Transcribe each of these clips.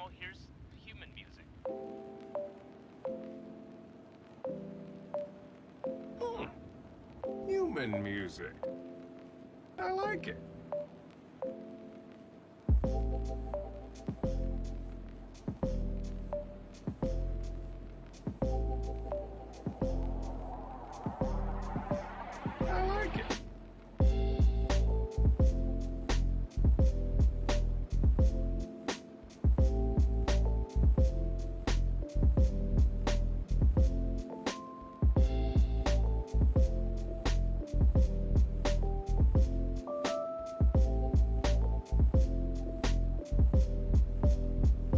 now here's human music. Human music. I like it. I like it.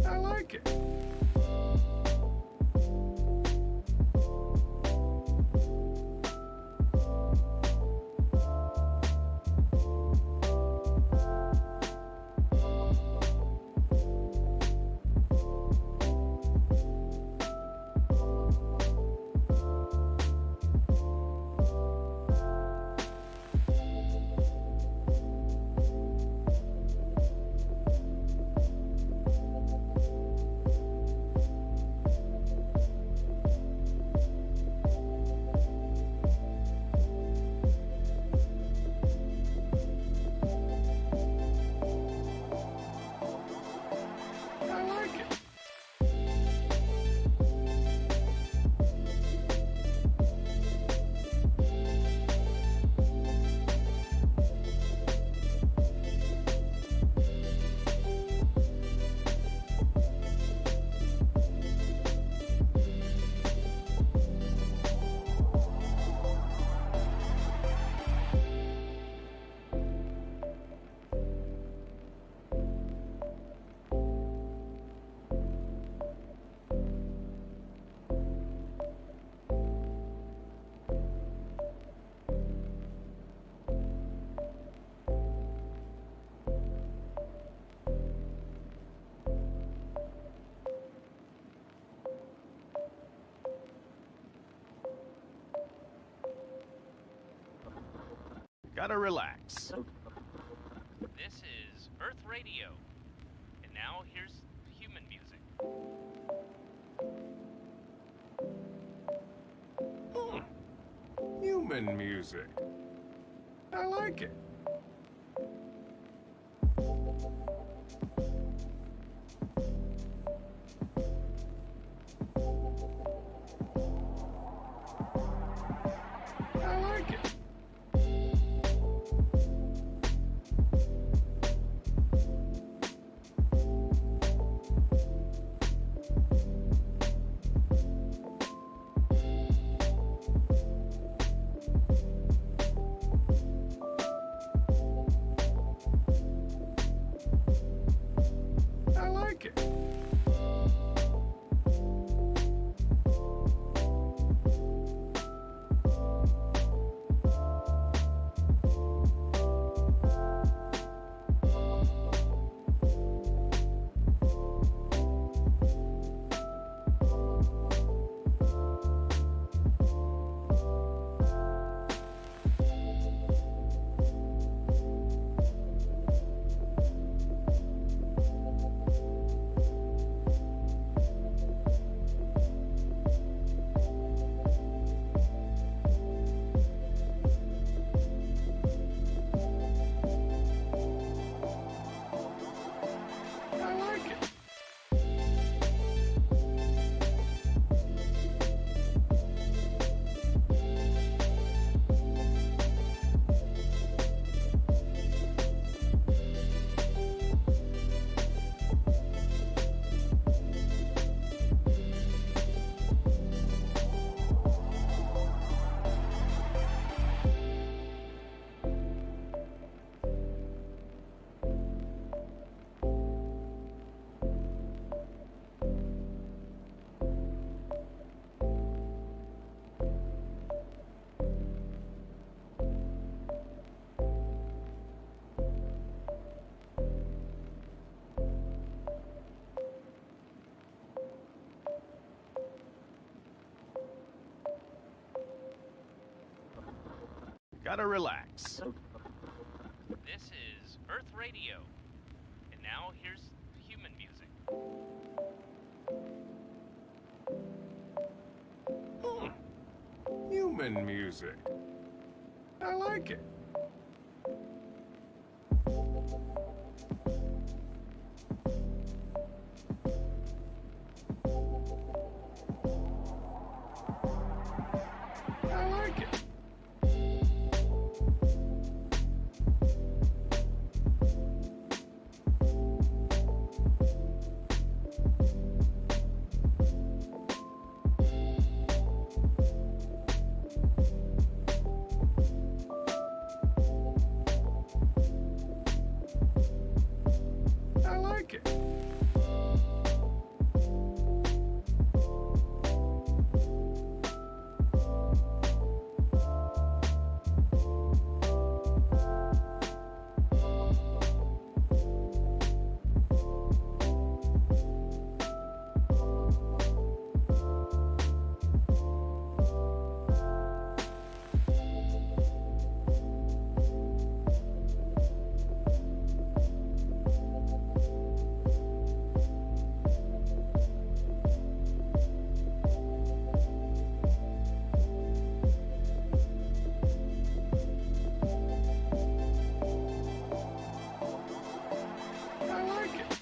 I like it. I like it. Gotta relax. This is Earth Radio. And now here's human music. Human music. I like it. I like it. I like it. I like it. Gotta relax. This is Earth Radio. And now here's human music. human music. I like it. I like it. I like it. I like it.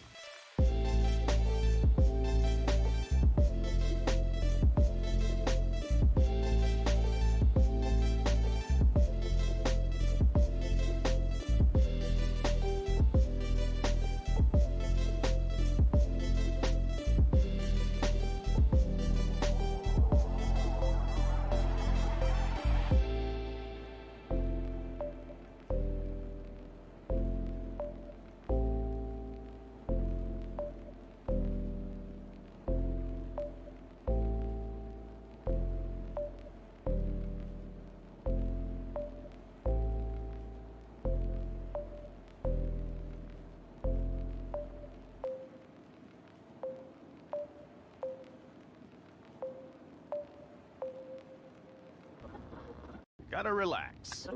Gotta relax.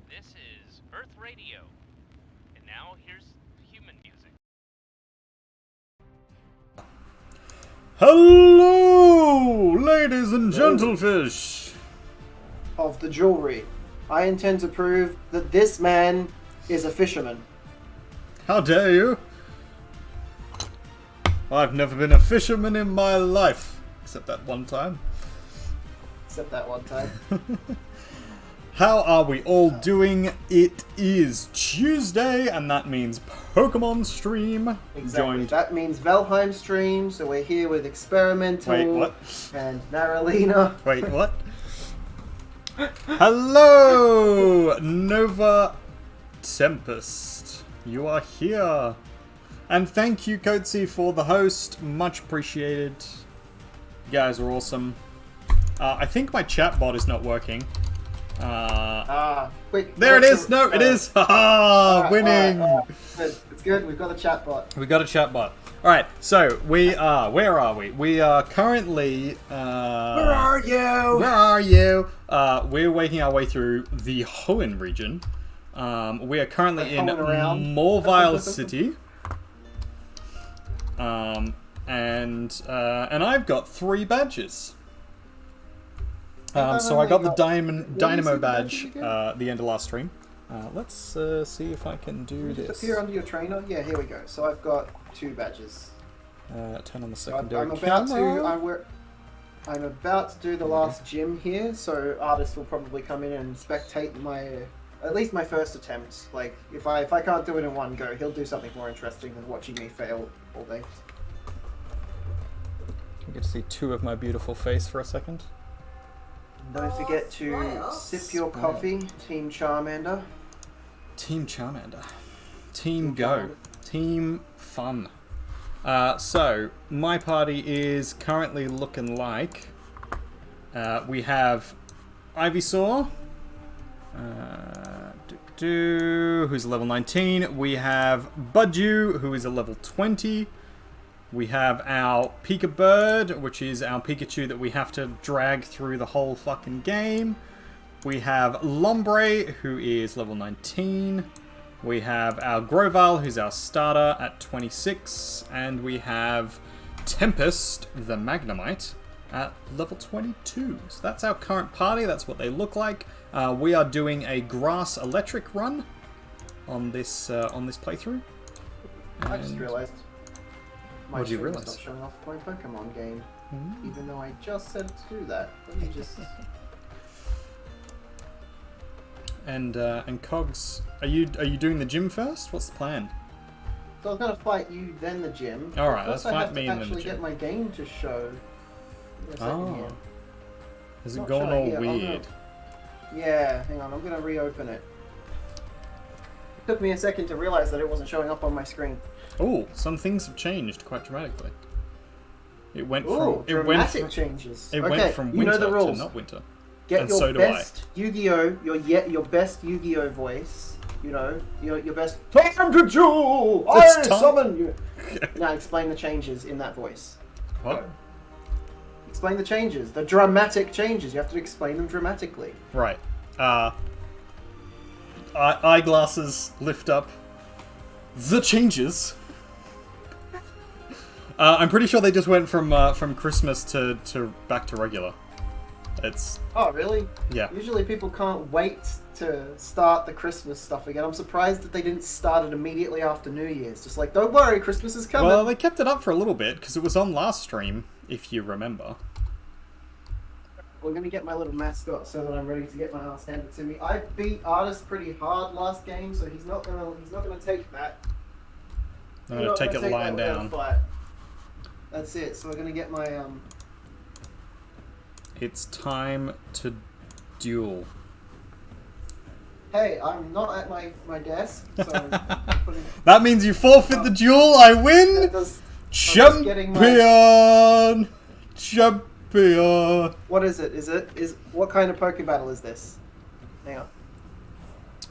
This is Earth Radio. And now here's human music. Hello, ladies and gentlefish. Of the jewelry. I intend to prove that this man is a fisherman. How dare you? I've never been a fisherman in my life, except that one time. Except that one time. How are we all doing? It is Tuesday, and that means Pokemon stream. Exactly. That means Valheim stream, so we're here with Experimental Wait, what? and Naralina. Wait, what? Hello, Nova Tempest. You are here. And thank you, Coatsy, for the host. Much appreciated. You guys are awesome. I think my chat bot is not working. Wait. There it is! No, it is! Haha! Winning! Good. It's good. We've got a chat bot. We got a chat bot. Alright, so we are. Where are we? We are currently. Where are you? Where are you? We're making our way through the Hoenn region. We are currently in Morvile City. And I've got 3 badges. So I got the Dynamo badge the end of last stream. Let's see if I can do this. Just appear under your trainer. Yeah, here we go. So I've got 2 badges. Turn on the So secondary I'm about camera. I'm about to do the last gym here, so artists will probably come in and spectate at least my first attempt. Like if I can't do it in one go, he'll do something more interesting than watching me fail all day. You get to see 2 of my beautiful face for a second. Don't forget to sip your coffee, Team Charmander. Team Charmander. Team Go. Team Fun. So, my party is currently looking like... we have Ivysaur, who's level 19. We have Budju, who is a level 20. We have our Pika Bird, which is our Pikachu that we have to drag through the whole fucking game. We have Lombre, who is level 19. We have our Grovyle, who's our starter at 26. And we have Tempest, the Magnemite, at level 22. So that's our current party. That's what they look like. We are doing a grass electric run on this playthrough. I just And- realised my What'd you stream is realise? not showing off my Pokemon game, even though I just said to do that. Let me just. And Cogs, are you doing the gym first? What's the plan? So I was gonna fight you, then the gym. All right, First let's I fight have me to and then the actually gym. get my game to show. Give me a second here. Is it Not going showing all here. I'm weird? Yeah, hang on. I'm gonna reopen it. It took me a second to realize that it wasn't showing up on my screen. Oh, some things have changed quite dramatically. It went Ooh, from dramatic changes. it Okay, went from you know winter the to rules. not winter. Get and your so do best Yu-Gi-Oh, your best Yu-Gi-Oh voice. You know, your best. Time to duel! It's I time- summon you. Now explain the changes in that voice. What? Go. Explain the changes, the dramatic changes. You have to explain them dramatically. Right. Eyeglasses lift up. The changes. I'm pretty sure they just went from Christmas to back to regular. It's Oh, really? yeah. Usually people can't wait to start the Christmas stuff again. I'm surprised that they didn't start it immediately after New Year's. Just like, don't worry, Christmas is coming. Well, they kept it up for a little bit because it was on last stream, if you remember. We're gonna get my little mascot so that I'm ready to get my ass handed to me. I beat Artist pretty hard last game, so he's not gonna take that. I'm gonna take it lying down. Fight. That's it. So we're gonna get my It's time to duel. Hey, I'm not at my desk, so I'm putting. That means you forfeit the duel. I That win. does- just getting my- Champion. What is it? Is what kind of Poke Battle is this? Hang on.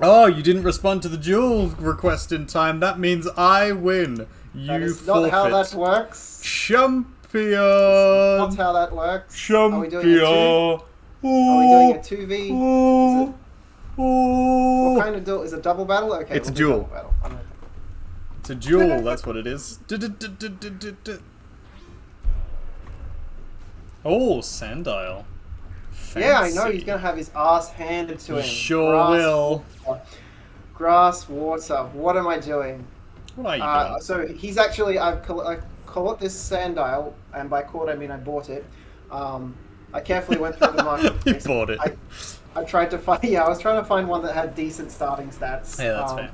Oh, you didn't respond to the duel request in time. That means I win. That You is not how that forfeit. works. Champion. Not how that works. Champion. Are we doing a 2v? Is it, what kind of duel? Is it double battle? Okay, It's a do duel. double battle. I'm gonna- It's a duel, that's what it is. Oh, Sandile. Yeah, I know Fancy. he's gonna have his ass handed to He him. sure Grass, will. Grass, water. What am I doing? What are you doing? So he's actually I caught this Sandile, and by caught I mean I bought it. I carefully went through the You marketplace. bought it. I tried to find. Yeah, I was trying to find one that had decent starting stats. Yeah, that's fair.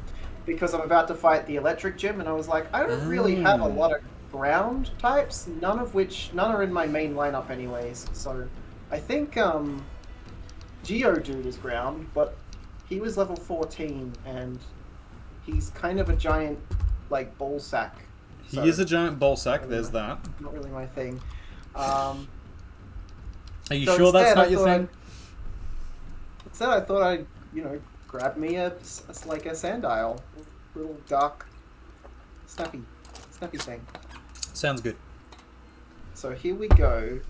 Because I'm about to fight the electric gym, and I was like, I don't really have a lot of ground types. None are in my main lineup, anyways. So I think Geodude is ground, but he was level 14, and he's kind of a giant, like, ball sack. He is a giant ball sack, there's that. Not really my thing. Are you So sure that's instead, not I your thought thing? Instead, I thought I'd, grab me a Sandile, little dark, snappy thing. Sounds good. So here we go.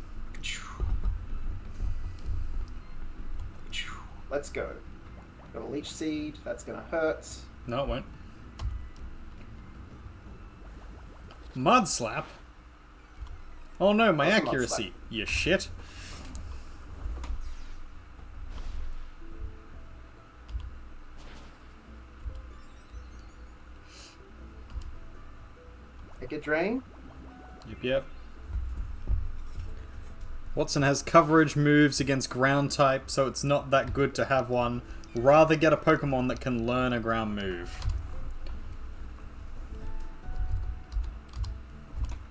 Let's go. Got a Leech Seed. That's gonna hurt. No, it won't. Mud Slap? Oh no, my What's a Mud accuracy. Slap? You shit. Take a drain. Yep. Watson has coverage moves against ground type, so it's not that good to have one. Rather get a Pokemon that can learn a ground move.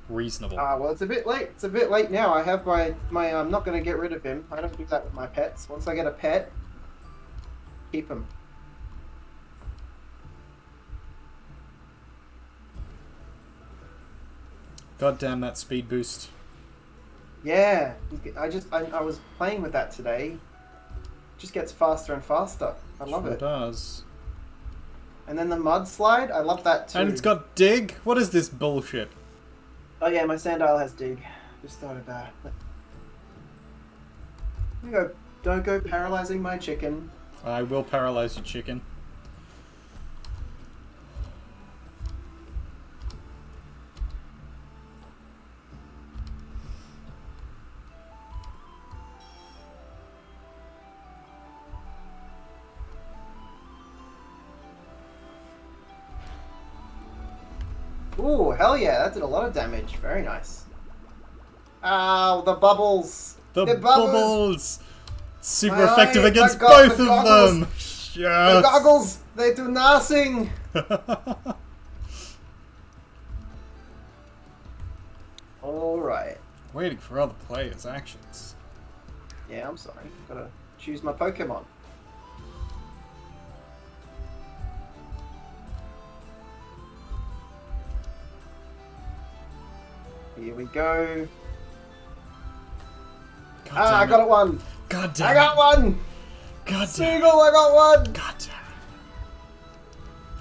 Reasonable. Well, it's a bit late. It's a bit late now. I have my I'm not gonna get rid of him. I don't do that with my pets. Once I get a pet, keep him. God damn that speed boost. Yeah, I was playing with that today. Just gets faster and faster. I love Sure it. does. And then the mudslide, I love that too. And it's got dig? What is this bullshit? Oh yeah, my Sandile has dig. Just thought of that. Don't go paralyzing my chicken. I will paralyze your chicken. Ooh, hell yeah, that did a lot of damage. Very nice. Ow, the bubbles. The They're bubbles! Super My effective eye, against the both of goggles. them! The Yes! goggles, they do nothing. Alright. Waiting for other players' actions. Yeah, I'm sorry. Gotta choose my Pokemon. Here we go. God Ah, I damn got it. it one. God damn I got one. God damn Seagull, I got one. God damn it.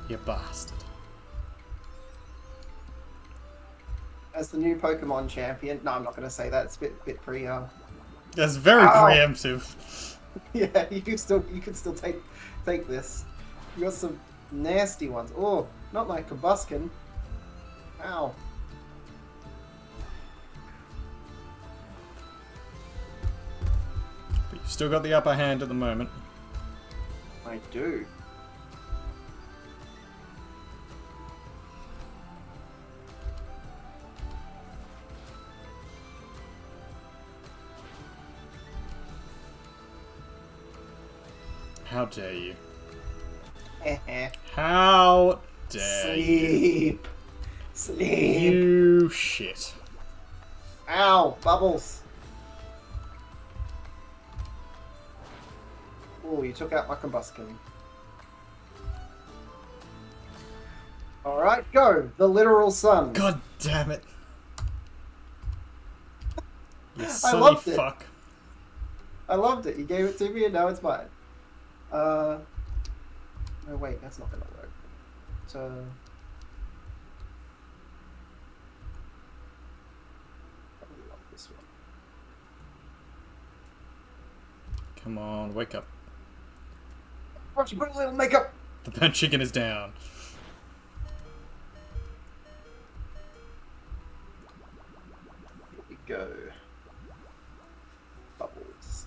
You bastard. As the new Pokemon champion. No, I'm not gonna say that. It's a bit pre. That's very Ow. preemptive. Yeah, you can still take this. You got some nasty ones. Oh, not my Combuskin. Ow. But you've still got the upper hand at the moment. I do. How dare you? Heh. How dare Sleep. Sleep. you? Shit. Ow, bubbles. Oh, you took out my Combuskin. Alright, go. The literal sun. God damn it. You I silly loved it. fuck. I loved it. You gave it to me and now it's mine. No, wait, that's not gonna work. So... probably want this one. Come on, wake up. Why don't you put a little makeup? The burnt chicken is down. Here we go. Bubbles.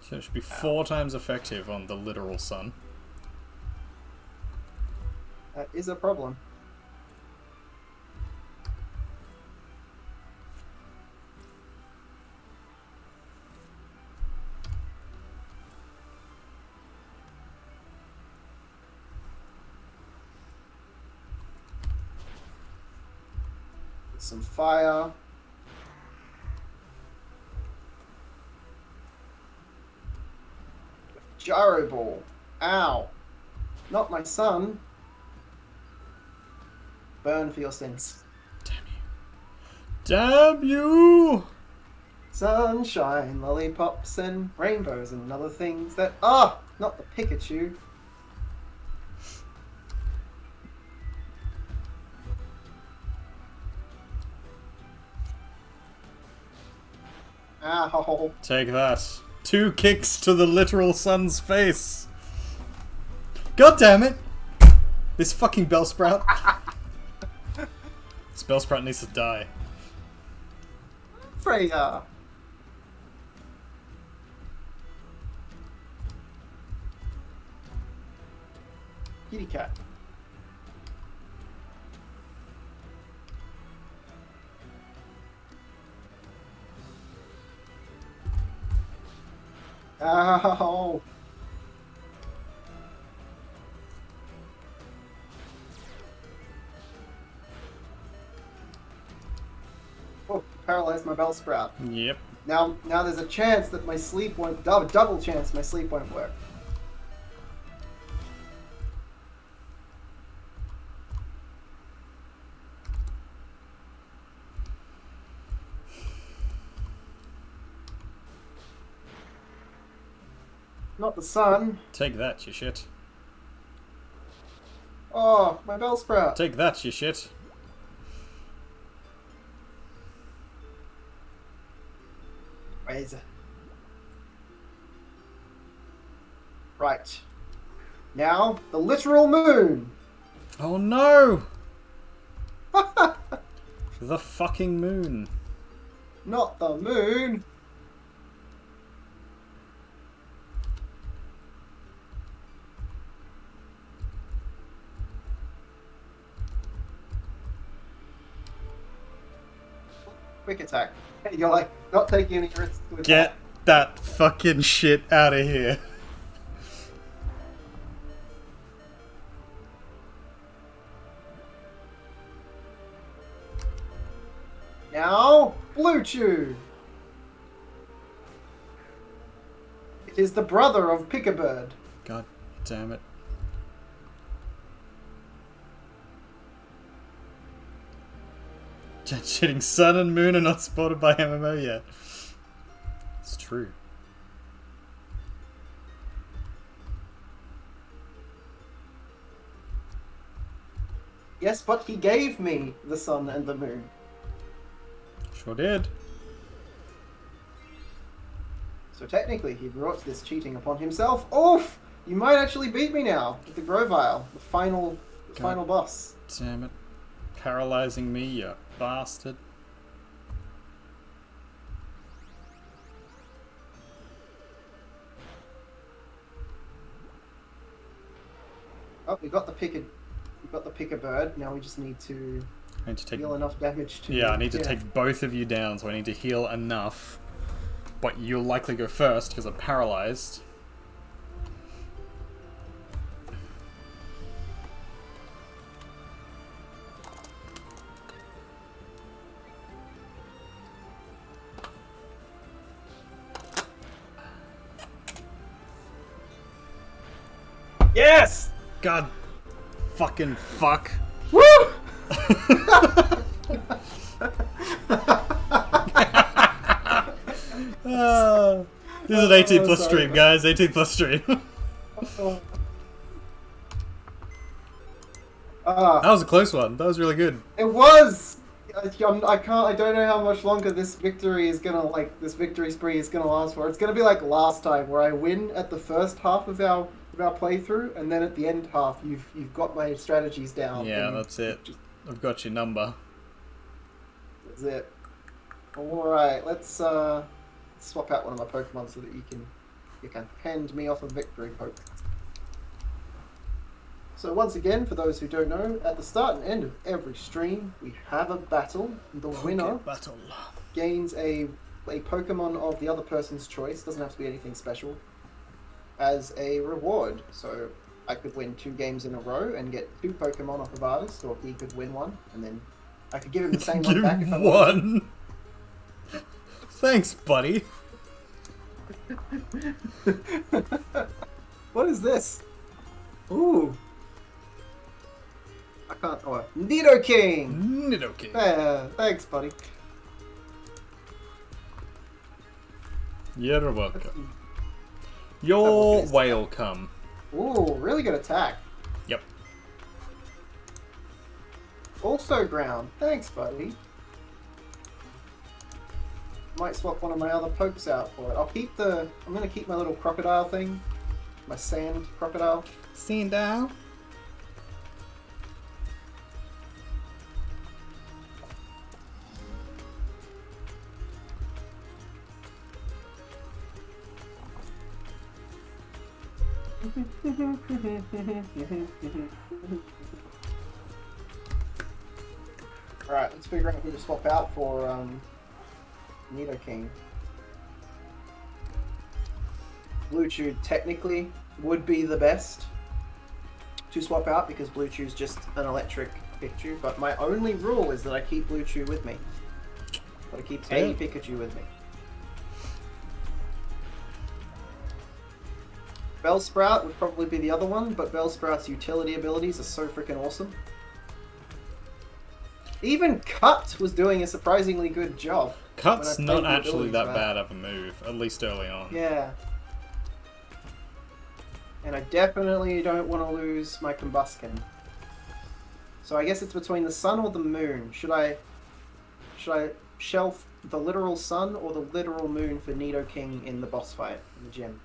So it should be 4 times effective on the literal sun. That is a problem. Some fire. Gyro ball. Ow. Not my son. Burn for your sins. Damn you. Damn you! Sunshine, lollipops, and rainbows and other things that... Ah! Not the Pikachu. Ow. Take that. 2 kicks to the literal sun's face. God damn it! This fucking Bellsprout. This Bellsprout needs to die. Freya. Kitty cat. Ow. Oh, paralyzed my Bellsprout. Yep. Now there's a chance that my sleep won't... Double chance my sleep won't work. Not the sun. Take that, you shit. Oh, my Bellsprout. Take that, you shit. Where is it? Right. Now, the literal moon. Oh no! The fucking moon. Not the moon. Quick attack. You're like not taking any risks with Get that fucking shit out of here. Now, Blue Chew. It is the brother of Pick-a-Bird. God damn it. Jet shitting sun and moon are not spotted by MMO yet. It's true. Yes, but he gave me the sun and the moon. Sure did. So technically, he brought this cheating upon himself. Oof! You might actually beat me now with the Grovile, the final boss. Damn it. Paralyzing me, you bastard. Oh, we got the Pick-a-Bird. Now we just need to I need to take... deal enough damage to... Yeah, I need to take both of you down, so I need to heal enough. But you'll likely go first, because I'm paralyzed. Yes! God fucking fuck. Woo! This is an 18 plus stream, guys. 18 plus stream. That was a close one. That was really good. It was. I don't know how much longer this victory is gonna this victory spree is gonna last for. It's gonna be like last time, where I win at the first half of our playthrough, and then at the end half, you've got my strategies down. Yeah, that's it. I've got your number. That's it. All right, let's swap out one of my Pokemon so that you can hand me off a victory poke. So once again, for those who don't know, at the start and end of every stream, we have a battle. The winner Battle. gains a Pokemon of the other person's choice. Doesn't have to be anything special. As a reward. So I could win 2 games in a row and get 2 Pokemon off of Artist, or he could win one, and then I could give him the same one back if I wanted. Thanks, buddy. What is this? Ooh. I can't. Oh, Nidoking! Nidoking. Yeah, thanks, buddy. You're welcome. You're welcome. Ooh, really good attack. Yep. Also ground. Thanks, buddy. Might swap one of my other pokes out for it. I'm gonna keep my little crocodile thing. My sand crocodile. Seen down. Alright, let's figure out who to swap out for Nidoking. Blue Chew technically would be the best to swap out because Blue Chew's just an electric Pikachu, but my only rule is that I keep Blue Chew with me. Gotta keep a Pikachu with me. Bellsprout would probably be the other one, but Bellsprout's utility abilities are so freaking awesome. Even Cut was doing a surprisingly good job. Cut's not actually that bad of a move, at least early on. Yeah. And I definitely don't want to lose my Combuskin. So I guess it's between the sun or the moon. Should I shelf the literal sun or the literal moon for Nidoking in the boss fight in the gym?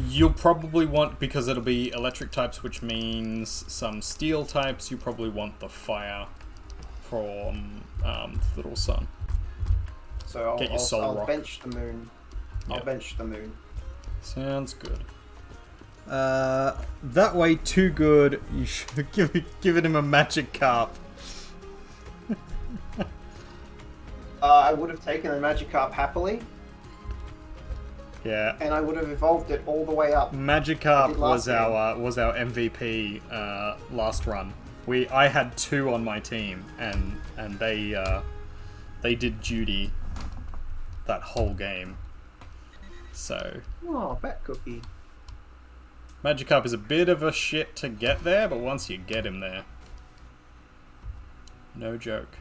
You'll probably want, because it'll be electric types, which means some steel types, you probably want the fire from Little Sun. So Get your Soul I'll Rock. bench the moon. I'll bench the moon. Sounds good. That way, too good. You should have given him a magic carp. I would have taken the Magikarp happily, Yeah. and I would have evolved it all the way up. Magikarp last was our MVP last run. I had 2 on my team, and they did duty that whole game. So Oh, Bat Cookie. Magikarp is a bit of a shit to get there, but once you get him there, no joke.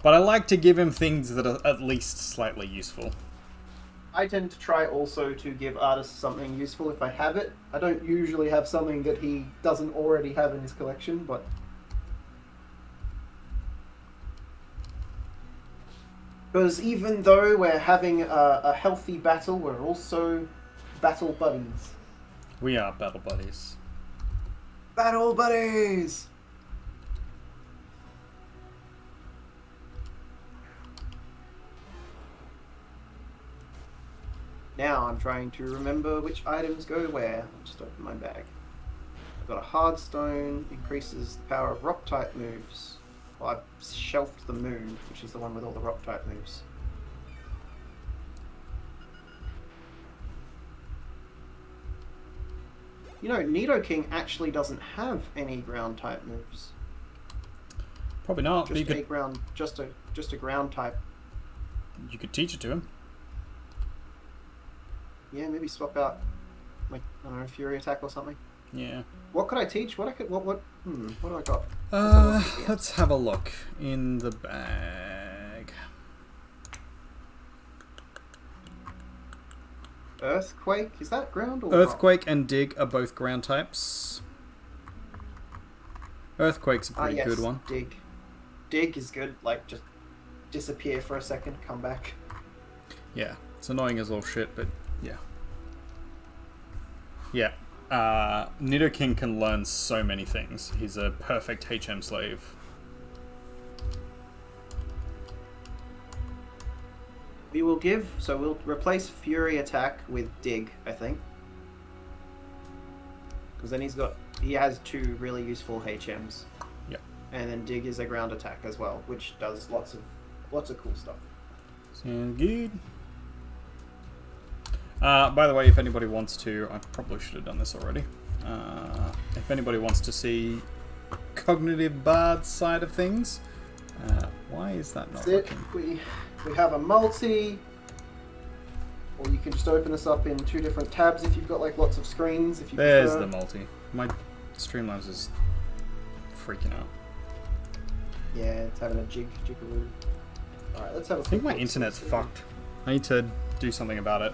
But I like to give him things that are at least slightly useful. I tend to try also to give artists something useful if I have it. I don't usually have something that he doesn't already have in his collection, but... Because even though we're having a healthy battle, we're also battle buddies. We are battle buddies. Battle buddies! Now I'm trying to remember which items go where. I'll just open my bag. I've got a hard stone, increases the power of rock type moves. Well, I've shelved the moon, which is the one with all the rock type moves. You know, Nidoking actually doesn't have any ground type moves. Probably not. Just But a ground, just a ground type. you could teach it to him. Yeah, maybe swap out, like, I don't know, Fury Attack or something. Yeah. What could I teach? What do I got? Let's have a look in the bag. Earthquake? Is that ground or rock? Earthquake and Dig are both ground types. Earthquake's a pretty yes, good one. Dig. Dig is good, like, just disappear for a second, come back. Yeah, it's annoying as all shit, but yeah. Yeah. Nidoking can learn so many things. He's a perfect HM slave. We'll replace Fury Attack with Dig, I think. Because then he has 2 really useful HMs. Yeah. And then Dig is a ground attack as well, which does lots of cool stuff. Sounds good. By the way, if anybody wants to, I probably should have done this already. If anybody wants to see cognitive bard side of things, why is that not That's it. working? We have a multi, or you can just open this up in 2 different tabs if you've got like lots of screens. If you There's prefer. the multi. My Streamlabs is freaking out. Yeah, it's having a jiggaloo. All right, let's have a. I think my internet's fucked. I need to do something about it.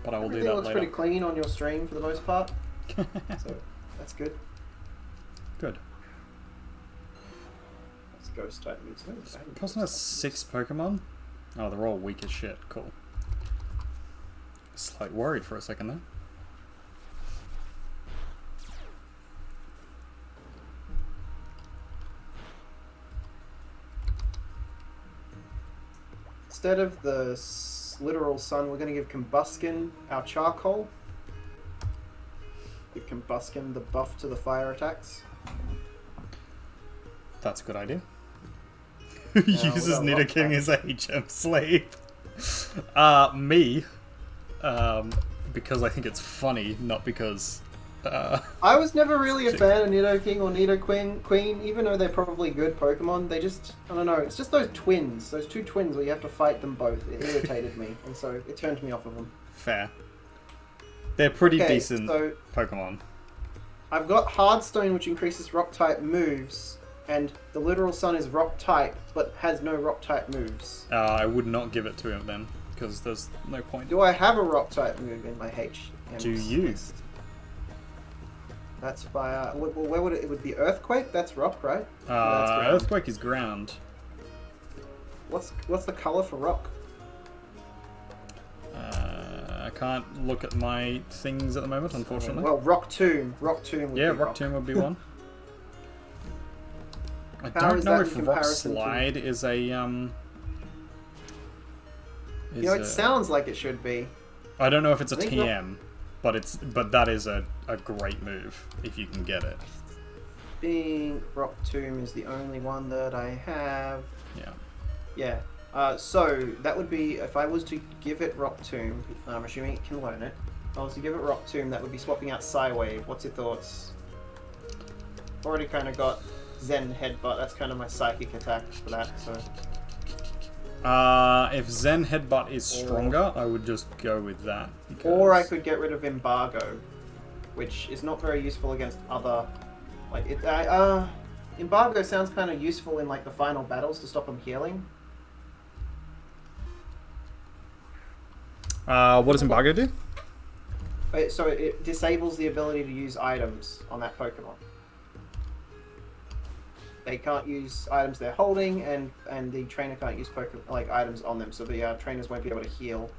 But I will do that looks later. pretty clean on your stream for the most part, so that's good. Good. That's ghost type moves. Person has 6 Pokemon? Oh, they're all weak as shit. Cool. Just like worried for a second there. Instead of the literal sun, we're going to give Combuskin our charcoal. Give Combuskin the buff to the fire attacks. That's a good idea. Who uses without Nidoking as a HM slave? Me. Because I think it's funny, not because... I was never really a fan of Nidoking or Nidoqueen, even though they're probably good Pokemon. They just, I don't know, it's just those twins, those 2 twins where you have to fight them both. It irritated me, and so it turned me off of them. Fair. They're pretty Okay, decent so Pokemon. I've got Hardstone, which increases rock type moves, and the literal sun is rock type, but has no rock type moves. I would not give it to him then, because there's no point. Do I have a rock type move in my HM? Do you? list? That's fire. Well, where would it would be Earthquake? That's rock, right? That's ground. Earthquake is ground. What's the color for rock? I can't look at my things at the moment, unfortunately. Well, Rock Tomb. Rock Tomb would be Yeah, rock. Rock Tomb would be one. I How don't is know that if in Rock comparison to- Slide is a You know, it sounds like it should be. I don't know if it's a I think TM, but that is a great move if you can get it. think Rock Tomb is the only one that I have. Yeah. Yeah. So that would be if I was to give it Rock Tomb. I'm assuming it can learn it. If I was to give it Rock Tomb, that would be swapping out Psywave. What's your thoughts? Already kind of got Zen Headbutt. That's kind of my psychic attack for that. So. If Zen Headbutt is stronger, I would just go with that. Because... Or I could get rid of Embargo, which is not very useful against other. Like it. Embargo sounds kind of useful in like the final battles to stop them healing. What does Embargo do? So it disables the ability to use items on that Pokemon. They can't use items they're holding, and the trainer can't use items on them, so the trainers won't be able to heal.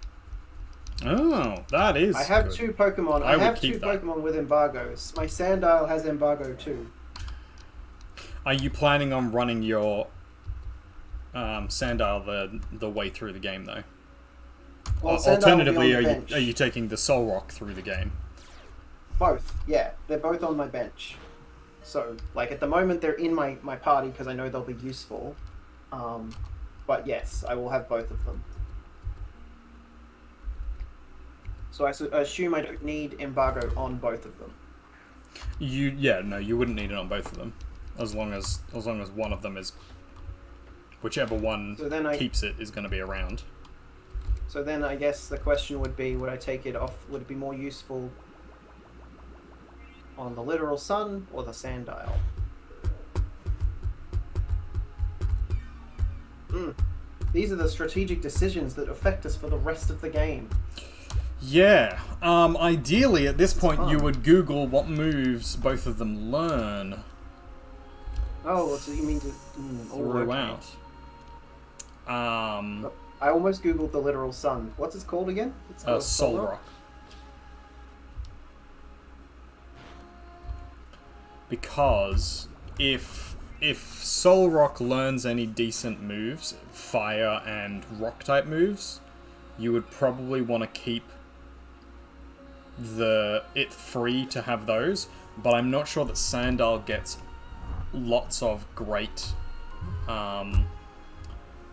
Oh, that is. I have good. 2 Pokemon. I have 2 Pokemon with embargoes. My Sandile has embargo too. Are you planning on running your Sandile the way through the game though? Well, Alternatively, are you taking the Solrock through the game? Both, yeah. They're both on my bench. So, like, at the moment, they're in my party because I know they'll be useful. But yes, I will have both of them. So I assume I don't need embargo on both of them. No, you wouldn't need it on both of them, as long as one of them is, whichever one keeps it is going to be around. So then I guess the question would be, would I take it off? Would it be more useful on the literal sun or the Sandile? These are the strategic decisions that affect us for the rest of the game. Yeah. Ideally, at this point, you would Google what moves both of them learn. Oh, so you mean to... throughout. I almost Googled the literal sun. What's it called again? It's called Solrock. Because if Solrock learns any decent moves, fire and rock type moves, you would probably want to keep it free to have those. But I'm not sure that Sandile gets lots of great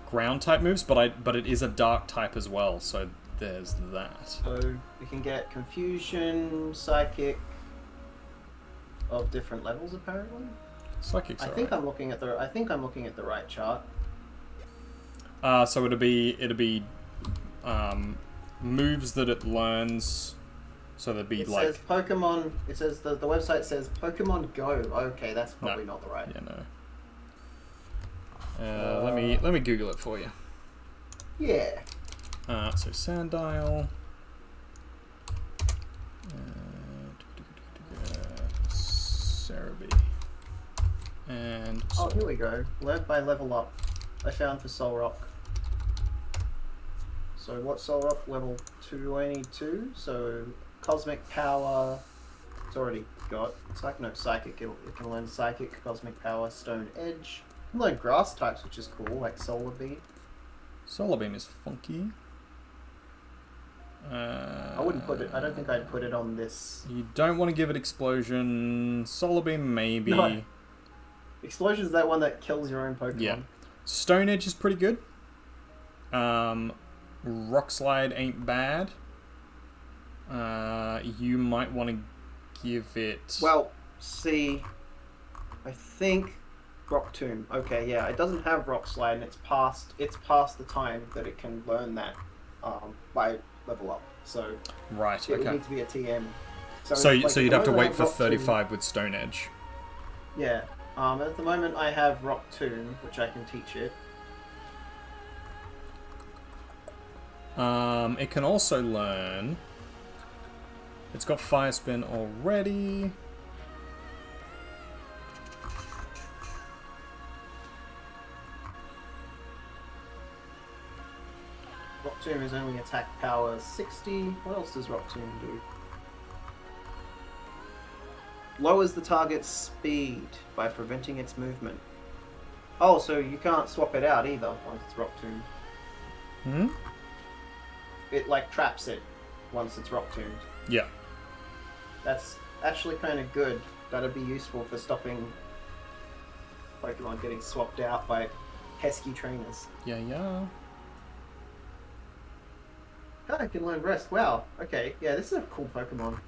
ground type moves, but it is a dark type as well, so there's that. So we can get Confusion, Psychic of different levels apparently. Psychic's I think I'm looking at the right chart. So it'd be moves that it learns. So there'd be says Pokemon. It says the website says Pokemon Go. Okay, that's probably not the right. Yeah, no. Let me Google it for you. Yeah. So Sandile. Cerebi. And oh, here we go. Learned by level up. I found for Solrock. So what Solrock? Level 22. So Cosmic Power. It's already got. Psychic. It can learn Psychic, Cosmic Power, Stone Edge. It can learn Grass types, which is cool, like Solar Beam. Solar Beam is funky. I wouldn't put it. I don't think I'd put it on this. You don't want to give it Explosion. Solar Beam, maybe. No. Explosion is that one that kills your own Pokemon. Yeah. Stone Edge is pretty good. Rock Slide ain't bad. You might want to give it... Well, see, I think Rock Tomb. Okay, yeah, it doesn't have Rock Slide, and it's past the time that it can learn that by level up. So right, it okay. would need to be a TM. So you'd have to wait for Rock 35 Tomb, with Stone Edge. Yeah. At the moment, I have Rock Tomb, which I can teach it. It can also learn... It's got Fire Spin already. Rock Tomb is only attack power 60. What else does Rock Tomb do? Lowers the target's speed by preventing its movement. Oh, so you can't swap it out either once it's Rock Tomb. Hmm? It like traps it once it's Rock Tombed. Yeah. That's actually kind of good. That'd be useful for stopping Pokemon getting swapped out by pesky trainers. Yeah. Oh, I can learn Rest. Wow. Okay. Yeah, this is a cool Pokemon.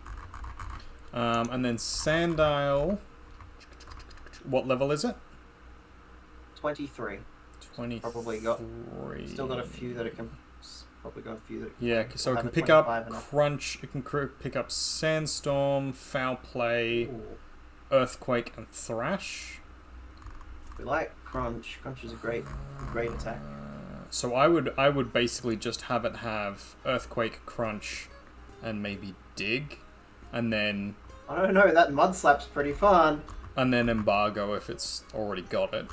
And then Sandile. What level is it? 23. 23. Probably got. Still got a few that it can. Probably got a few that. Yeah, so it have can a pick up 25 and up. Crunch. It can pick up Sandstorm, Foul Play, Ooh. Earthquake, and Thrash. We like Crunch. Crunch is a great attack. So I would basically just have it have Earthquake, Crunch, and maybe Dig, and then I don't know. That Mud Slap's pretty fun. and then Embargo if it's already got it.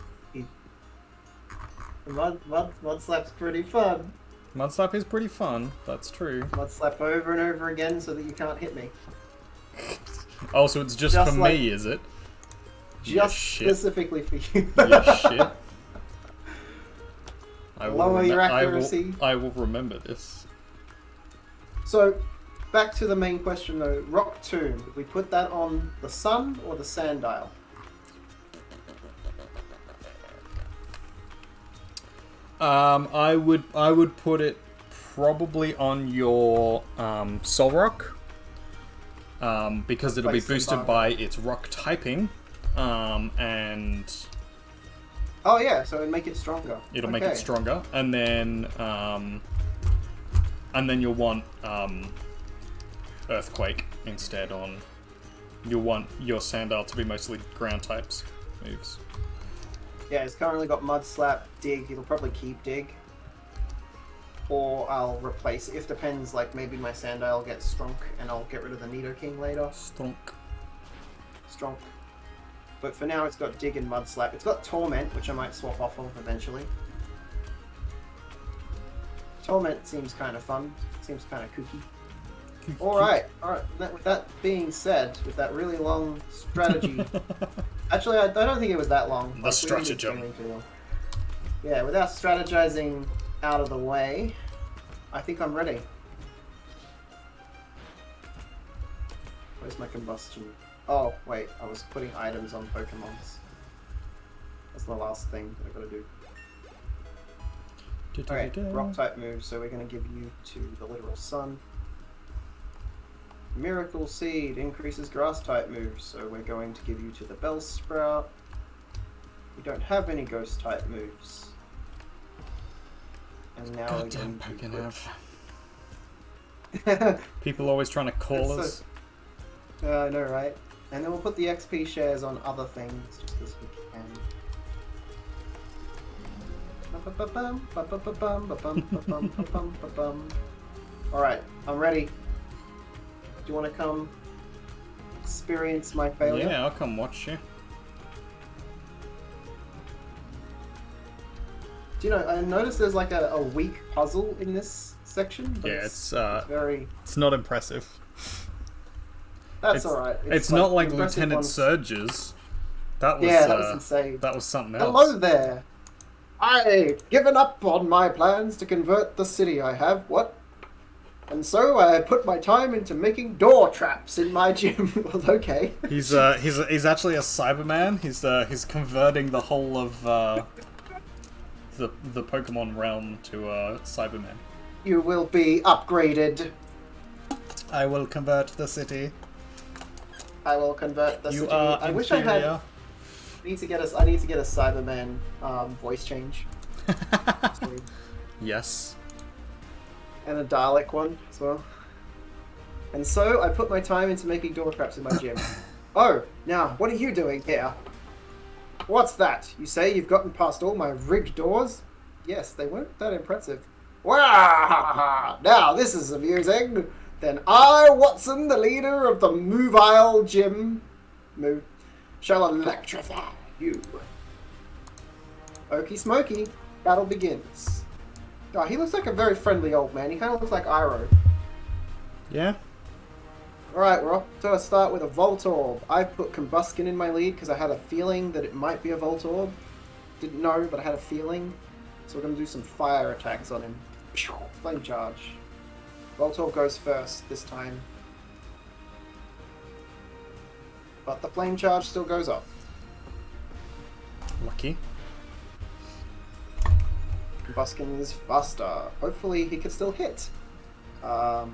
Mud Slap's pretty fun. Mud Slap is pretty fun. That's true. Mud Slap over and over again so that you can't hit me. Oh, so it's just for like- me, is it? Just shit. specifically for you. Yeah, shit. Lower your accuracy. I will remember this. So, back to the main question though. Rock Tomb. Did we put that on the Sun or the Sandile? I would put it probably on your Soul Rock. Because it'll be Replace boosted Embargo. by its rock typing. And Oh yeah, so it'd make it stronger. it'll make it stronger. And then you'll want Earthquake instead on. You'll want your Sandile to be mostly ground types moves. Yeah, it's currently got Mud Slap, Dig. It'll probably keep Dig. Or I'll replace, if depends, like maybe my Sandile gets Strunk and I'll get rid of the Nidoking later. Stonk. Strunk. But for now it's got Dig and Mud Slap. It's got Torment, which I might swap off of eventually. Torment seems kind of fun. Seems kind of kooky. Alright. With that being said, with that really long strategy... Actually, I don't think it was that long. The stratagem. Yeah, without strategizing out of the way, I think I'm ready. Where's my combustion? Oh, wait, I was putting items on Pokemons. That's the last thing that I've got to do. Alright, rock type moves, so we're going to give you to the literal sun. Miracle Seed increases grass type moves, so we're going to give you to the Bellsprout. We don't have any ghost type moves. And now Goddamn we're going Pokenav. People always trying to call us. I know, right? And then we'll put the XP shares on other things, just as we can. Alright, I'm ready. Do you want to come experience my failure? Yeah, I'll come watch you. Do you know, I noticed there's like a weak puzzle in this section. But Yeah, it's very... it's not impressive. That's alright. It's not like the impressive Lieutenant ones- Surge's. That was Yeah, that was insane. that was something else. Hello there! I've given up on my plans to convert the city I have, what? And so I put my time into making door traps in my gym. Well, okay. He's actually a Cyberman. He's converting the whole of the Pokemon realm to Cyberman. You will be upgraded. I will convert the city. I will convert the You city. are I wish inferior. I had. I need to get a Cyberman voice change. Yes. And a Dalek one as well. And so I put my time into making door traps in my gym. Oh, now what are you doing here? What's that? You say you've gotten past all my rigged doors? Yes, they weren't that impressive. Wow! Now this is amusing. Then I, Watson, the leader of the Movile Gym, shall electrify you. Okie smoky, battle begins. Oh, he looks like a very friendly old man. He kind of looks like Iroh. Yeah. Alright, we're off to a start with a Voltorb. I put Combuskin in my lead because I had a feeling that it might be a Voltorb. Didn't know, but I had a feeling. So we're going to do some fire attacks on him. Flame charge. Voltorb goes first this time. But the flame charge still goes off. Lucky. Buskin is faster. Hopefully he can still hit. Gonna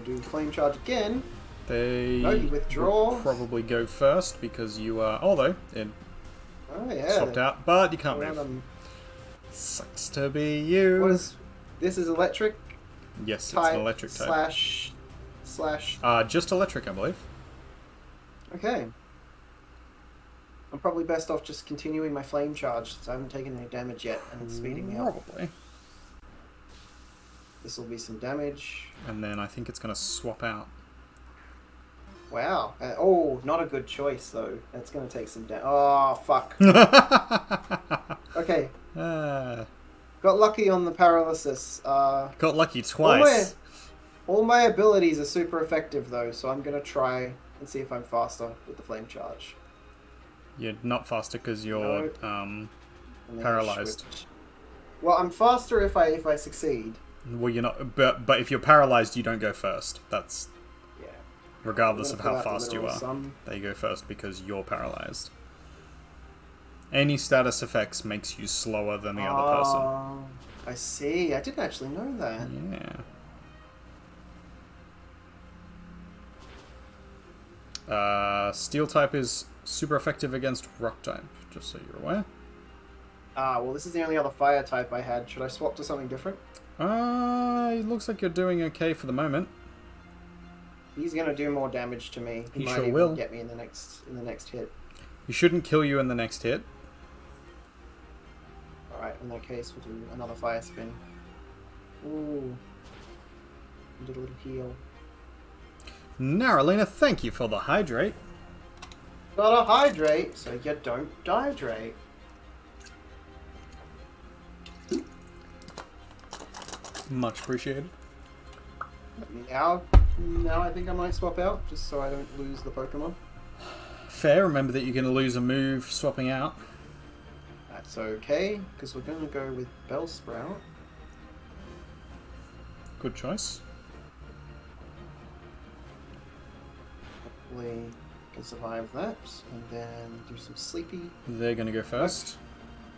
do flame charge again. They No, you withdraw. will probably go first because you are. Although it Oh yeah. swapped out, but you can't Well move. done. Sucks to be you. What is this? Is electric Yes, it's type an electric type. slash. Just electric, I believe. Okay. I'm probably best off just continuing my flame charge since I haven't taken any damage yet and it's speeding me up. Probably. This will be some damage. And then I think it's going to swap out. Wow. Oh, not a good choice though. That's going to take some damage. Oh, fuck. Okay. Got lucky on the paralysis. Got lucky twice. All my abilities are super effective though, so I'm going to try and see if I'm faster with the flame charge. You're not faster because you're And then paralyzed. switch. Well, I'm faster if I succeed. Well, you're not. But if you're paralyzed, you don't go first. That's Yeah. regardless I'm of gonna how pull out the fast you literal are. sum. They go first because you're paralyzed. Any status effects makes you slower than the other person. I see. I didn't actually know that. Yeah. Steel type is super effective against rock type, just so you're aware. Well, this is the only other fire type I had. Should I swap to something different? It looks like you're doing okay for the moment. He's gonna do more damage to me. He might sure even will. get me in the next hit. He shouldn't kill you in the next hit. Alright, in that case we'll do another fire spin. Ooh. Did a little heal. Naralina, thank you for the hydrate. Gotta hydrate so you don't dehydrate. Much appreciated. Now I think I might swap out just so I don't lose the Pokemon. Fair, remember that you're going to lose a move swapping out. That's okay, because we're going to go with Bellsprout. Good choice. Hopefully can survive that, and then do some Sleepy. They're going to go first.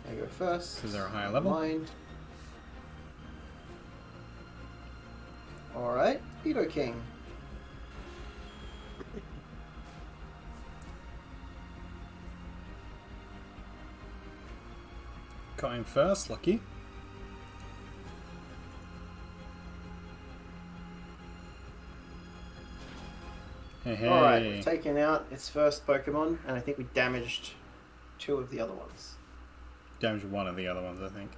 They go first. Because they're a higher level. Mind. Alright, King. Got him first, lucky. Hey. Alright, we've taken out its first Pokemon, and I think we damaged 2 of the other ones. Damaged one of the other ones, I think.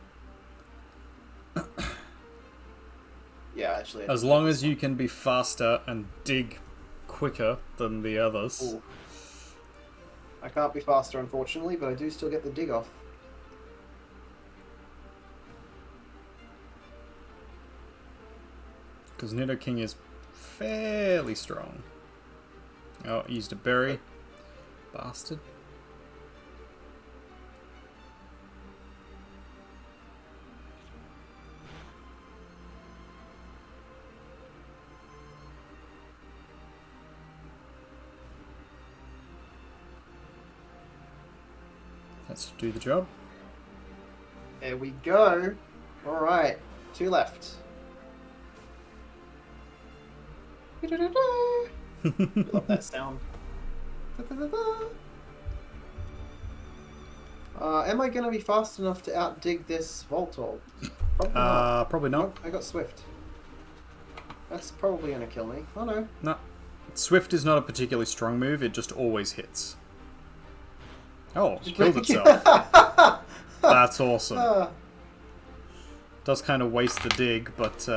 Yeah, actually. As long as you can be faster and dig quicker than the others. Ooh. I can't be faster, unfortunately, but I do still get the dig off. Because Nidoking is fairly strong. Oh, he used a berry. Bastard. Let's do the job. There we go. Alright, 2 left. Love that sound. Am I going to be fast enough to outdig this Voltorb? Probably not. Probably not. Nope, I got Swift. That's probably going to kill me. Oh no. No. Swift is not a particularly strong move, it just always hits. Oh, it killed itself. That's awesome. Does kind of waste the dig, but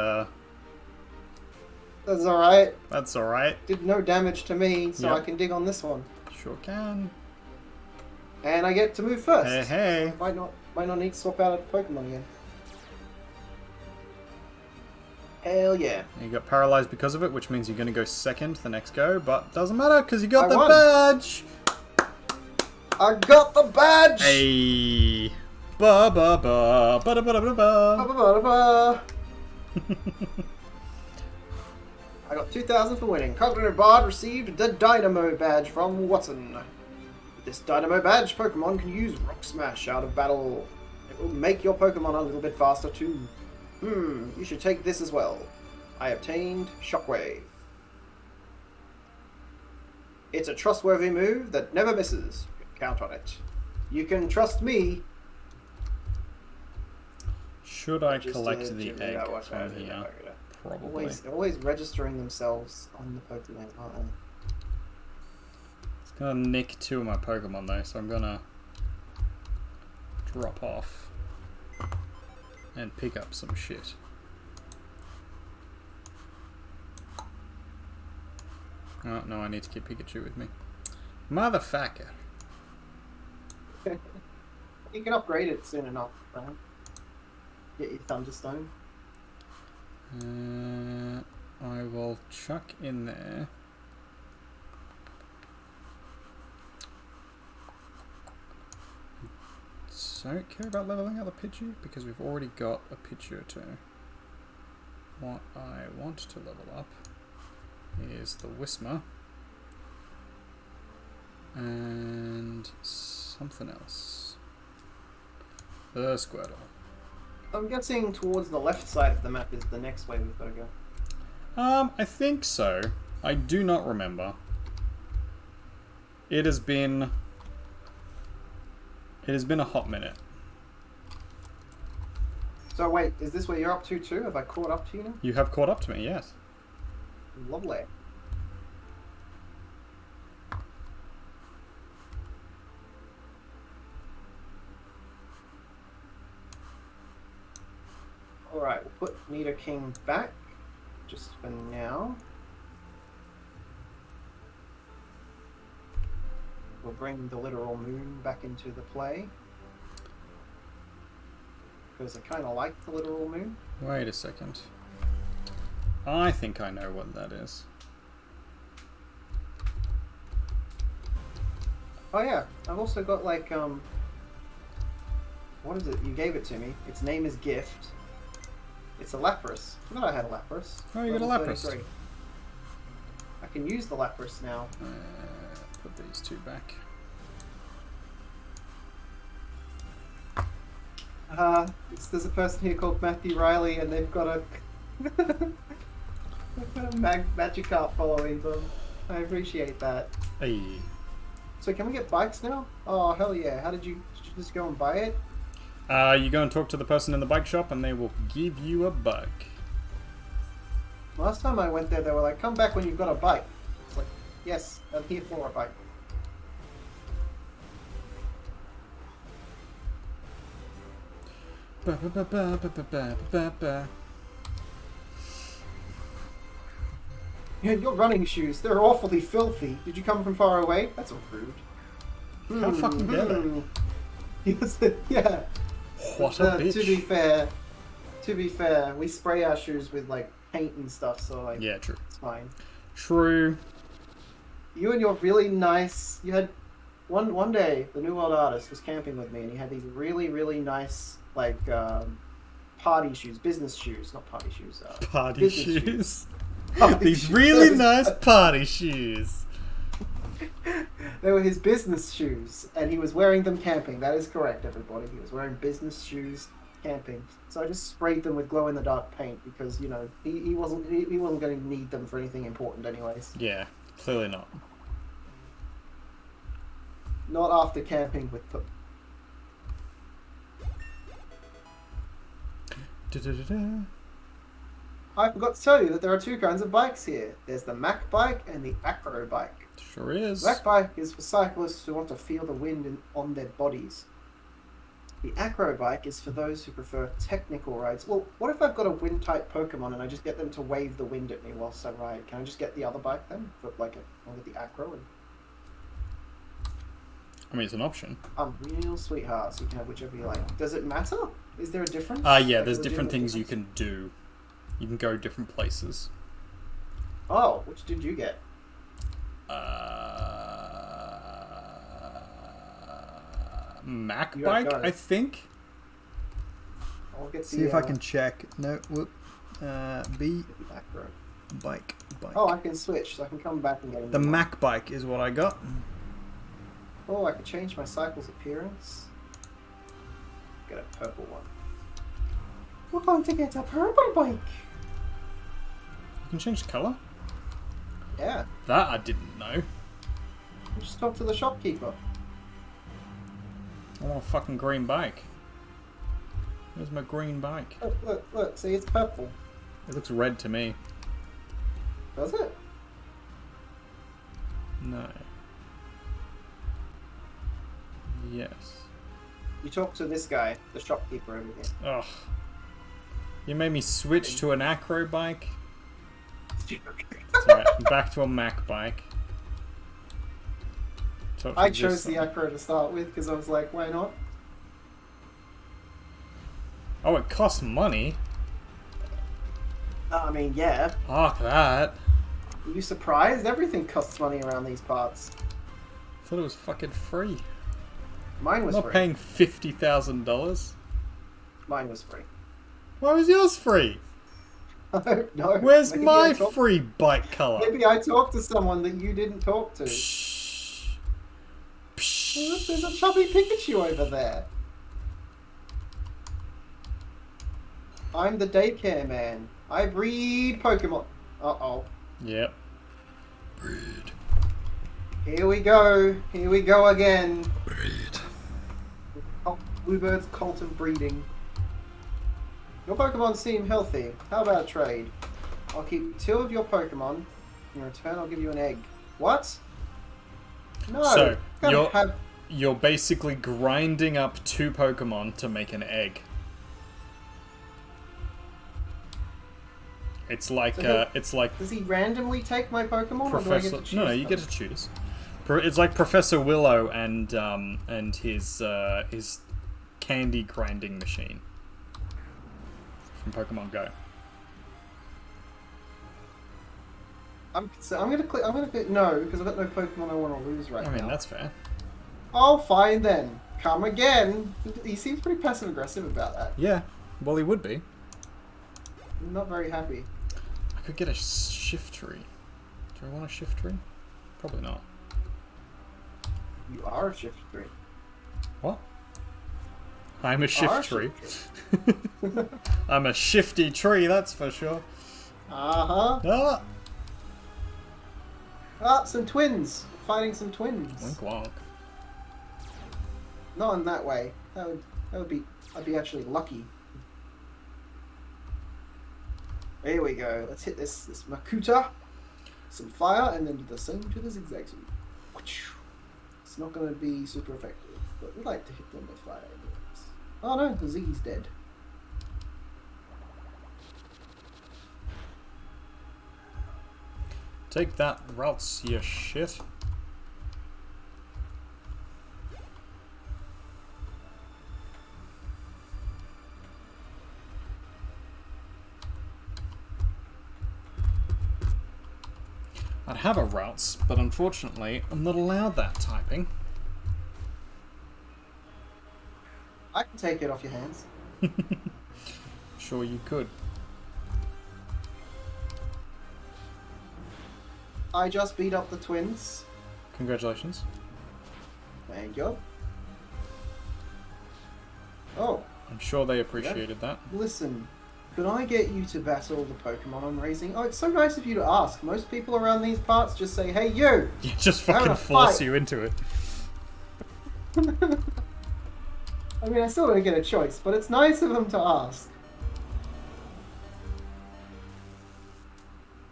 that's alright. that's alright. Did no damage to me, so Yep. I can dig on this one. Sure can. And I get to move first. Hey, hey. Might not need to swap out a Pokemon again. Hell yeah. You got paralyzed because of it, which means you're going to go second the next go, but doesn't matter because you got I the won. badge. I got the badge! Hey. Ba ba ba ba da ba da ba ba. Ba-ba-ba-ba-ba. I got 2,000 for winning. Cognitive Bard received the Dynamo badge from Watson. With This Dynamo Badge Pokemon can use Rock Smash out of battle. It will make your Pokemon a little bit faster too. You should take this as well. I obtained Shockwave. It's a trustworthy move that never misses. You can count on it. You can trust me. Should I Just collect to the figure egg out what from kind of here? Pokemon. Probably. Always registering themselves on the Pokemon, aren't they? It's gonna nick 2 of my Pokemon though, so I'm gonna drop off and pick up some shit. Oh no, I need to keep Pikachu with me. Motherfucker. You can upgrade it soon enough, right? Get your Thunderstone. I will chuck in there. Don't care about leveling up the Pidgey because we've already got a Pidgey or 2. What I want to level up is the Whismur and something else. The Squirtle. I'm guessing towards the left side of the map is the next way we've got to go. I think so. I do not remember. It has been a hot minute. So wait, is this where you're up to too? Have I caught up to you now? You have caught up to me, yes. Lovely. Alright, we'll put Nidoking back, just for now. We'll bring the literal moon back into the play. Because I kind of like the literal moon. Wait a second. I think I know what that is. Oh yeah, I've also got like, what is it? You gave it to me. Its name is Gift. It's a Lapras. I forgot I had a Lapras. Oh, you got a Level Lapras. 33. I can use the Lapras now. Put these 2 back. There's a person here called Matthew Riley, and they've got a Magikarp following them. I appreciate that. Hey. So can we get bikes now? Oh hell yeah! Did you just go and buy it? You go and talk to the person in the bike shop, and they will give you a bike. Last time I went there, they were like, "Come back when you've got a bike." It's like, yes, I'm here for a bike. Ba ba ba ba ba ba ba ba. Yeah, your running shoes, they're awfully filthy. Did you come from far away? That's rude. How fucking dare they? Yeah. What a bitch. To be fair, we spray our shoes with like paint and stuff, so like Yeah, true. it's fine. True. You and your really nice, you had one day the New World Artist was camping with me, and he had these really nice like party shoes, business shoes, not party shoes. Party business shoes. Party These shoes. really nice party shoes. They were his business shoes, and he was wearing them camping. That is correct, everybody. He was wearing business shoes camping. So I just sprayed them with glow-in-the-dark paint because, you know, he wasn't going to need them for anything important anyways. Yeah, clearly not. Not after camping with them. Da-da-da-da. I forgot to tell you that there are 2 kinds of bikes here. There's the Mac bike and the Acro bike. Sure is. The Mac bike is for cyclists who want to feel the wind on their bodies. The Acro bike is for those who prefer technical rides. Well, what if I've got a wind-type Pokemon and I just get them to wave the wind at me whilst I ride? Can I just get the other bike then? For like I'll get the Acro and... I mean, it's an option. Real sweethearts. You can have whichever you like. Does it matter? Is there a difference? Yeah, Like, there's a different legitimate things you difference? can do. You can go different places. Oh, which did you get? Mac You gotta bike, go. I think. I'll get See the, if I can check. No, whoop. B the Acro. bike. Oh, I can switch, so I can come back and get The another one. Mac bike is what I got. Oh, I could change my cycle's appearance. Get a purple one. We're going to get a purple bike. You can change the colour? Yeah. That I didn't know. Just talk to the shopkeeper. I want a fucking green bike. Where's my green bike? Look, look, look. See, it's purple. It looks red to me. Does it? No. Yes. You talk to this guy, the shopkeeper over here. Ugh. You made me switch to an acro bike. It's alright, I'm back to a Mac bike. I chose the acro to start with because I was like, why not? Oh, it costs money. I mean, yeah. Fuck that. Are you surprised? Everything costs money around these parts. I thought it was fucking free. Mine was I'm not free. paying $50,000. Mine was free. Why was yours free? I don't know. Where's Maybe my I talked- free bike colour? Maybe I talked to someone that you didn't talk to. Psh. Hey, look, Psh. there's a chubby Pikachu over there. I'm the daycare man. I breed Pokemon. Uh-oh. Yep. Breed. Here we go. Here we go again. Breed. Bluebird's cult of breeding. Your Pokemon seem healthy. How about a trade? I'll keep 2 of your Pokemon. In return, I'll give you an egg. What? No. So, Gotta you're basically grinding up 2 Pokemon to make an egg. It's like So it's like Does he randomly take my Pokemon, or do I get Professor. to choose No, you them? get to choose. It's like Professor Willow and his candy grinding machine from Pokemon Go. I'm gonna click. I'm gonna click no because I've got no Pokemon I want to lose right I mean, now. that's fair. Oh, fine then. Come again. He seems pretty passive aggressive about that. Yeah, well, he would be. I'm not very happy. I could get a shift tree. Do I want a shift tree? Probably not. You are a shift tree. What? I'm a Are shift a tree. tree. I'm a shifty tree, that's for sure. Uh-huh. Ah! Ah, some twins. Fighting some twins. Wink wonk. Not in that way. That would be. I'd be actually lucky. Here we go. Let's hit this Makuta. Some fire, and then do the same to the Zigzags. It's not going to be super effective, but we like to hit them with fire. Anyways. Oh no, the Ziggy's dead. Take that, Routes, you shit. I'd have a routes, but unfortunately, I'm not allowed that typing. I can take it off your hands. Sure you could. I just beat up the twins. Congratulations. Thank you. Oh, I'm sure they appreciated that. listen. Could I get you to battle the Pokemon I'm raising? Oh, it's so nice of you to ask. Most people around these parts just say, hey, you! You just Having fucking a force fight. you into it. I mean, I still don't get a choice, but it's nice of them to ask.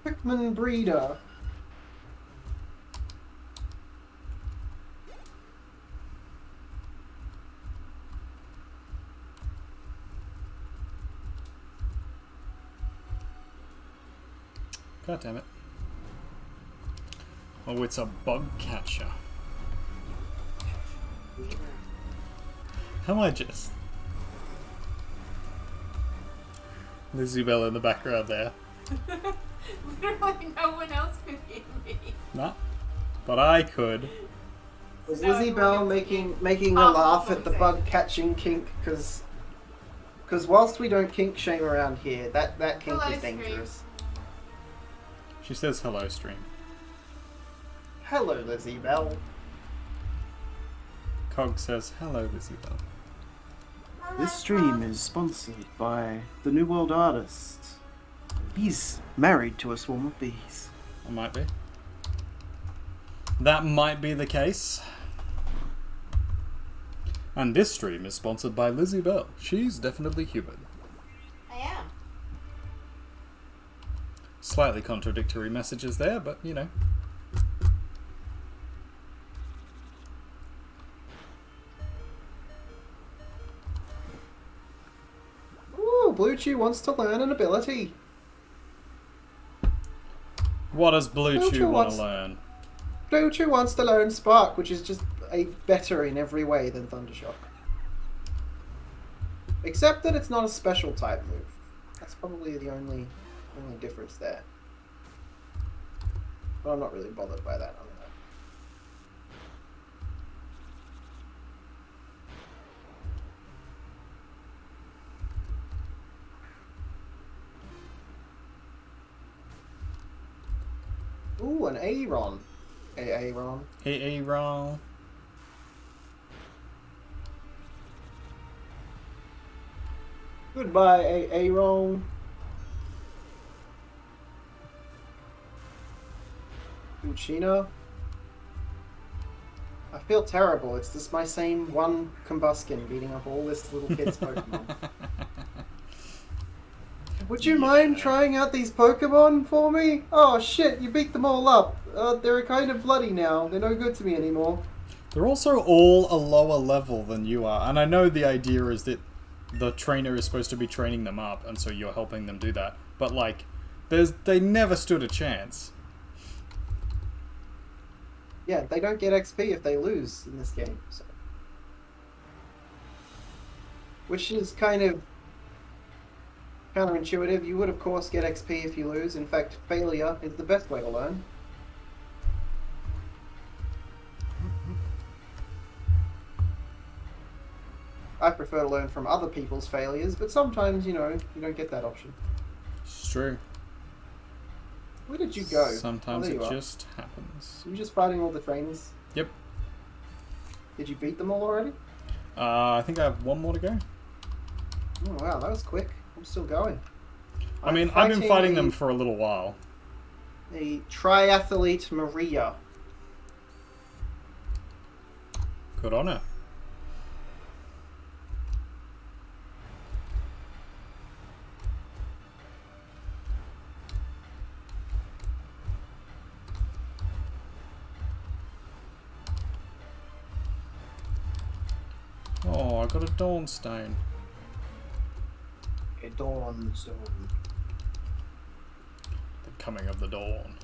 Pikmin Breeder. God damn it. Oh, it's a bug catcher. Am I just? Lizzie Bell in the background there. Literally no one else could hear me. Nah. But I could. Was No, Lizzie we'll Bell get to making a Oh, laugh what at the was it? bug catching kink? Because whilst we don't kink shame around here, that kink Hello, is Scream. dangerous. She says hello, stream. Hello, Lizzie Bell. Cog says, hello, Lizzie Bell. This stream is sponsored by TheNewWorldArtist. He's married to a swarm of bees. It might be. That might be the case. And this stream is sponsored by Lizzie Bell. She's definitely human. I am. Slightly contradictory messages there, but you know. Ooh, Blue Chew wants to learn an ability. What does Blue Blue Chew Chew want to wants- learn? Blue Chew wants to learn Spark, which is just a better in every way than Thundershock. Except that it's not a special type move. That's probably the only difference there. But I'm not really bothered by that. Ooh, an Aaron. Aaron. Hey, wrong. Goodbye, Aaron. Uchina. I feel terrible. It's just my same one Combuskin beating up all this little kid's Pokemon. Would you mind trying out these Pokemon for me? Oh shit, you beat them all up. They're kind of bloody now. They're no good to me anymore. They're also all a lower level than you are, and I know the idea is that the trainer is supposed to be training them up, and so you're helping them do that. But like, they never stood a chance. Yeah, they don't get XP if they lose in this game. So. Which is kind of counterintuitive. You would, of course, get XP if you lose. In fact, failure is the best way to learn. I prefer to learn from other people's failures, but sometimes, you know, you don't get that option. It's true. Where did you go? Sometimes Oh, there it you are. just happens. You were just fighting all the trainers? Yep. Did you beat them all already? I think I have one more to go. Oh wow, that was quick. I'm still going. I mean, I've been fighting them for a little while. The triathlete Maria. Good on her. Oh, I got a Dawnstone. A dawn zone. The coming of the dawn.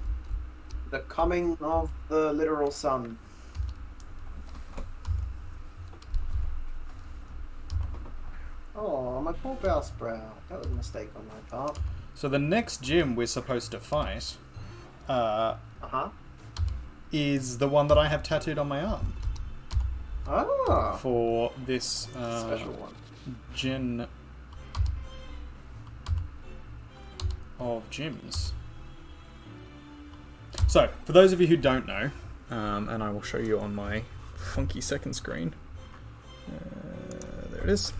The coming of the literal sun. Oh, my poor Bellsprout. That was a mistake on my part. So the next gym we're supposed to fight Uh-huh. is the one that I have tattooed on my arm Ah. for this Special one. gen of gyms. So, for those of you who don't know, and I will show you on my funky second screen. There it is.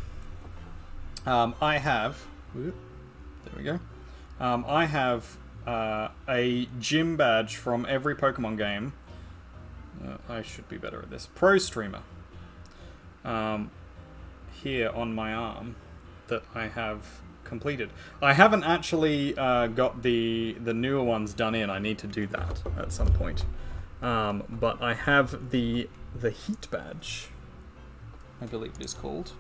I have... Whoop, there we go. I have a gym badge from every Pokemon game. I should be better at this. Pro Streamer. Here on my arm that I have completed. I haven't actually got the newer ones done in. I need to do that at some point. But I have the heat badge, I believe it is called,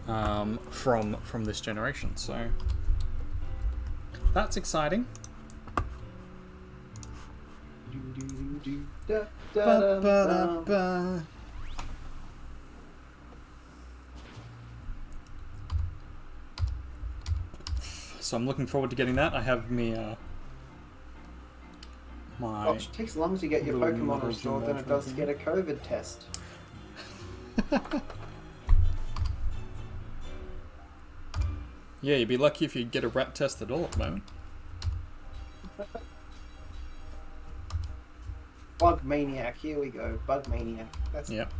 from this generation. So that's exciting. Da, da, da, da. Ba-ba-da-ba. So I'm looking forward to getting that. I have me my Gosh, it takes longer to get your Little Pokemon model restored gym than it does to get a COVID test. Yeah, you'd be lucky if you get a rat test at all at the moment. Bug Maniac, here we go. Bug Maniac. That's Yep.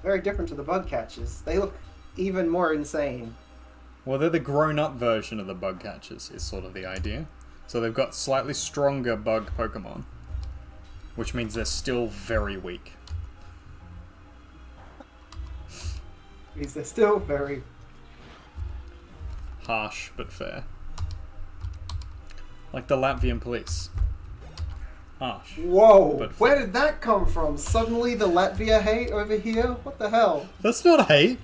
Very different to the bug catchers. They look even more insane. Well, they're the grown-up version of the bug catchers, is sort of the idea. So they've got slightly stronger bug Pokemon, which means they're still very weak. Because they're still very... Harsh, but fair. Like the Latvian police. Harsh. Whoa! But Where did that come from? Suddenly the Latvia hate over here? What the hell? That's not hate.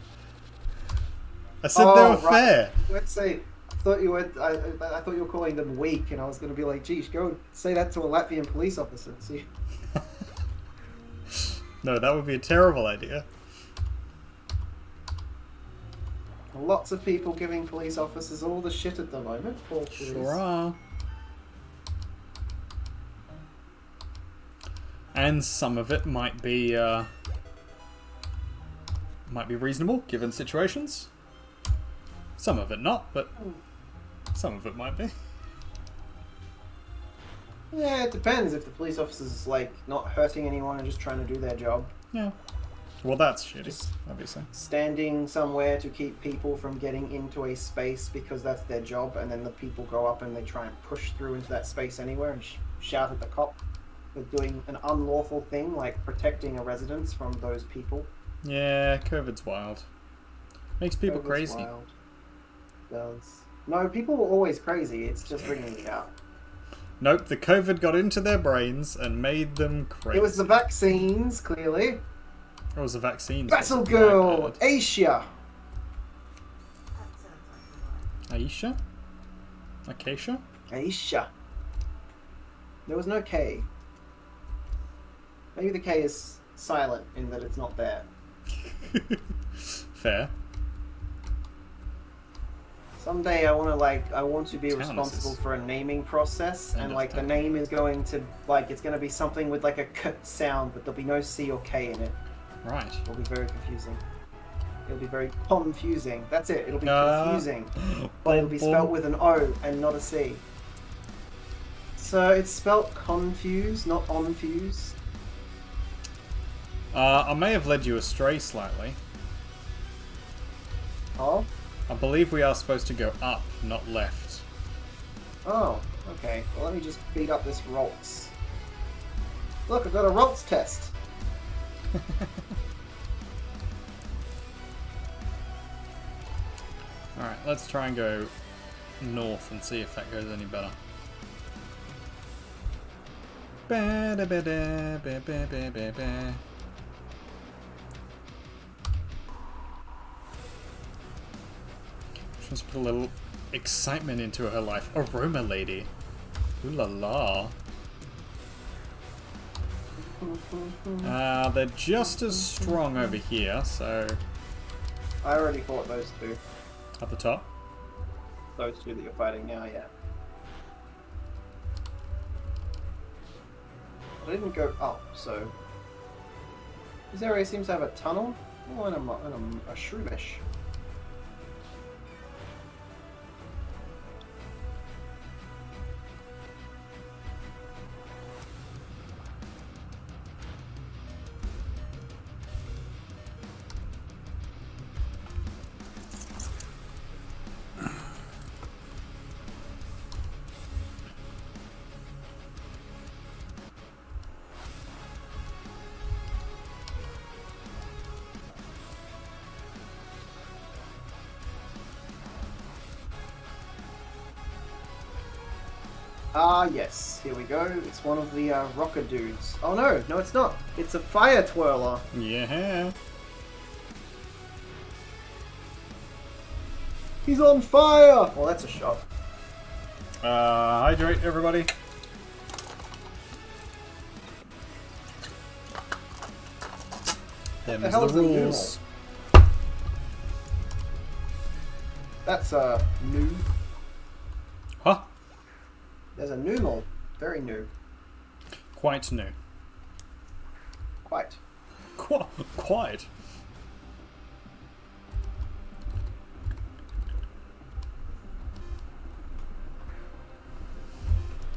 I said they were fair. Let's say... I thought you were calling them weak, and I was going to be like, geez, go and say that to a Latvian police officer. See? No, that would be a terrible idea. Lots of people giving police officers all the shit at the moment. Poor police. Sure are. And some of it might be reasonable given situations. Some of it not, but some of it might be. Yeah, it depends if the police officer's like not hurting anyone and just trying to do their job. Yeah. Well, that's shitty, Just obviously. Standing somewhere to keep people from getting into a space because that's their job, and then the people go up and they try and push through into that space anywhere and shout at the cop for doing an unlawful thing like protecting a residence from those people. Yeah, COVID's wild. Makes people COVID's crazy. Wild. Does. No, people were always crazy. It's just bringing it out. Nope, the COVID got into their brains and made them crazy. It was the vaccines, clearly. It was the vaccines. Battle that's Girl, my bad. Asia. Aisha? Acacia? Aisha. There was no K. Maybe the K is silent in that it's not there. Fair. Someday I want to be Town responsible assist. for a naming process, End and of like the time. name is going to it's going to be something with like a K sound, but there'll be no C or K in it. Right. It'll be very confusing. It'll be very confusing. That's it. It'll be confusing, but it'll be spelled with an O and not a C. So it's spelled confuse, not onfuse. I may have led you astray slightly. Oh. I believe we are supposed to go up, not left. Oh, okay. Well, let me just beat up this Roltz. Look, I've got a Roltz test. Alright, let's try and go north and see if that goes any better. Ba-da-ba-da-ba-ba-ba-ba. She wants to put a little excitement into her life. Aroma lady. Ooh la la. They're just as strong over here, so I already fought those two. at the top. Those two that you're fighting now, yeah. I didn't go up, so... This area seems to have a tunnel. Oh, and a shroomish. Ah, yes. Here we go. It's one of the rocker dudes. Oh, no. No, it's not. It's a fire twirler. Yeah. He's on fire! Well, that's a shot. Hydrate, everybody. Them's hell's the the rules. That's new. Huh? There's a numal. Very new. Quite new. Quite. Quite.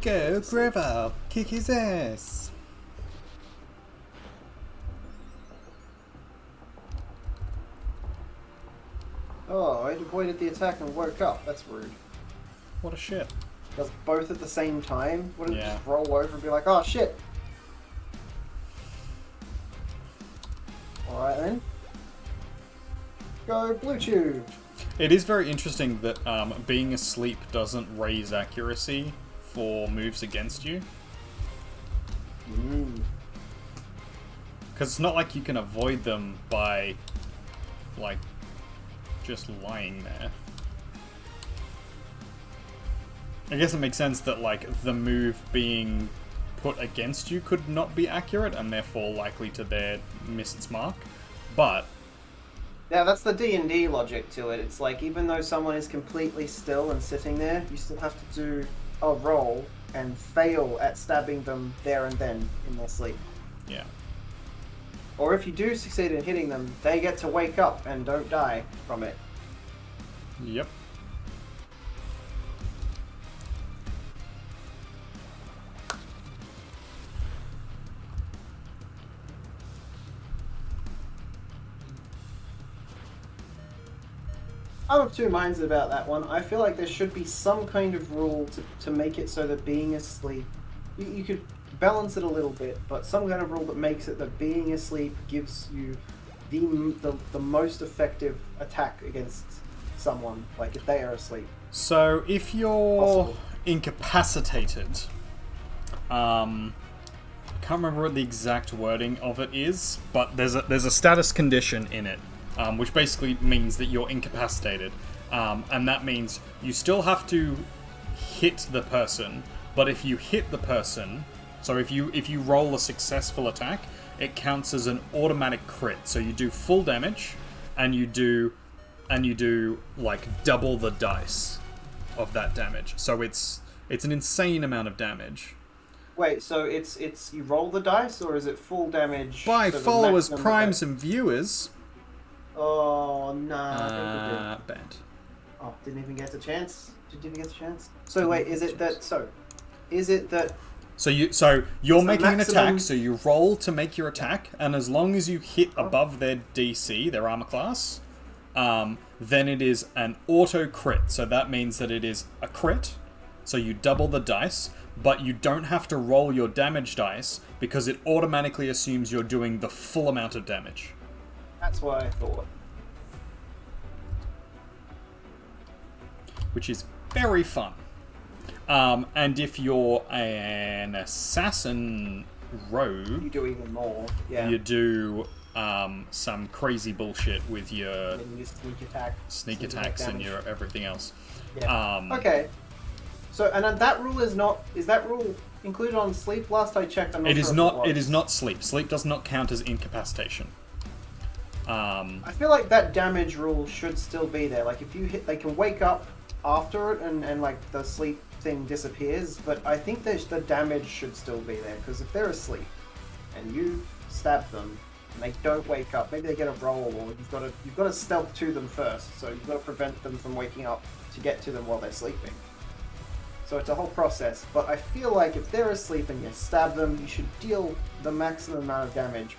Go, Gravel. Kick his ass. Oh, it avoided the attack and woke up. That's rude. What a shit. Does both at the same time? Wouldn't it Yeah. just roll over and be like, oh shit? Alright then. Go Blue Chew! It is very interesting that being asleep doesn't raise accuracy for moves against you. Because it's not like you can avoid them by, like, just lying there. I guess it makes sense that, like, the move being put against you could not be accurate and therefore likely to miss its mark. But Yeah, that's the D&D logic to it. It's like, even though someone is completely still and sitting there, you still have to do a roll and fail at stabbing them there and then in their sleep. yeah. Or if you do succeed in hitting them, they get to wake up and don't die from it. Yep. I'm of two minds about that one. I feel like there should be some kind of rule to make it so that being asleep... You could balance it a little bit, but some kind of rule that makes it that being asleep gives you the most effective attack against someone, like if they are asleep. So if you're Possible. incapacitated, I can't remember what the exact wording of it is, but there's a status condition in it, which basically means that you're incapacitated, and that means you still have to hit the person, but if you hit the person, so if you roll a successful attack, it counts as an automatic crit. So you do full damage, and you do like double the dice of that damage. So it's an insane amount of damage. Wait, so it's you roll the dice, or is it full damage? By so the followers, maximum primes, effect? and viewers. Oh, nah. Bad. Oh, didn't even get a chance. So wait, is it that... So you're Is the making an maximum- attack, so you roll to make your attack, and as long as you hit above their DC, their armor class, then it is an auto crit. So that means that it is a crit, so you double the dice, but you don't have to roll your damage dice because it automatically assumes you're doing the full amount of damage. That's what I thought. Which is very fun. And if you're an assassin rogue, You do even more. Yeah. you do some crazy bullshit with your And you sneak attack. sneak attack attacks and damage. your everything else. Yeah. Okay. So, and that rule is that rule included on sleep? Last I checked, I'm not It sure is if not. was. It is not sleep. Sleep does not count as incapacitation. I feel like that damage rule should still be there. Like, if you hit, they can wake up after it, and like the sleep thing disappears. But I think the damage should still be there, because if they're asleep and you stab them and they don't wake up, maybe they get a roll, or you've got to stealth to them first. So you've got to prevent them from waking up to get to them while they're sleeping. So it's a whole process. But I feel like if they're asleep and you stab them, you should deal the maximum amount of damage.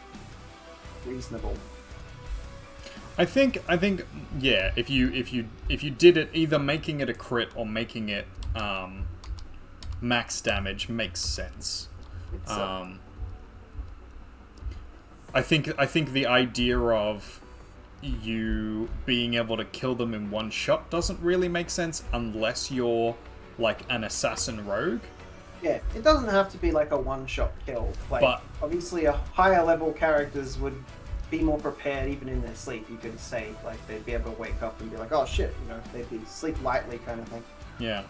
Reasonable. I think. Yeah. If you did it, either making it a crit or making it max damage makes sense. I think the idea of you being able to kill them in one shot doesn't really make sense unless you're like an assassin rogue. Yeah, it doesn't have to be like a one-shot kill. Like, But- obviously, a higher level characters would be more prepared even in their sleep. You could say, like, they'd be able to wake up and be like, oh shit, they'd be sleep lightly kind of thing. Yeah.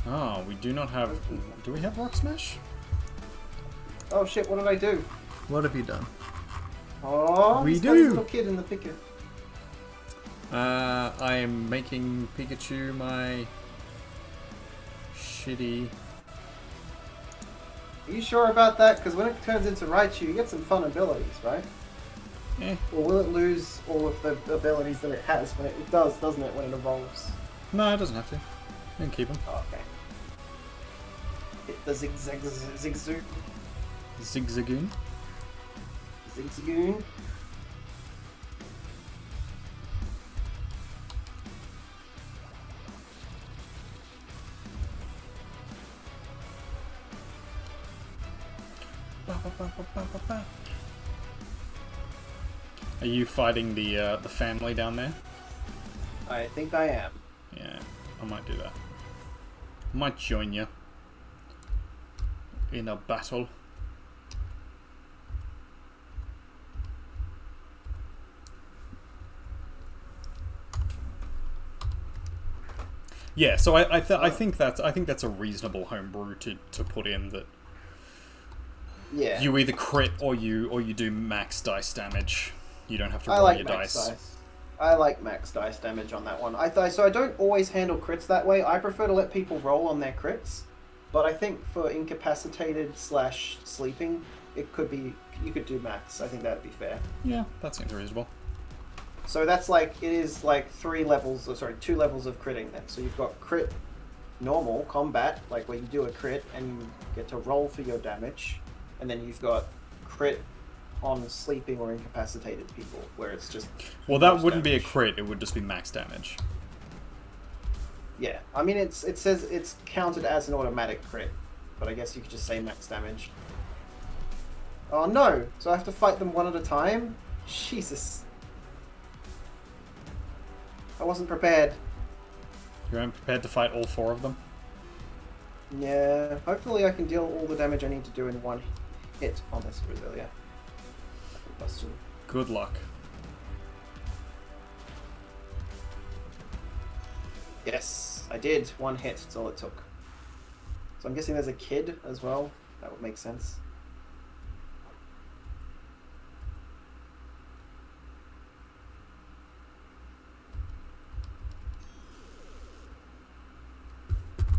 Oh, we do not have... Do we have Rock Smash? Oh shit, what did I do? What have you done? Oh, We he's got his do. little kid in the picker. I am making Pikachu my shitty... Are you sure about that? Because when it turns into Raichu, you get some fun abilities, right? Eh. Or will it lose all of the abilities that it has when it does, doesn't it, when it evolves? No, it doesn't have to. You can keep him. Oh, okay. The Zigzagoon. Zigzagoon. Zigzagoon. Are you fighting the family down there? I think I am. Yeah, I might do that. I might join you in a battle. Yeah, so I think that's a reasonable homebrew to put in, that Yeah. you either crit or you do max dice damage. You don't have to I roll like your max dice. dice. I like max dice damage on that one. So I don't always handle crits that way. I prefer to let people roll on their crits, but I think for incapacitated / sleeping, you could do max. I think that'd be fair. Yeah, that seems reasonable. So that's like, it is like 2 levels of critting then. So you've got crit normal, combat, like where you do a crit and you get to roll for your damage. And then you've got crit on sleeping or incapacitated people, where it's just... Well, that wouldn't be a crit, it would just be max damage. Yeah, I mean, it says it's counted as an automatic crit, but I guess you could just say max damage. Oh no! So I have to fight them one at a time? Jesus. I wasn't prepared. You weren't prepared to fight all 4 of them? Yeah, hopefully I can deal all the damage I need to do in one hit on this Brasilia. Busted. Good luck. Yes, I did. 1 hit, that's all it took. So I'm guessing there's a kid as well. That would make sense.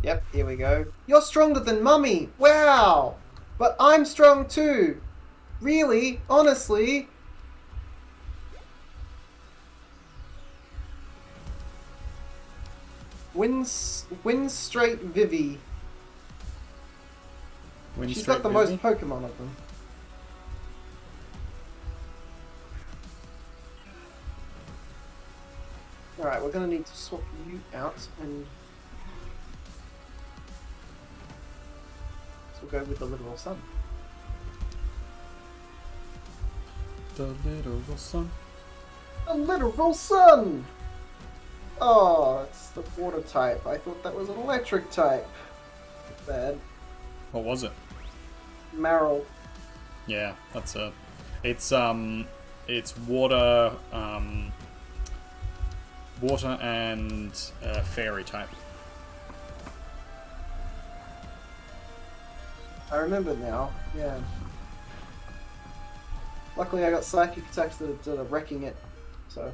Yep, here we go. You're stronger than Mummy! Wow! But I'm strong too! Really? Honestly? Win straight Vivi. She's got the most Pokemon of them. Alright, we're gonna need to swap you out and... so we'll go with the literal sun. The literal sun. A literal sun! Oh, it's the water type. I thought that was an electric type. Bad. What was it? Marill. Yeah, that's a... It's water, water and fairy type. I remember now, yeah. Luckily I got psychic attacks that are wrecking it, so...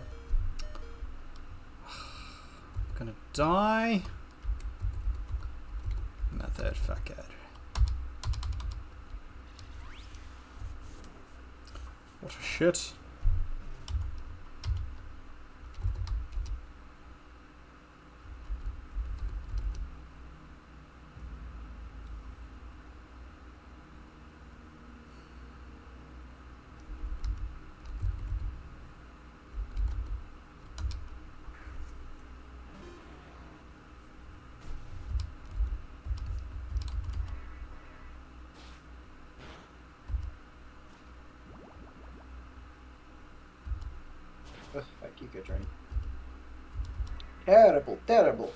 Gonna die. Motherfucker. What a shit. Ugh, that Giga Drain. Terrible, terrible.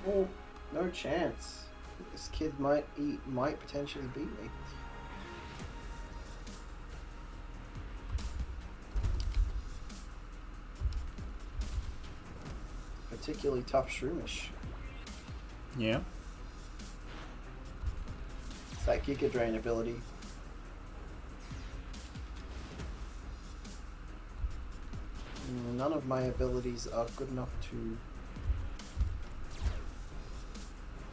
Oh, no chance. This kid might potentially beat me. Particularly tough Shroomish. Yeah. It's that Giga Drain ability. None of my abilities are good enough to...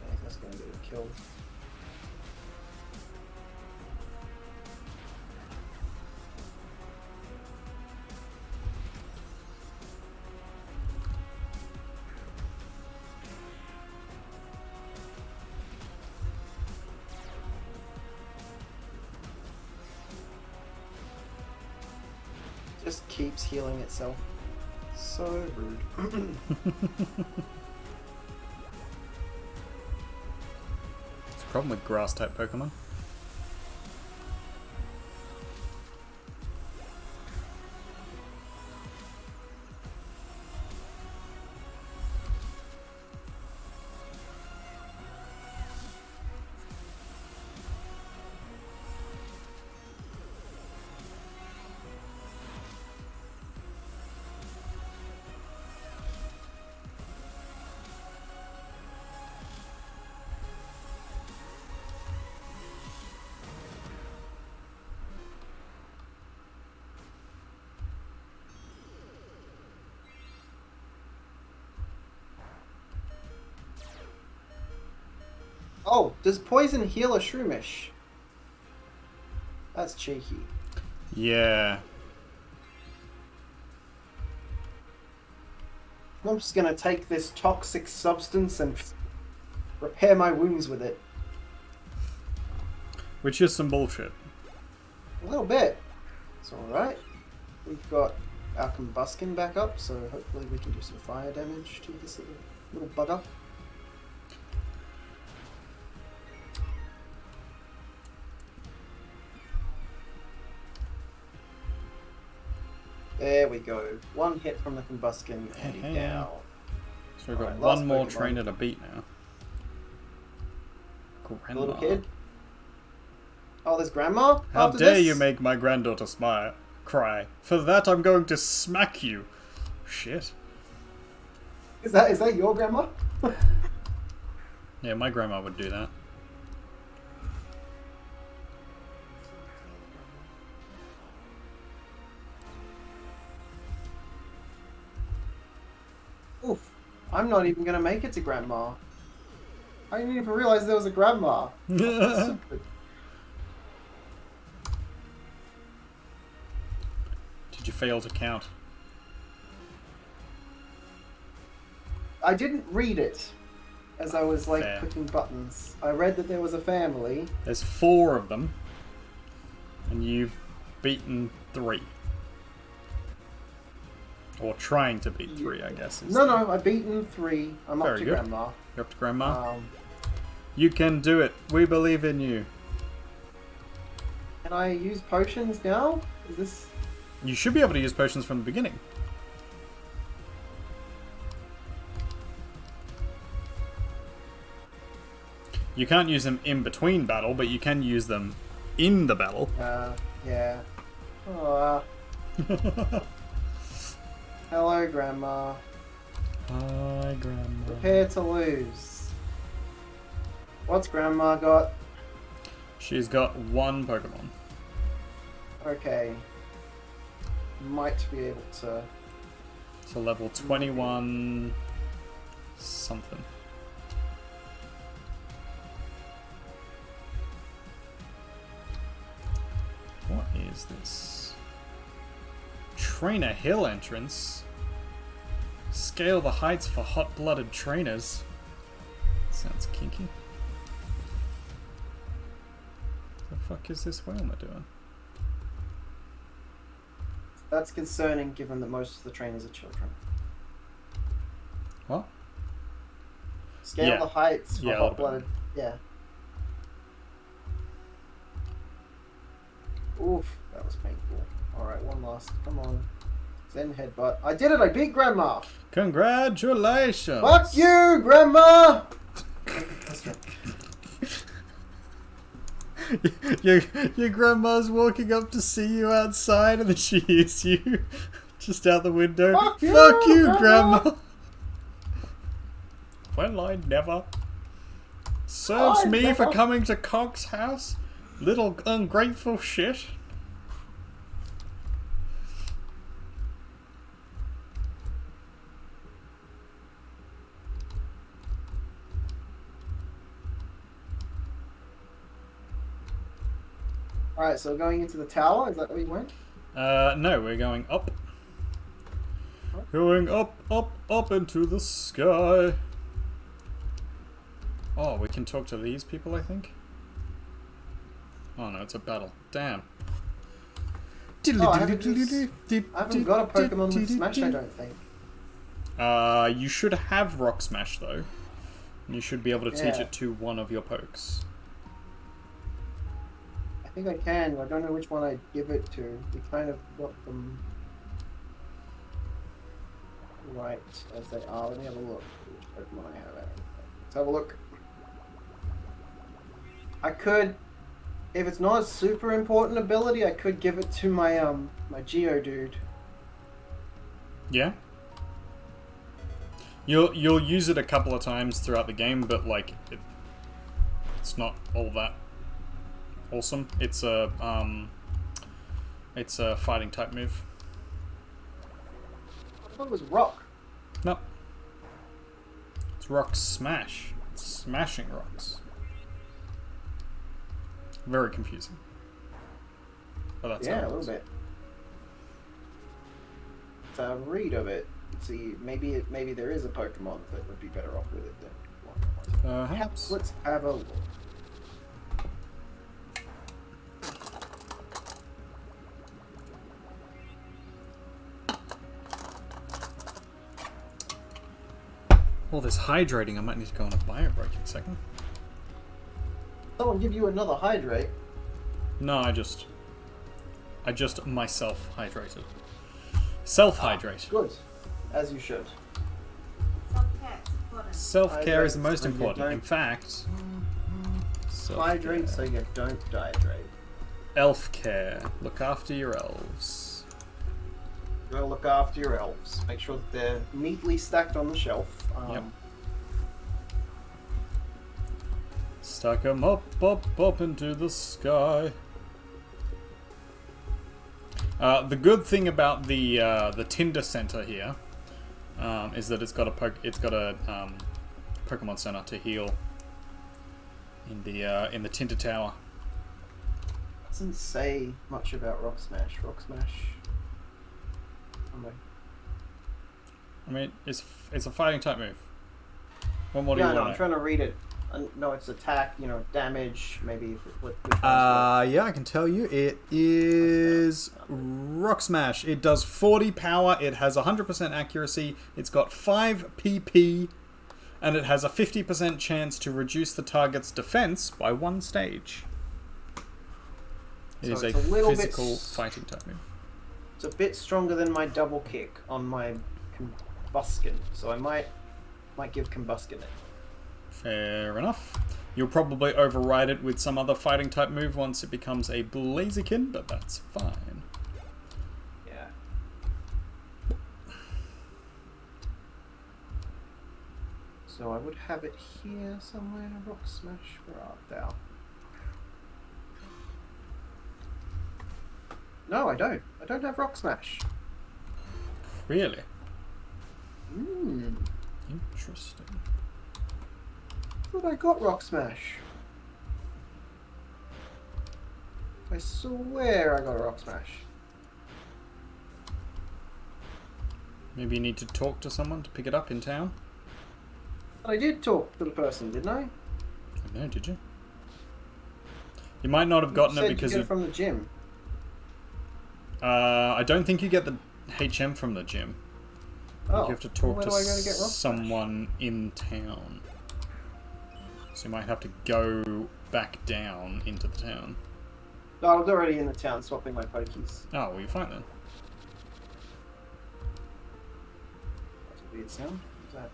I think that's gonna get it killed. Just keeps healing itself. So rude. It's a problem with grass type Pokemon. Oh, does poison heal a Shroomish? That's cheeky. Yeah. I'm just gonna take this toxic substance and repair my wounds with it. Which is some bullshit. A little bit. It's alright. We've got our Combuskin back up, so hopefully we can do some fire damage to this little bugger. There we go. One hit from the Combuskin and he's down. So we've got Alright, last one more Pokemon. trainer to beat now. The little Grandma. kid. Oh, there's Grandma? How after dare this? you make my granddaughter smile, cry. For that I'm going to smack you. Shit. Is that your Grandma? Yeah, my grandma would do that. Oof. I'm not even gonna make it to Grandma. I didn't even realize there was a Grandma. Stupid. Did you fail to count? I didn't read it as I was like Fair. clicking buttons. I read that there was a family. There's 4 of them. And you've beaten 3. Or trying to beat 3, I guess. Is No, I've beaten 3. I'm up Very to good. Grandma. You're up to Grandma? Um, You can do it. We believe in you. can I use potions now? Is this... You should be able to use potions from the beginning. You can't use them in between battle, but you can use them in the battle. Yeah. Aw. Hello, Grandma. Hi, Grandma. Prepare to lose. What's Grandma got? She's got 1 Pokemon. Okay. Might be able to... So level 21 something. What is this? Trainer Hill entrance? Scale the heights for hot-blooded trainers. Sounds kinky. The fuck is this Whalmer doing? That's concerning given that most of the trainers are children. What? Scale Yeah. the heights for Yeah, a little bit. hot-blooded... Yeah. Oof, that was painful. Alright, one last. Come on. Zen headbutt. I did it! I beat Grandma! Congratulations! Fuck you, Grandma! your grandma's walking up to see you outside and then she hears you just out the window. Fuck you, you, Grandma! Well, I never. Serves I me for never. coming to Conk's house? Little ungrateful shit. Alright, so going into the tower, is that where you went? No, we're going up. Going up, up, up into the sky. Oh, we can talk to these people, I think? Oh no, it's a battle. Damn. Oh, I haven't got a Pokemon with Smash, I don't think. You should have Rock Smash though. You should be able to teach Yeah. it to one of your pokes. I think I can, I don't know which one I'd give it to. We kind of got them right as they are. Let me have a look. Which Pokemon I have. Let's have a look. I could, if it's not a super important ability, I could give it to my my Geodude. Yeah. You'll use it a couple of times throughout the game, but like it's not all that awesome. It's a fighting type move. I thought it was Rock. No. It's Rock Smash. It's smashing rocks. Very confusing. But that's how Yeah, it a little is. bit. It's a read of it. See, maybe there is a Pokemon that would be better off with it than one. Perhaps. Let's have a look. Well, this hydrating, I might need to go on a bio break in a second. Someone give you another hydrate. No, I just myself hydrated. Self-hydrate. Good, as you should. Self-care is important. Self-care is the Hydrate most so you important. don't- In fact, Hydrate so you don't dehydrate. elf care. Look after your elves. You gotta look after your elves. Make sure that they're neatly stacked on the shelf. Yep. Stack 'em up into the sky. The good thing about the Tinder Center here is that it's got a Pokemon Center to heal in the Tinder Tower. Doesn't say much about Rock Smash. Rock Smash. I mean, it's a fighting type move. What more do Yeah, you no, want I'm to know? trying to read it. No, it's attack, damage, maybe. Which one's Yeah, I can tell you. It is Rock Smash. It does 40 power. It has 100% accuracy. It's got 5 PP. And it has a 50% chance to reduce the target's defense by 1 stage. It So is it's a a little bit physical fighting type move. It's a bit stronger than my double kick on my Combuskin, so I might give Combuskin it. Fair enough. You'll probably override it with some other fighting type move once it becomes a Blaziken, but that's fine. Yeah. So I would have it here somewhere. Rock Smash, where art thou? No, I don't. I don't have Rock Smash. Really? Interesting. Thought I got Rock Smash. I swear I got a Rock Smash. Maybe you need to talk to someone to pick it up in town? I did talk to the person, didn't I? I don't know, did you? You might not have gotten you it said because you you... get it from the gym. I don't think you get the HM from the gym. Oh, You have to talk where to do I go to get Rock Smash? someone in town. So you might have to go back down into the town. No, I was already in the town swapping my Pokies. Oh, well, you're fine then. That's a weird sound. What's that?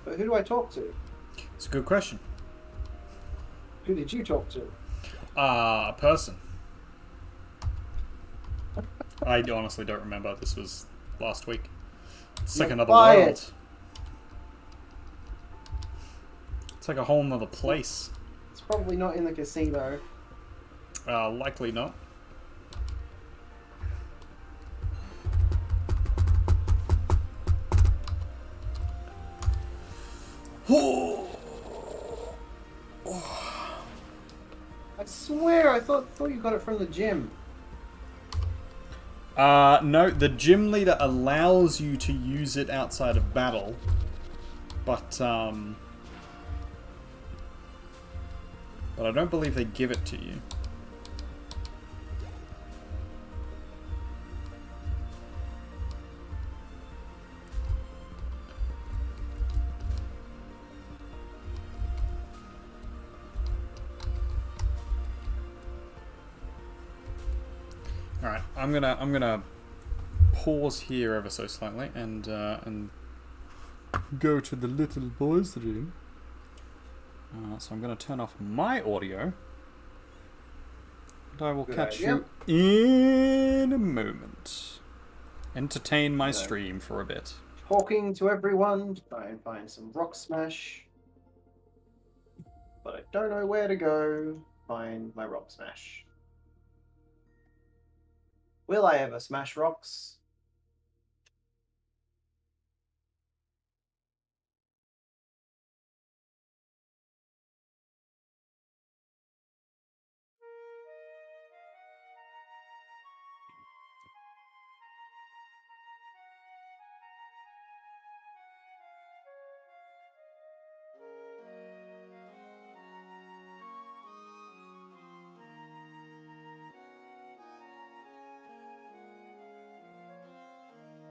But who do I talk to? It's a good question. Who did you talk to? A person. I honestly don't remember. This was last week. It's like You're another fired. world. It's like a whole nother place. It's probably not in the casino. Likely not. I swear, I thought you got it from the gym. No, the gym leader allows you to use it outside of battle, but I don't believe they give it to you. I'm gonna pause here ever so slightly and go to the little boy's room. So I'm gonna turn off my audio, and I will Good catch idea. you in a moment. Entertain my Yeah. stream for a bit. Talking to everyone to try and find some rock smash. But I don't know where to go find my rock smash. Will I ever smash rocks?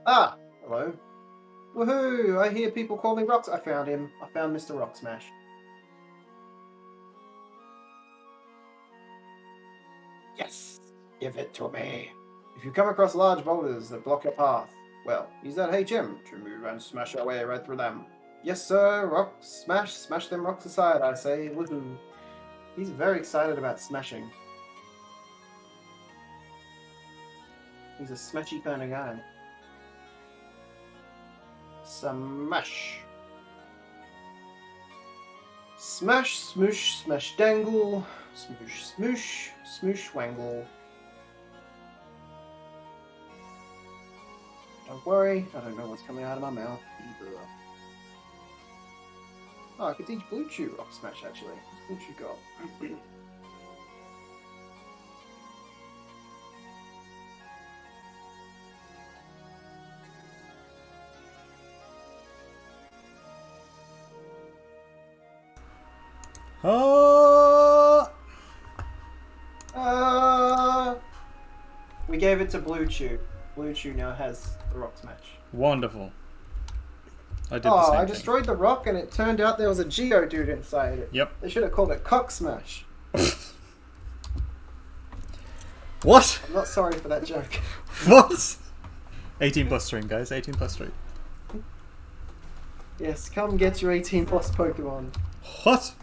Ah, hello. Woohoo! I hear people call me Rocks. I found him. I found Mr. Rock Smash. Yes! Give it to me. If you come across large boulders that block your path, well, use that HM to move and smash our way right through them. Yes, sir. Rock smash. Smash them rocks aside, I say. Woohoo. He's very excited about smashing. He's a smashy kind of guy. Smash. Smash, smoosh, smash, dangle. Smoosh, smoosh, smoosh, wangle. Don't worry, I don't know what's coming out of my mouth either. Oh, I could teach Blue Chew Rock Smash actually. What's Blue Chew got? We gave it to Blue Chew. Blue Chew now has the Rock Smash. Wonderful. I did the same I thing. destroyed the rock and it turned out there was a Geodude inside it. Yep. They should have called it Cock Smash. What? I'm not sorry for that joke. What? 18 plus stream, guys. 18 plus stream. Yes, come get your 18 plus Pokemon. What?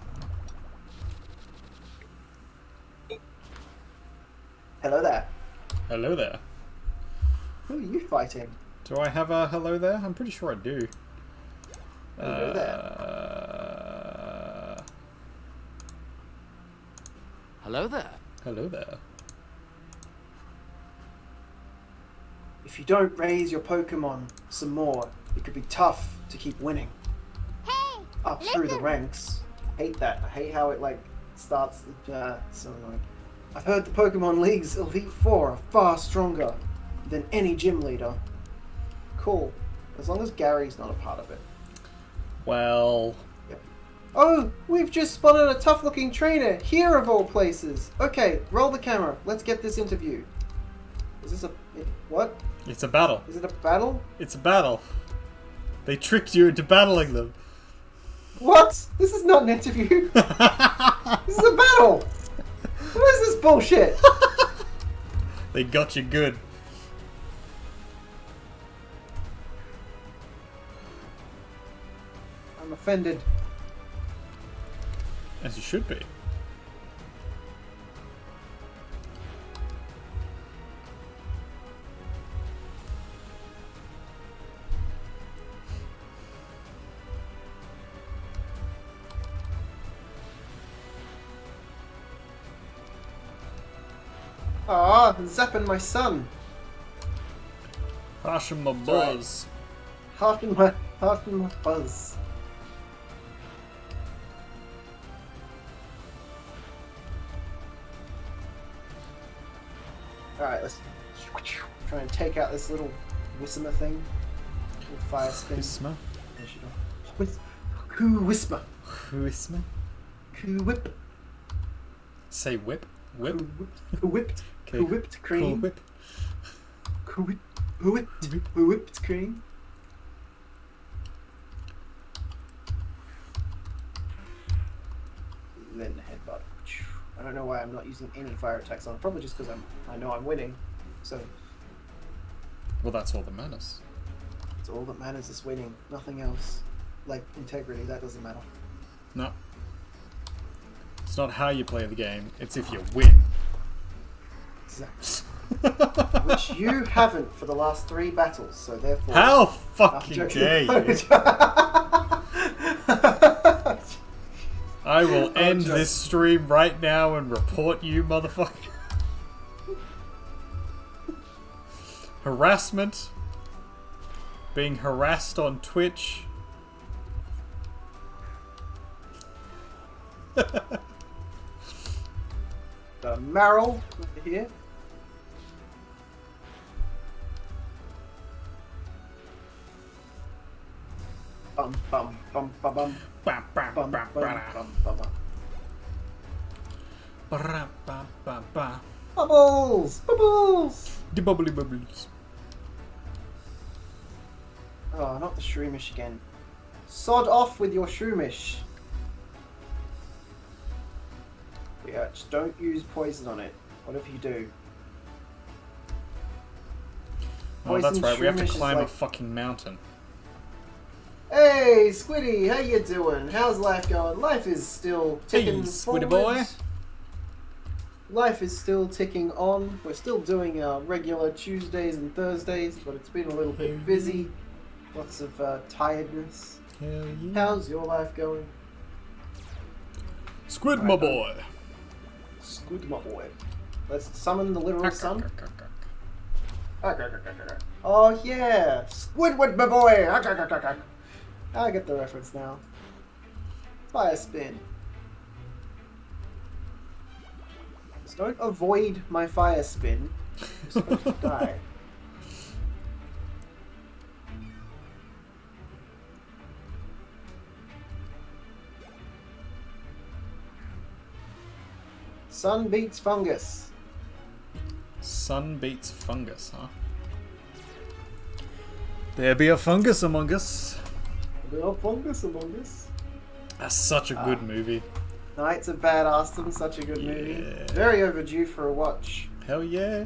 Hello there. Hello there. Who are you fighting? Do I have a hello there? I'm pretty sure I do. Hello there. Hello there. Hello there. If you don't raise your Pokemon some more, it could be tough to keep winning. Hey! Up through the ranks. Hate that. I hate how it like starts. So annoying. I've heard the Pokemon League's Elite Four are far stronger than any gym leader. Cool. As long as Gary's not a part of it. Well, Oh, we've just spotted a tough-looking trainer here of all places. Okay, roll the camera. Let's get this interview. Is this a what? it's a battle. Is it a battle? It's a battle. They tricked you into battling them. What? This is not an interview. This is a battle. What is this bullshit? They got you good. I'm offended. As you should be. Ah, zapping my son. Harshing my right. buzz. Heart in my buzz. Alright, let's try and take out this little Whismer thing. Little fire spin. Whisper. Coo Whisper. Whisper. Coo Whip. Say whip. Whip. Coo Whipped. Okay. Coo Whipped Cream. Cool whip. Coo Whipped Cream. Then headbutt. I don't know why I'm not using any fire attacks on it. Probably just because I know I'm winning. So Well, that's all that matters. it's all that matters is winning, nothing else. Like integrity, that doesn't matter. No. It's not how you play the game, it's if you win. Exactly. Which you haven't for the last 3 battles, so therefore. How I'm fucking joking. dare you? I will end joking. this stream right now and report you, motherfucker. Harassment. Being harassed on Twitch. Got a Meryl over here. Bum bum bum bum bum Bam, bam, bum bam, bum bam, bum bum bum. bam, bam, bam, bam. Bubbles! Bubbles! The bubbly bubbles. Oh, not the shroomish again. Sod off with your shroomish. Yeah, just don't use poison on it. What if you do? Oh, that's Poison right. We have to shroomish is climb a like- fucking mountain. Hey, Squiddy, how you doing? How's life going? Life is still ticking Hey, Squiddy forward. boy. Life is still ticking on. We're still doing our regular Tuesdays and Thursdays, but it's been a little bit busy. Lots of tiredness. Hell yeah. How's your life going? Squid, my Right, boy. Squid, my boy. Let's summon the literal sun. Oh yeah, Squidward, my boy. I get the reference now. Fire spin. Just don't avoid my fire spin. You're supposed to die. Sun beats fungus. Sun beats fungus, huh? There be a fungus among us. There are fungus among us. That's such a good movie. Knights of Badassdom, such a good movie. Yeah. Very overdue for a watch. Hell yeah.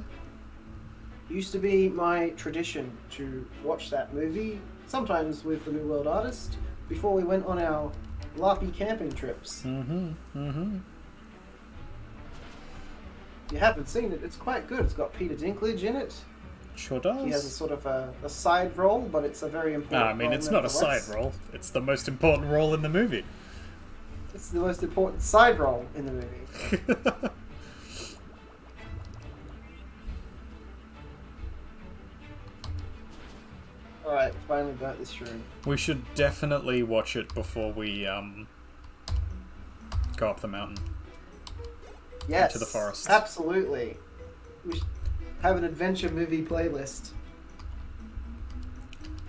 Used to be my tradition to watch that movie, sometimes with the New World Artist, before we went on our LARPy camping trips. Mm-hmm. If you haven't seen it, it's quite good. It's got Peter Dinklage in it. Sure does. He has a sort of a side role, but it's a very important I mean, role it's not a side nevertheless. role. It's the most important role in the movie. It's the most important side role in the movie. Alright, finally burnt this room. We should definitely watch it before we go up the mountain. Yes. Into the forest. Absolutely. We should have an adventure movie playlist.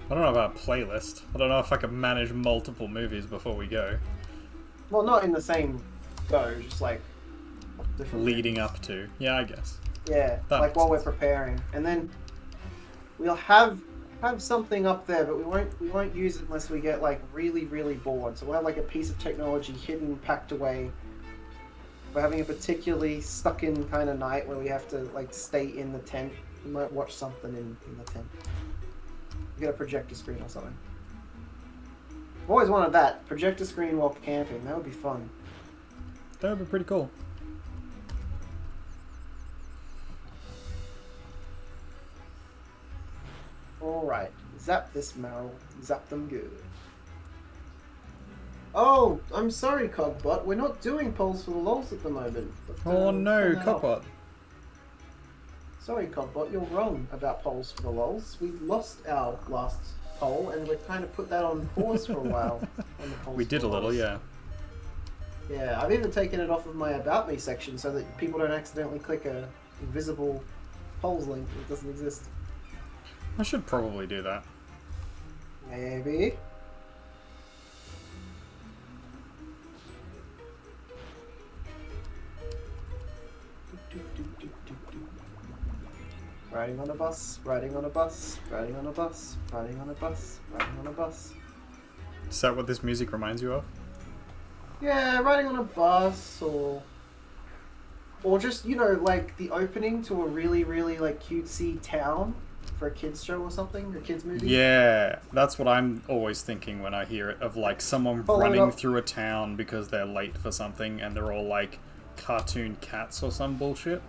I don't know about a playlist. I don't know if I could manage multiple movies before we go. Well, not in the same go, just like different Leading movies. up to. Yeah, I guess. Yeah, That like makes while we're sense. preparing, and then we'll have something up there, but we won't use it unless we get like really bored. So we'll have like a piece of technology hidden, packed away. We're having a particularly stuck-in kind of night where we have to like stay in the tent. We might watch something in the tent. Get a projector screen or something. I've always wanted that projector screen while camping. That would be fun. That would be pretty cool. Alright, zap this Meryl. Zap them good. Oh, I'm sorry, Cogbot. We're not doing polls for the lols at the moment. But, Oh no, turn that off. Copbot. Sorry, Cogbot. You're wrong about polls for the lols. We lost our last poll, and we've kind of put that on pause for a while. On the polls We for did a the little, lols. yeah. Yeah, I've even taken it off of my About Me section so that people don't accidentally click a invisible polls link that doesn't exist. I should probably do that. Maybe. Riding on a bus, riding on a bus, riding on a bus, riding on a bus, riding on a bus. Is that what this music reminds you of? Yeah, riding on a bus or Or just, you know, like the opening to a really, really like cutesy town for a kids show or something, a kids movie. Yeah, that's what I'm always thinking when I hear it, of like someone Follow it running up. through a town because they're late for something and they're all like cartoon cats or some bullshit.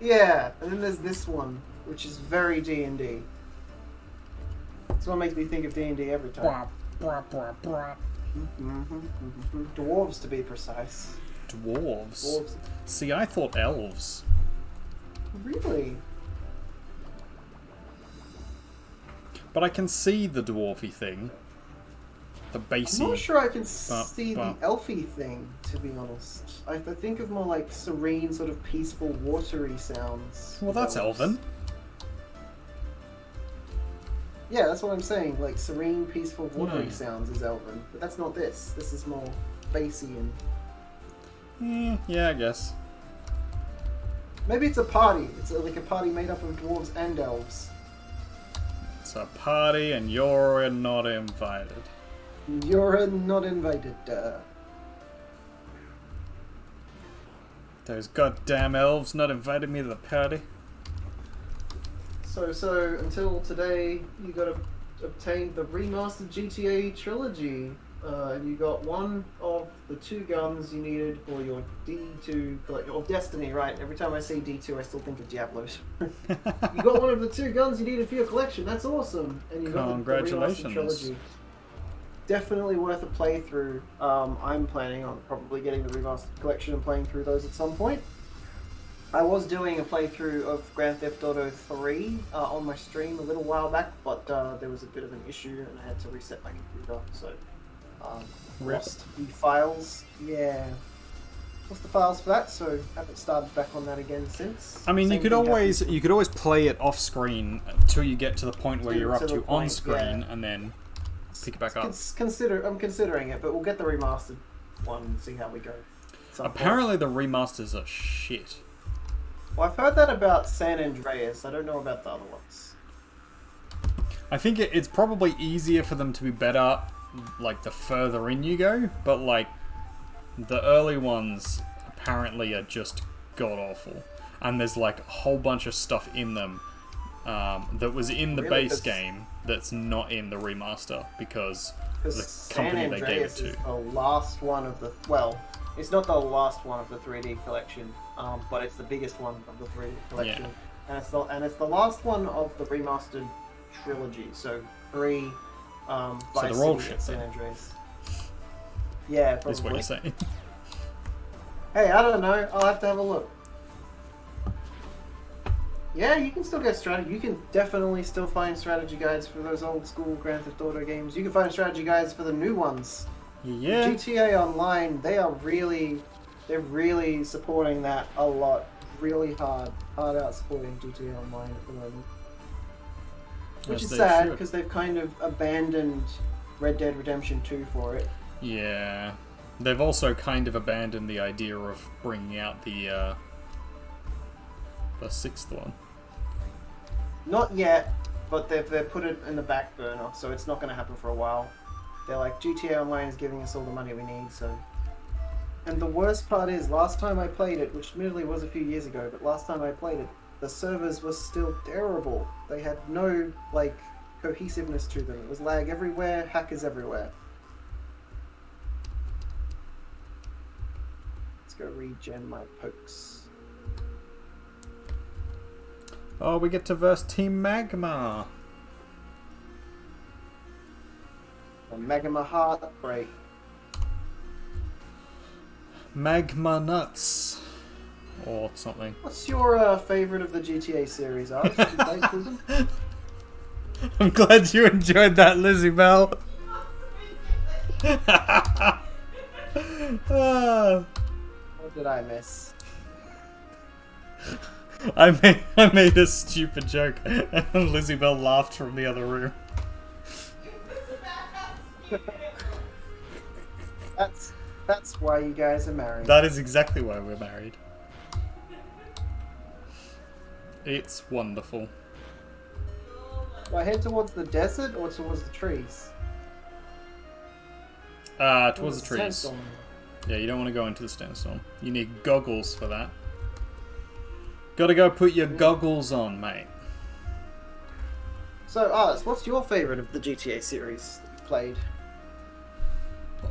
Yeah, and then there's this one, which is very D&D. This one makes me think of D&D every time. Brah, brah, brah, brah. Dwarves, to be precise. Dwarves. Dwarves. See, I thought elves. Really? But I can see the dwarfy thing. The bassy. I'm not sure I can see the bump. elfy thing, to be honest. I think of more like serene, sort of peaceful, watery sounds. Well, that's elves. elven. Yeah, that's what I'm saying. Like serene, peaceful, watery Hmm. sounds is elven, but that's not this. This is more bassy and Yeah, I guess. maybe it's a party. It's like a party made up of dwarves and elves. It's a party and you're not invited. You're not invited. Those goddamn elves not invited me to the party. So until today, you got to obtain the remastered GTA trilogy. And you got one of the 2 guns you needed for your D2 collection. Or Destiny, right? Every time I say D2, I still think of Diablos. You got one of the 2 guns you needed for your collection. That's awesome. And you got the remastered Congratulations. trilogy. Definitely worth a playthrough. I'm planning on probably getting the remastered collection and playing through those at some point. I was doing a playthrough of Grand Theft Auto 3 on my stream a little while back, but there was a bit of an issue and I had to reset my computer, so lost the files. Yeah, lost the files for that, so haven't started back on that again since. I mean, Same you could thing always happened- play it off screen until you get to the point where you're up To the to on point, screen, yeah. and then pick it back up. I'm considering it, but we'll get the remastered one and see how we go. at some point. Apparently, the remasters are shit. Well, I've heard that about San Andreas. I don't know about the other ones. I think it's probably easier for them to be better, like the further in you go, but like the early ones apparently are just god awful, and there's like a whole bunch of stuff in them that was in the Really? base 'Cause- game that's not in the remaster because Because the San company they gave it Andreas to. is the last one of the... Well, it's not the last one of the 3D collection, but it's the biggest one of the 3D collection. Yeah. And it's the last one of the remastered trilogy. So 3, Vice they're all City, shit and San then. Andreas. Yeah, probably. Is what you're saying. Hey, I don't know. I'll have to have a look. Yeah, you can still get strategy. You can definitely still find strategy guides for those old school Grand Theft Auto games. You can find strategy guides for the new ones. Yeah. GTA Online, they're really supporting that a lot. Really hard out supporting GTA Online at the moment. Which As is they sad should. because they've kind of abandoned Red Dead Redemption 2 for it. Yeah. They've also kind of abandoned the idea of bringing out the 6th one. Not yet, but they've put it in the back burner, so it's not going to happen for a while. They're like, GTA Online is giving us all the money we need, so... And the worst part is, last time I played it, which admittedly was a few years ago, but last time I played it, the servers were still terrible. They had no, like, cohesiveness to them. It was lag everywhere, hackers everywhere. Let's go regen my pokes. Oh, we get to verse Team Magma. A Magma Heartbreak. Magma Nuts. Or something. What's your favorite of the GTA series, Alex? Have you played through them? I'm glad you enjoyed that, Lizzie Bell. Ah, What did I miss? I made a stupid joke, and Lizzie Bell laughed from the other room. That's why you guys are married. That is exactly why we're married. It's wonderful. Do I head towards the desert or towards the trees? Towards the trees. Sandstorm. Yeah, you don't want to go into the sandstorm. You need goggles for that. Gotta go put your goggles on, mate. So, Artis, what's your favourite of the GTA series that you played?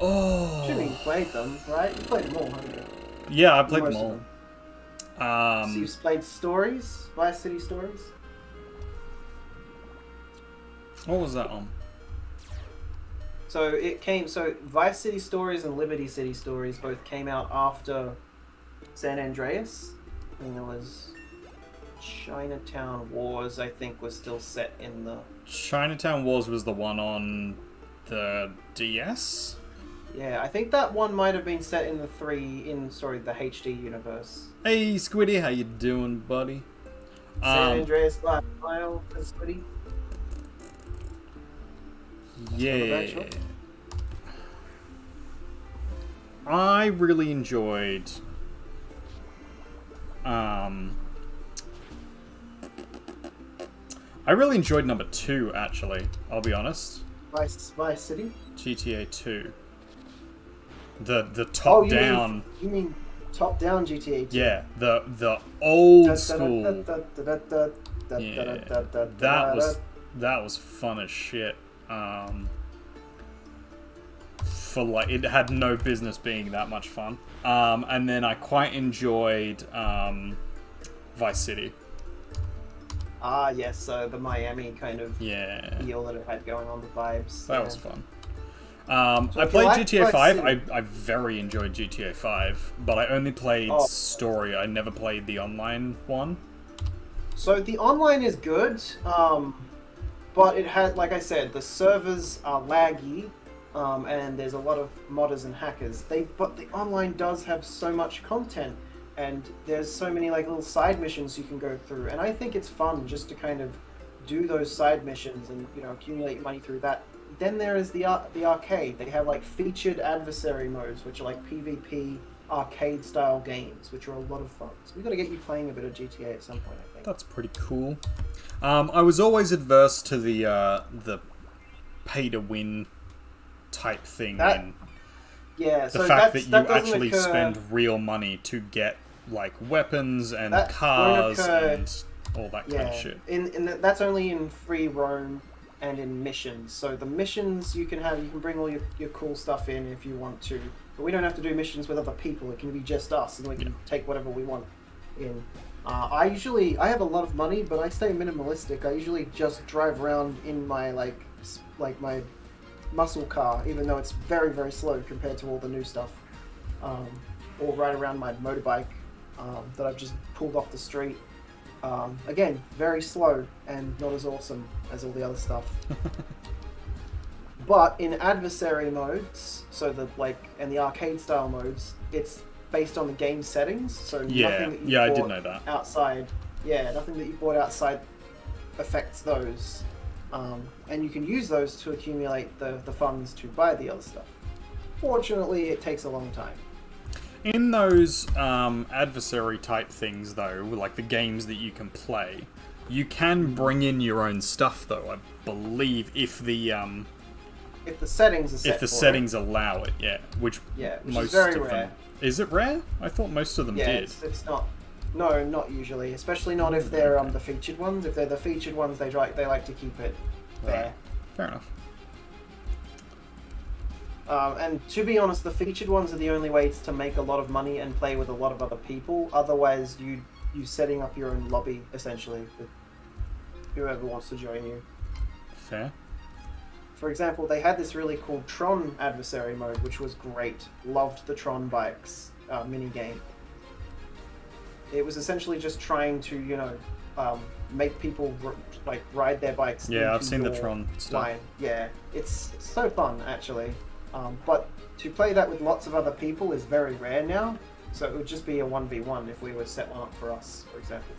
Oh. Assuming you played them, right? You played them all, haven't you? Yeah, I played them Most of all. So you've played Stories? Vice City Stories? What was that on? So Vice City Stories and Liberty City Stories both came out after San Andreas. And there was Chinatown Wars, I think, was still set in the... Chinatown Wars was the one on the DS? Yeah, I think that one might have been set in the the HD universe. Hey, Squiddy, how you doing, buddy? San Andreas Mile for Squiddy. Yeah. I really enjoyed number 2, actually, I'll be honest. Vice City? GTA 2. The top down. You mean top down GTA 2? Yeah, the old school. Yeah, that was fun as shit. For like, it had no business being that much fun. And then I quite enjoyed Vice City. Ah, yes, the Miami kind of Yeah, feel that it had going on, the vibes. that yeah. was fun. So I if you played like GTA Vice 5. City- I very enjoyed GTA 5, but I only played Oh. story. I never played the online one. So the online is good, but it had, like I said, the servers are laggy, and there's a lot of modders and hackers. But the online does have so much content, and there's so many like little side missions you can go through, and I think it's fun just to kind of do those side missions and accumulate money through that. Then there is the arcade. They have like featured adversary modes, which are like PvP arcade style games, which are a lot of fun. So we've got to get you playing a bit of GTA at some point, I think. That's pretty cool. I was always adverse to the pay to win type thing. Yeah, The so fact that you that doesn't actually occur- spend real money to get like weapons and That won't cars occur- and all that kind of shit. That's only in free roam and in missions. So the missions you can bring all your cool stuff in if you want to, but we don't have to do missions with other people. It can be just us, and we can take whatever we want in. I have a lot of money, but I stay minimalistic. I usually just drive around in my like my muscle car, even though it's very, very slow compared to all the new stuff, or ride around my motorbike that I've just pulled off the street. Again, very slow and not as awesome as all the other stuff. But in adversary modes, so and the arcade style modes, it's based on the game settings. So nothing that you I bought did know that. outside. Yeah, nothing that you bought outside affects those. And you can use those to accumulate the funds to buy the other stuff. Fortunately, it takes a long time. In those adversary type things, though, like the games that you can play, you can bring in your own stuff, though. I believe if the settings are set if the for settings allow it, which is very rare. Is it rare? I thought most of them did. It's not. No, not usually. Especially not if they're the featured ones. If they're the featured ones, they like to keep it there. Right. Fair enough. And to be honest, the featured ones are the only ways to make a lot of money and play with a lot of other people. Otherwise, you setting up your own lobby essentially with whoever wants to join you. Fair. For example, they had this really cool Tron adversary mode, which was great. Loved the Tron bikes mini game. It was essentially just trying to make people ride their bikes. Yeah, I've into seen the your Tron stuff. line. Yeah, it's so fun actually. But to play that with lots of other people is very rare now. So it would just be a 1v1 if we were set one up for us, for example.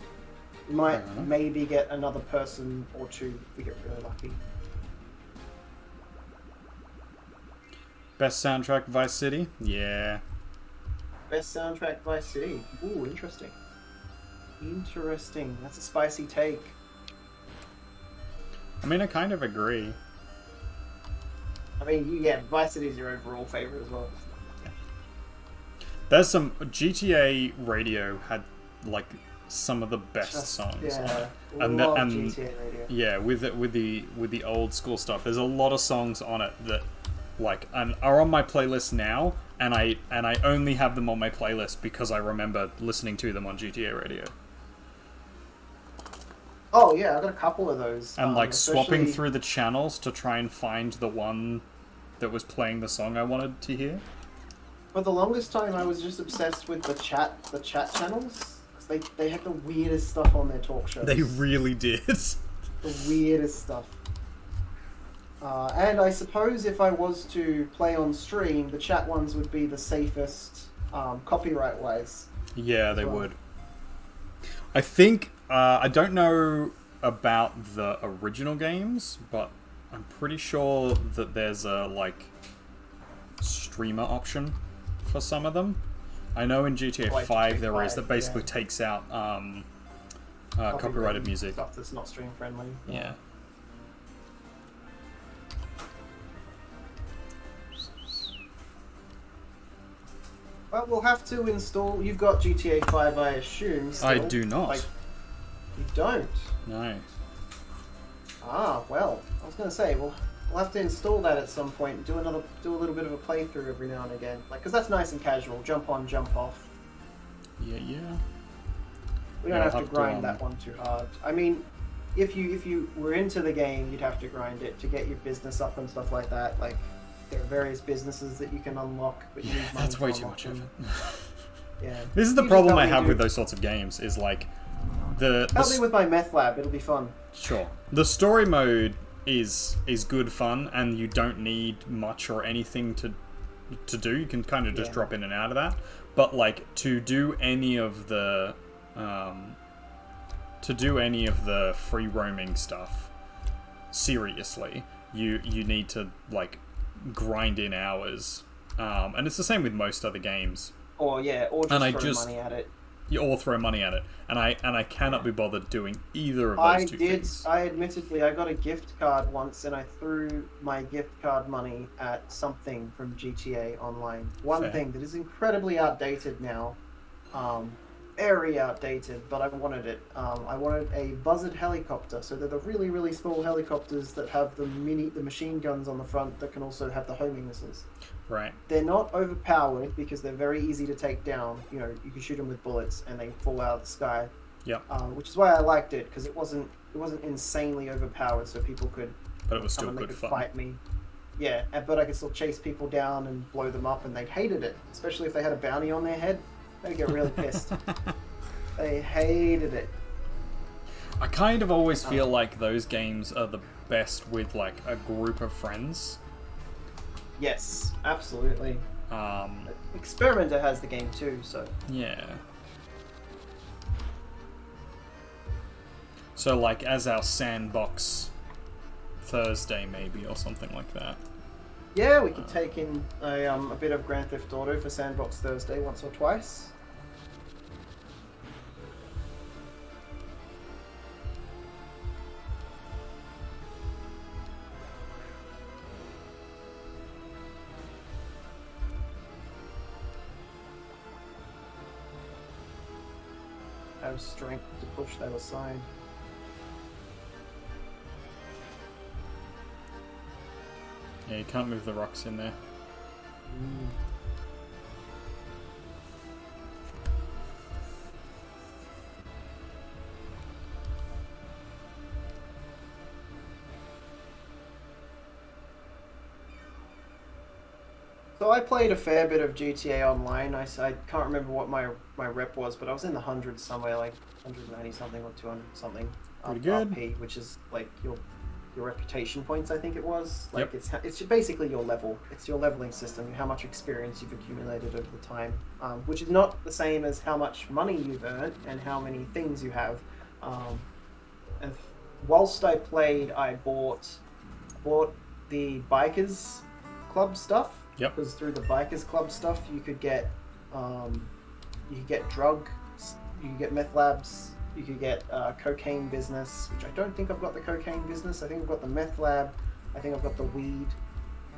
We might maybe get another person or two if we get really lucky. Best soundtrack, Vice City? Yeah. Best soundtrack, Vice City. Ooh, interesting. Interesting. That's a spicy take. I mean, I kind of agree. I mean, Vice City is your overall favorite as well. There's some GTA Radio had like some of the best songs on Yeah, it. And love and GTA Radio. yeah, with the old school stuff, there's a lot of songs on it that like are on my playlist now, and I only have them on my playlist because I remember listening to them on GTA Radio. Oh yeah, I got a couple of those. And like swapping especially- through the channels to try and find the one that was playing the song I wanted to hear. For the longest time, I was just obsessed with the chat channels. Because they had the weirdest stuff on their talk shows. They really did. The weirdest stuff. And I suppose if I was to play on stream, the chat ones would be the safest, copyright-wise. Yeah, they well. would. I think I don't know about the original games, but I'm pretty sure that there's a like streamer option for some of them. I know in GTA Like 5 GTA there is that 5, basically yeah. takes out copyrighted music. Stuff that's not stream friendly. Yeah. Well, we'll have to install. You've got GTA 5, I assume. Still. I do not. Like, you don't. No. Ah, well, I was gonna say we'll have to install that at some point. And do a little bit of a playthrough every now and again, like because that's nice and casual. Jump on, jump off. Yeah. We Yeah, don't I'll have have to to, grind that one too hard. I mean, if you were into the game, you'd have to grind it to get your business up and stuff like that. Like there are various businesses that you can unlock, but you need money That's to way too unlock much them. effort. Yeah. This is the You just problem help I me have do- with those sorts of games. Is like the Help me with my meth lab. It'll be fun. Sure. The story mode is good fun, and you don't need much or anything to do. You can kind of just Yeah. drop in and out of that. But like to do any of the free roaming stuff seriously, you need to like grind in hours. And it's the same with most other games. Or just And I throw just- money at it. You all throw money at it, and I cannot be bothered doing either of those I two did. things. I admittedly, I got a gift card once, and I threw my gift card money at something from GTA Online. One Fair. thing that is incredibly outdated now, very outdated, but I wanted it. I wanted a buzzard helicopter. So they're the really, really small helicopters that have the machine guns on the front that can also have the homing missiles. Right. They're not overpowered because they're very easy to take down. You know, you can shoot them with bullets and they fall out of the sky. Yep. Which is why I liked it, because it wasn't insanely overpowered, so people could But it was come still and they good could fun. fight me. Yeah, but I could still chase people down and blow them up, and they hated it, especially if they had a bounty on their head. They'd get really pissed. They hated it. I kind of always feel like those games are the best with like a group of friends. Yes, absolutely. Experimenter has the game too, so Yeah. So like as our sandbox Thursday maybe or something like that. yeah, we could take in a bit of Grand Theft Auto for Sandbox Thursday once or twice. Have strength to push that aside. Yeah, you can't move the rocks in there. So I played a fair bit of GTA Online. I can't remember what my rep was, but I was in the hundreds somewhere, like 190 something or 200 something. Pretty good. RP, which is like your reputation points, I think it was. Like Yep. it's basically your level. It's your leveling system, how much experience you've accumulated over the time, which is not the same as how much money you've earned and how many things you have. And whilst I played, I bought the Bikers Club stuff. Yep. Because through the Bikers Club stuff, you could get drugs, you could get meth labs, you could get cocaine business, which I don't think I've got the cocaine business. I think I've got the meth lab. I think I've got the weed.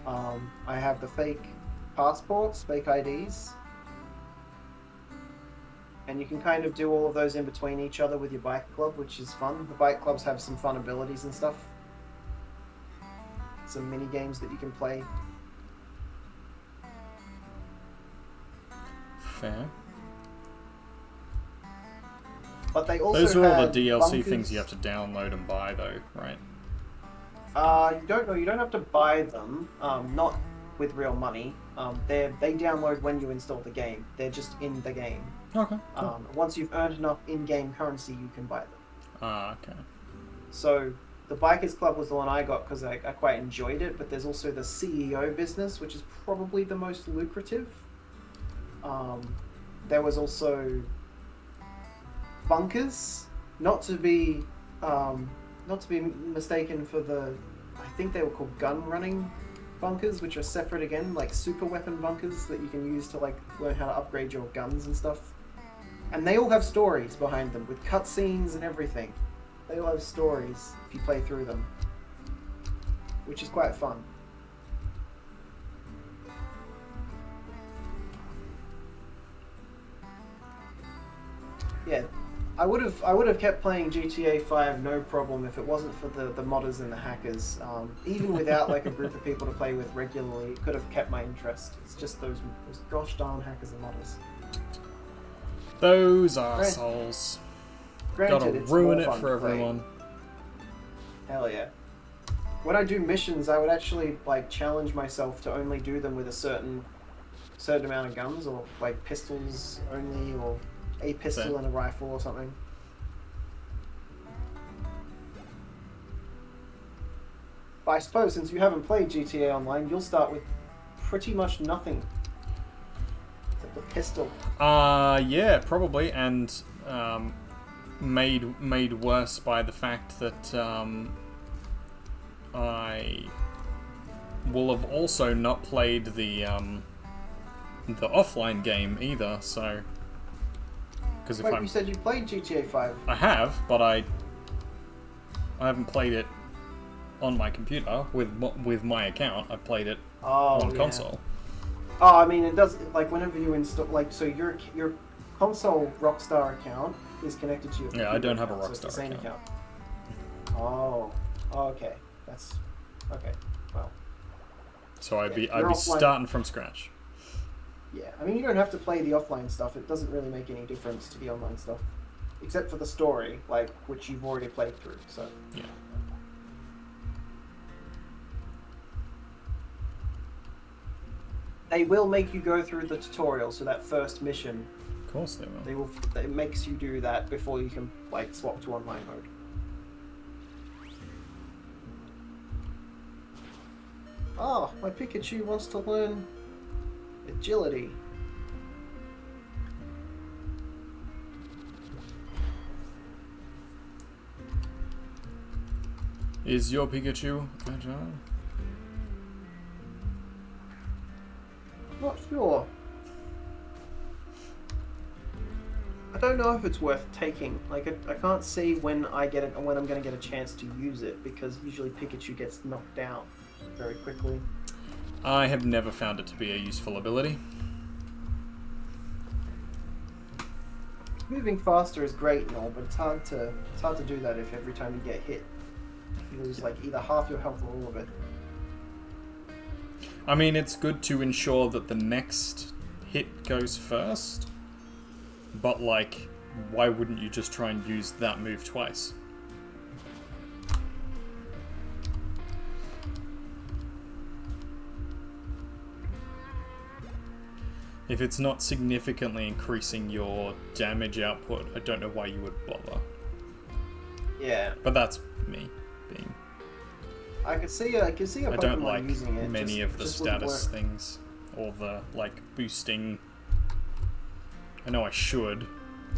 I have the fake passports, fake IDs. And you can kind of do all of those in between each other with your bike club, which is fun. The bike clubs have some fun abilities and stuff. Some mini games that you can play. Fair. But they also Those are all had the DLC bunkers. things you have to download and buy, though, right? You don't know. You don't have to buy them. Not with real money. They download when you install the game. They're just in the game. Okay. Cool. Once you've earned enough in-game currency, you can buy them. Okay. So the Bikers Club was the one I got because I quite enjoyed it. But there's also the CEO business, which is probably the most lucrative. There was also bunkers, not to be mistaken for the, I think they were called gun running bunkers, which are separate again, like super weapon bunkers that you can use to like learn how to upgrade your guns and stuff. And they all have stories behind them with cutscenes and everything. They all have stories if you play through them, which is quite fun. Yeah, I would have kept playing GTA 5 no problem if it wasn't for the modders and the hackers. Even without like a group of people to play with regularly, it could have kept my interest. It's just those gosh darn hackers and modders. Those arseholes. Granted, Gotta it's ruin more it fun for to play. everyone. Hell yeah. When I do missions, I would actually like challenge myself to only do them with a certain amount of guns, or like pistols only, or a pistol Same. and a rifle or something. But I suppose since you haven't played GTA Online, you'll start with pretty much nothing except a pistol. Yeah, probably, and made worse by the fact that I will have also not played the offline game either. So, because if Wait, I'm, you said you played GTA 5. I have, but I haven't played it on my computer with my account. I played it on yeah. console. Oh, I mean, it does, like, whenever you install, like, so your console Rockstar account is connected to your computer. Yeah, I don't have a account, so it's the Rockstar same account. Oh, okay. That's, okay, well. So I'd be you're offline. starting from scratch. Yeah, I mean, you don't have to play the offline stuff. It doesn't really make any difference to the online stuff. Except for the story, like, which you've already played through, so. Yeah. They will make you go through the tutorial, so that first mission, Of course they will. it makes you do that before you can, like, swap to online mode. Oh, my Pikachu wants to learn agility. Is your Pikachu agile? Not sure. I don't know if it's worth taking. Like, I can't see when I'm going to get a chance to use it, because usually Pikachu gets knocked out very quickly. I have never found it to be a useful ability. Moving faster is great and all, but it's hard to do that if every time you get hit, you lose like either half your health or all of it. I mean, it's good to ensure that the next hit goes first, but like, why wouldn't you just try and use that move twice? If it's not significantly increasing your damage output, I don't know why you would bother. Yeah, But that's me being. I could see a I Pokemon don't like using it. many of the just wouldn't status work. things or the like boosting. I know I should,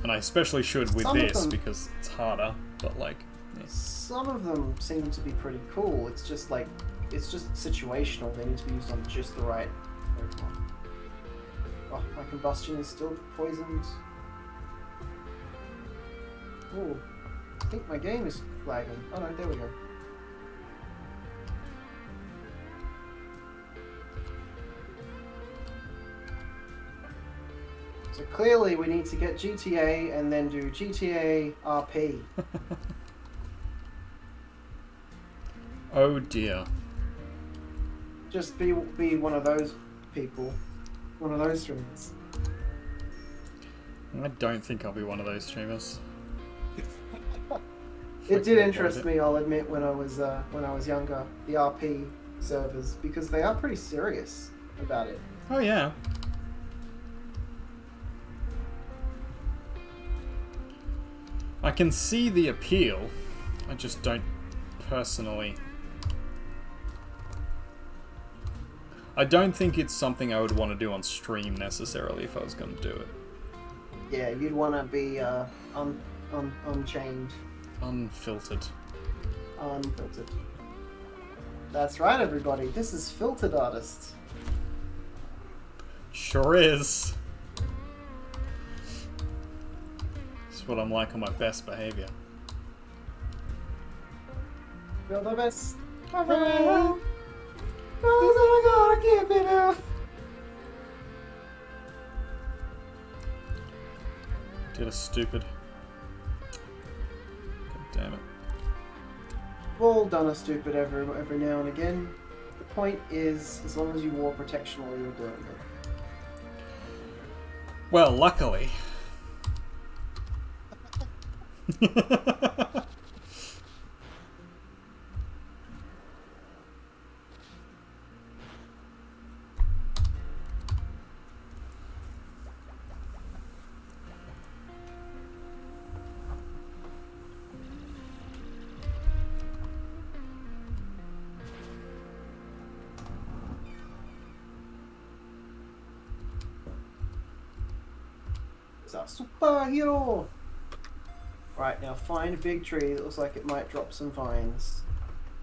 and I especially should with Some of this them- because it's harder. But like, yeah. Some of them seem to be pretty cool. It's just situational. They need to be used on just the right Pokemon. Oh, my combustion is still poisoned. Oh, I think my game is lagging. Oh no, there we go. So clearly we need to get GTA and then do GTA RP. Oh dear. Just be one of those people. One of those streamers. I don't think I'll be one of those streamers. It did interest me, I'll admit, when I was younger, the RP servers, because they are pretty serious about it. Oh yeah. I can see the appeal. I just don't personally. I don't think it's something I would want to do on stream necessarily if I was going to do it. Yeah, you'd want to be unchained. Unfiltered. Unfiltered. That's right, everybody. This is Filtered Artist. Sure is. It's what I'm like on my best behavior. You're the best of around. I'm gonna keep it up. Did a stupid. God damn it. We've all done a stupid every now and again. The point is, as long as you wore protection while you were doing it. Well, luckily. It's a superhero! Right, now find a big tree that looks like it might drop some vines.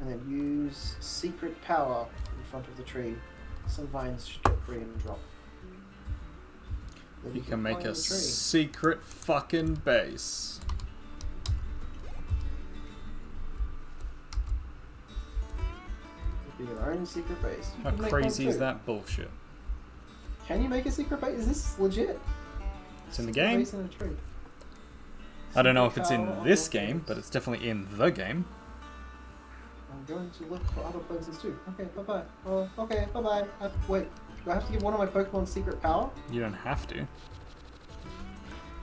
And then use secret power in front of the tree. Some vines should get free and drop. Then You can make find a the tree. secret fucking base. Be your own secret base. You How can make one crazy is too. that bullshit? Can you make a secret base? Is this legit? It's in the Secret game. base in a tree. I don't know if Secret it's in power this on game, trees. but it's definitely in the game. I'm going to look for other places too. Okay, bye bye. Okay, bye bye. Wait, do I have to give one of my Pokemon secret power? You don't have to.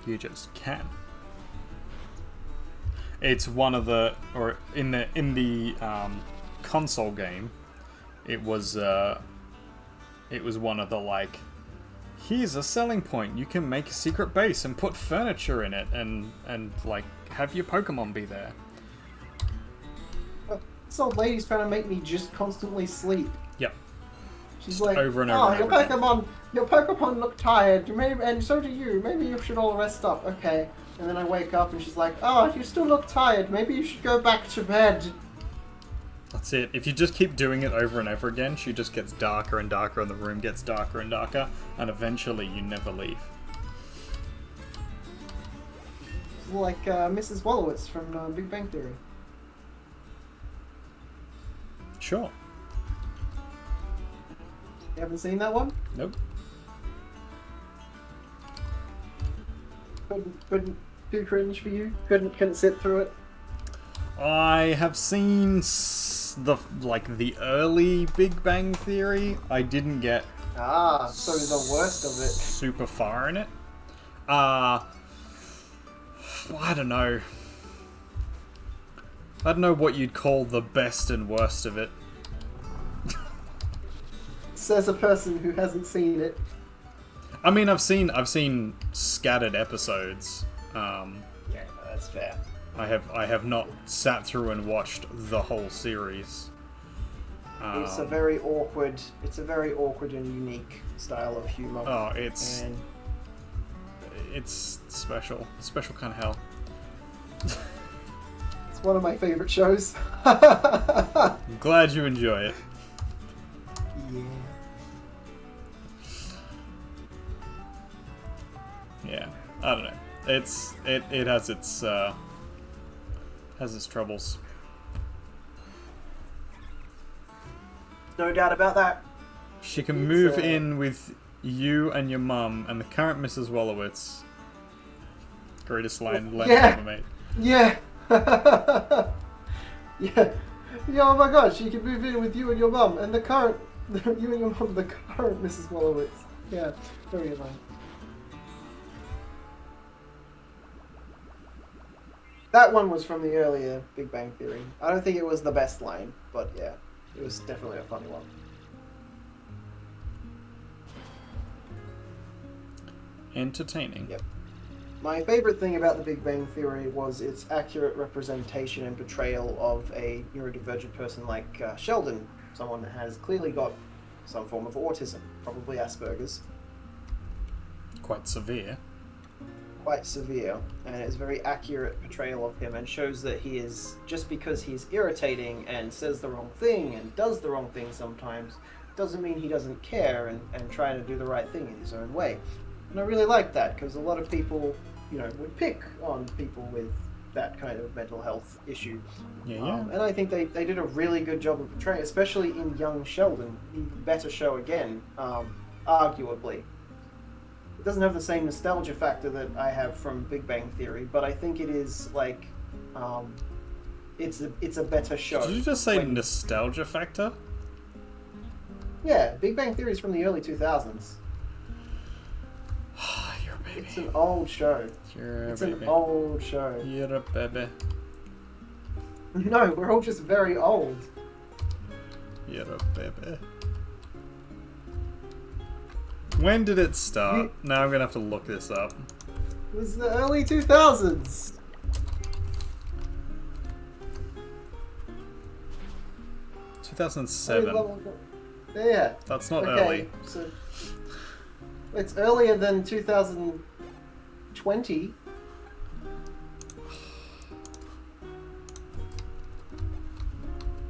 You just can. It's one of the, or in the console game, it was one of the like, here's a selling point. You can make a secret base and put furniture in it, and like have your Pokemon be there. This old lady's trying to make me just constantly sleep. Yep. She's Just like, over and over oh, and your over again." your Pokemon look tired, maybe, and so do you. Maybe you should all rest up. Okay. And then I wake up and she's like, oh, you still look tired. Maybe you should go back to bed. That's it. If you just keep doing it over and over again, she just gets darker and darker, and the room gets darker and darker, and eventually you never leave. It's like Mrs. Wallowitz from Big Bang Theory. Sure. You haven't seen that one? Nope. Couldn't too cringe for you? Couldn't sit through it? I have seen the early Big Bang Theory. I didn't get Ah, so the worst of it. super far in it. I don't know. I don't know what you'd call the best and worst of it. Says a person who hasn't seen it. I mean, I've seen scattered episodes. Yeah, that's fair. I have not sat through and watched the whole series. It's a very awkward and unique style of humor. Oh, it's And special kind of hell. it's one of my favorite shows. I'm glad you enjoy it. Yeah. Yeah, I don't know. It has its troubles. No doubt about that. She can It's, move in with You and your mum and the current Mrs. Wolowitz. Greatest line Leonard Yeah. ever made. Yeah. Yeah. Yeah, oh my gosh, you can move in with you and your mum and the current, you and your mum, the current Mrs. Wolowitz. Yeah, very annoying. That one was from the earlier Big Bang Theory. I don't think it was the best line, but yeah, it was definitely a funny one. Entertaining. Yep. My favorite thing about the Big Bang Theory was its accurate representation and portrayal of a neurodivergent person like Sheldon, someone that has clearly got some form of autism, probably Asperger's, Quite severe. quite severe, and it's a very accurate portrayal of him and shows that he is, just because he's irritating and says the wrong thing and does the wrong thing sometimes, doesn't mean he doesn't care and try to do the right thing in his own way. And I really like that, because a lot of people, would pick on people with that kind of mental health issue. Yeah. And I think they did a really good job of portraying, especially in young Sheldon, the better show again, arguably. It doesn't have the same nostalgia factor that I have from Big Bang Theory, but I think it is like, it's a better show. Did you just say nostalgia factor? Yeah, Big Bang Theory is from the early 2000s. You're a baby. It's an old show. It's An old show. You're a baby. No, we're all just very old. You're a baby. When did it start? Now I'm gonna have to look this up. It was the early 2000s. – 2007. Yeah. That's not Okay, early. so it's earlier than 2020.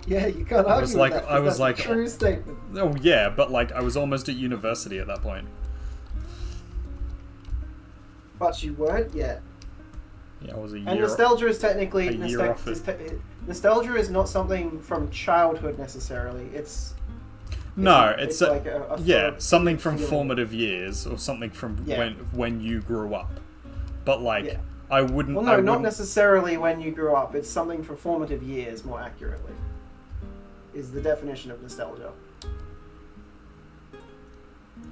Yeah, you can't argue with that, 'cause that's a true statement. Oh yeah, but like I was almost at university at that point. But you weren't yet. Yeah, I was a year. And nostalgia is technically a year off nostalgia is not something from childhood necessarily. It's like a yeah, sort of something from feeling. formative years or something from Yeah. when you grew up. But like Yeah. I wouldn't. Well, I no, wouldn't, not necessarily when you grew up. It's something from formative years, more accurately, is the definition of nostalgia.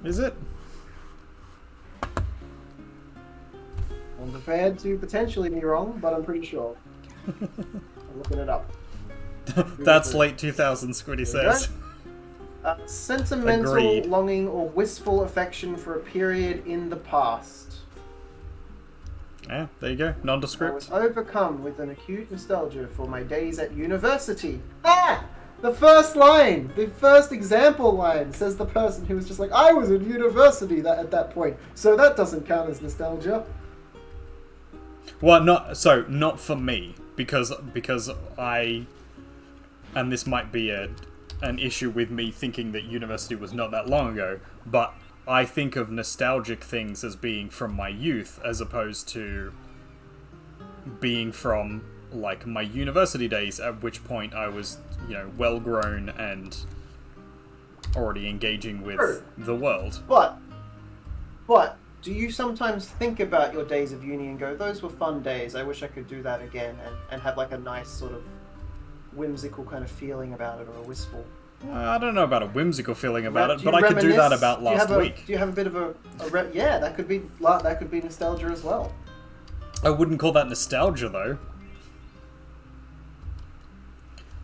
Is it? I'm prepared to potentially be wrong, but I'm pretty sure. I'm looking it up. That's late 2000s, Squiddy There you says. Sentimental Agreed. longing or wistful affection for a period in the past. Yeah, there you go. I Nondescript. was overcome with an acute nostalgia for my days at university. Ah! The first line! The first example line says the person who was just like, I was in university at that point. So that doesn't count as nostalgia. Well, not for me because I, and this might be an issue with me thinking that university was not that long ago, but I think of nostalgic things as being from my youth as opposed to being from like my university days, at which point I was, well grown and already engaging with True. the world. But, do you sometimes think about your days of uni and go, those were fun days, I wish I could do that again, and have like a nice sort of whimsical kind of feeling about it, or a wistful? I don't know about a whimsical feeling about it, Do but you I could do that reminisce? about last week. Do you have a bit of yeah, that could be nostalgia as well. I wouldn't call that nostalgia though.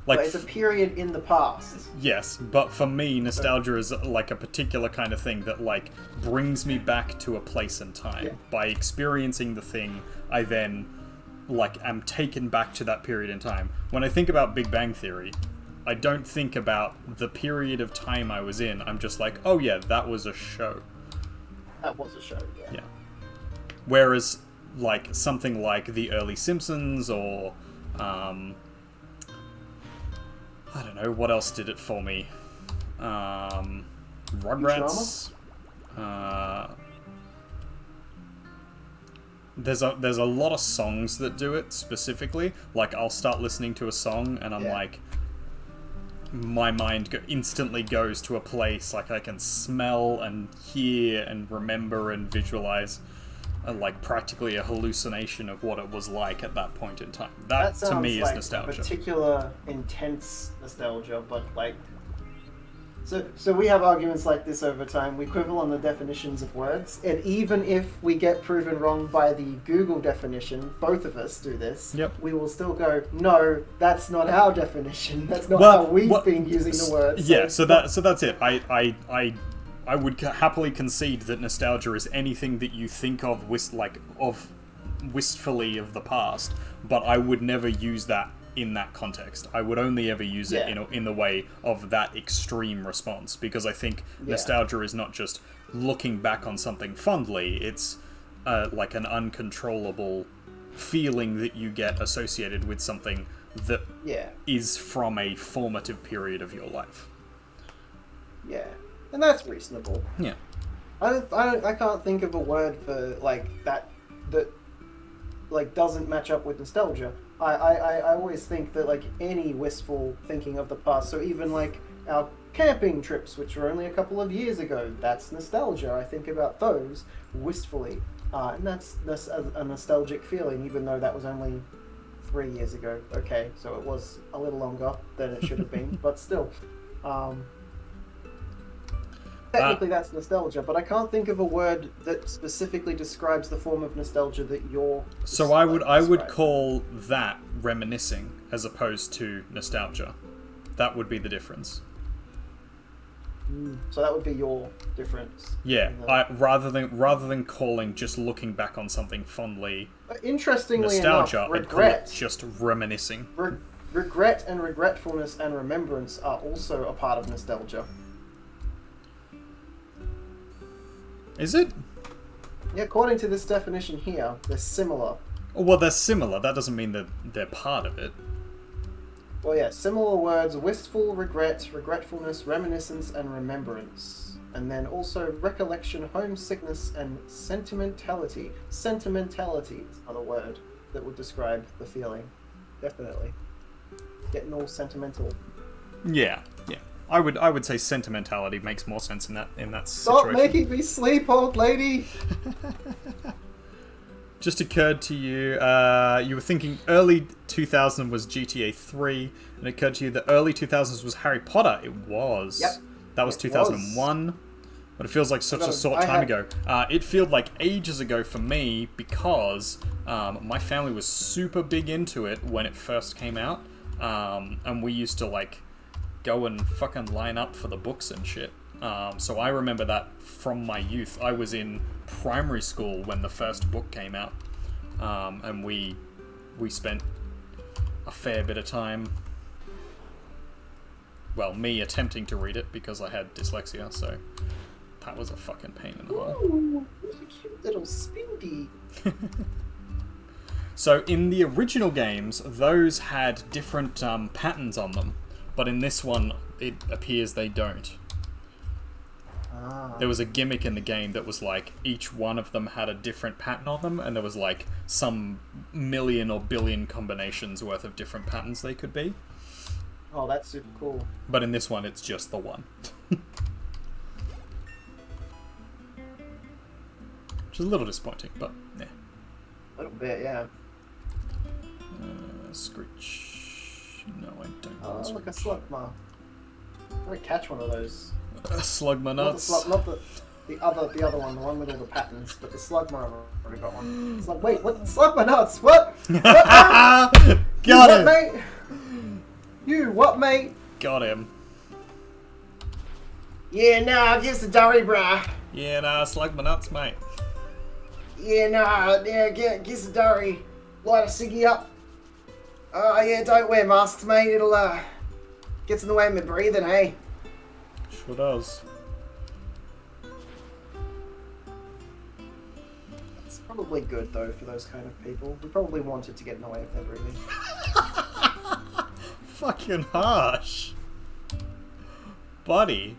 Like, But it's a period in the past. yes, but for me, nostalgia is like a particular kind of thing that like brings me back to a place and time. Yeah. By experiencing the thing, I then like am taken back to that period in time. When I think about Big Bang Theory, I don't think about the period of time I was in. I'm just like, oh yeah, that was a show. That was a show, yeah. Yeah. Whereas, like, something like the early Simpsons or, I don't know, what else did it for me? Rugrats. There's a lot of songs that do it specifically. Like, I'll start listening to a song and I'm Yeah. like, my mind instantly goes to a place, like I can smell and hear and remember and visualize, like practically a hallucination of what it was like at that point in time. That to me is like nostalgia. Particular intense nostalgia, but like. So we have arguments like this over time. We quibble on the definitions of words, and even if we get proven wrong by the Google definition, both of us do this. Yep. We will still go, no, that's not our definition. That's not how we've been using the word. Yeah. So that's it. I would happily concede that nostalgia is anything that you think of wistfully of the past, but I would never use that in that context. I would only ever use it in the way of that extreme response, because I think nostalgia is not just looking back on something fondly, it's like an uncontrollable feeling that you get associated with something that is from a formative period of your life. Yeah, and that's reasonable. Yeah. I can't think of a word for like that like doesn't match up with nostalgia. I always think that like any wistful thinking of the past, so even like our camping trips, which were only a couple of years ago, that's nostalgia. I think about those wistfully, and that's a nostalgic feeling, even though that was only 3 years ago. Okay, so it was a little longer than it should have been, but still. Technically, that's nostalgia, but I can't think of a word that specifically describes the form of nostalgia that you're. So I would call that reminiscing as opposed to nostalgia. That would be the difference. So that would be your difference. Yeah, rather than calling just looking back on something fondly. Interestingly nostalgia, enough, I'd call it just reminiscing. Regret and regretfulness and remembrance are also a part of nostalgia. Is it? Yeah, according to this definition here, they're similar. Well, they're similar. That doesn't mean that they're part of it. Well, yeah, similar words: wistful, regret, regretfulness, reminiscence, and remembrance. And then also recollection, homesickness, and sentimentality. Sentimentality is another word that would describe the feeling. Definitely. Getting all sentimental. Yeah. I would say sentimentality makes more sense in that situation. Stop making me sleep, old lady! Just occurred to you, you were thinking early 2000 was GTA 3, and it occurred to you that early 2000s was Harry Potter. It was. Yep. That was 2001. But it feels like such a short time ago. It feels like ages ago for me, because my family was super big into it when it first came out. And we used to like go and fucking line up for the books and shit. So I remember that from my youth. I was in primary school when the first book came out, and we spent a fair bit of time, well, me attempting to read it because I had dyslexia, so that was a fucking pain in the hole. Ooh, what a cute little Spindy. So in the original games, those had different patterns on them, but in this one, it appears they don't. There was a gimmick in the game that was like, each one of them had a different pattern on them, and there was like some million or billion combinations worth of different patterns they could be. Oh, that's super cool. But in this one, it's just the one. Which is a little disappointing, but yeah. A little bit, yeah. Screech. No, I don't Oh, want look, a Screech. slugma. I'm gonna catch one of those. Slugma nuts. Not the other one, the one with all the patterns, but the slugma, I've already got one. It's like, wait, what? Slugma nuts? What? Got him! What, mate? You, what, mate? Got him. Yeah, nah, give us the durry, brah. Yeah, nah, Slugma nuts, mate. Yeah, nah, yeah, give us the durry. Light a ciggy up. Oh, yeah, don't wear masks, mate. It'll, gets in the way of my breathing, hey? Sure does. It's probably good, though, for those kind of people. We probably want it to get in the way of their breathing. Fucking harsh. Buddy.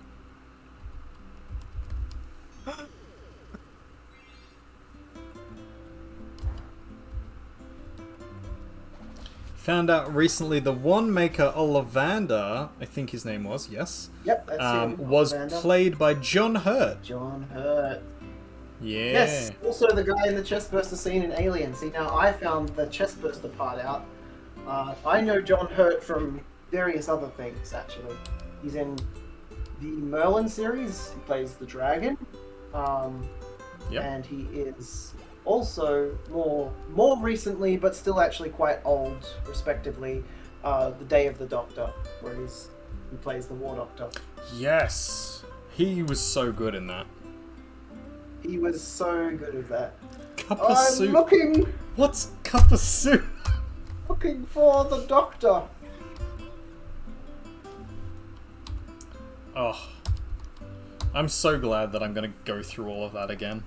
Found out recently the one maker, Ollivander, I think his name was, yes, Yep, that's him. was Ollivander. played by John Hurt. John Hurt. Yeah. Yes, also the guy in the chestburster scene in Alien. See, now I found the chestburster part out. I know John Hurt from various other things, actually. He's in the Merlin series. He plays the dragon. Yep. And he is also more recently, but still actually quite old, respectively, The Day of the Doctor, where he plays the War Doctor. Yes. He was so good in that. He was so good at that. Cup of I'm soup. looking What's cup of soup? for the Doctor. Oh. I'm so glad that I'm going to go through all of that again.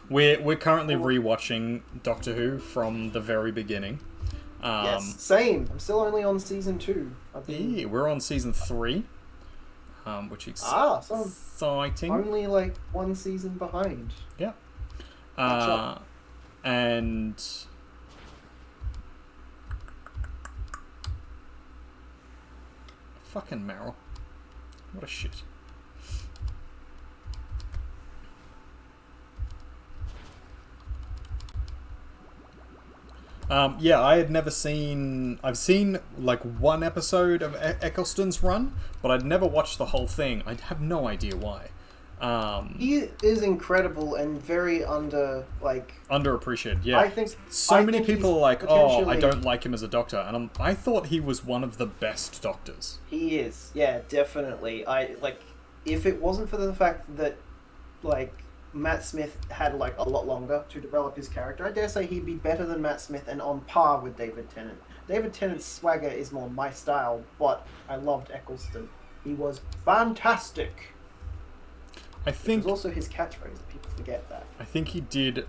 We're currently rewatching Doctor Who from the very beginning. Yes, same. I'm still only on season 2. Yeah, we're on season 3, which is so exciting. only like one season behind. Yeah. Catch up. And fucking Meryl. What a shit. Yeah, I had never seen... I've seen, like, one episode of Eccleston's run, but I'd never watched the whole thing. I have no idea why. He is incredible and very underappreciated, yeah. I think many people are like, potentially... oh, I don't like him as a doctor, and I thought he was one of the best doctors. He is, yeah, definitely. If it wasn't for the fact that, Matt Smith had, a lot longer to develop his character, I dare say he'd be better than Matt Smith and on par with David Tennant. David Tennant's swagger is more my style, but I loved Eccleston. He was fantastic. I think... It was also his catchphrase, people forget that. I think he did,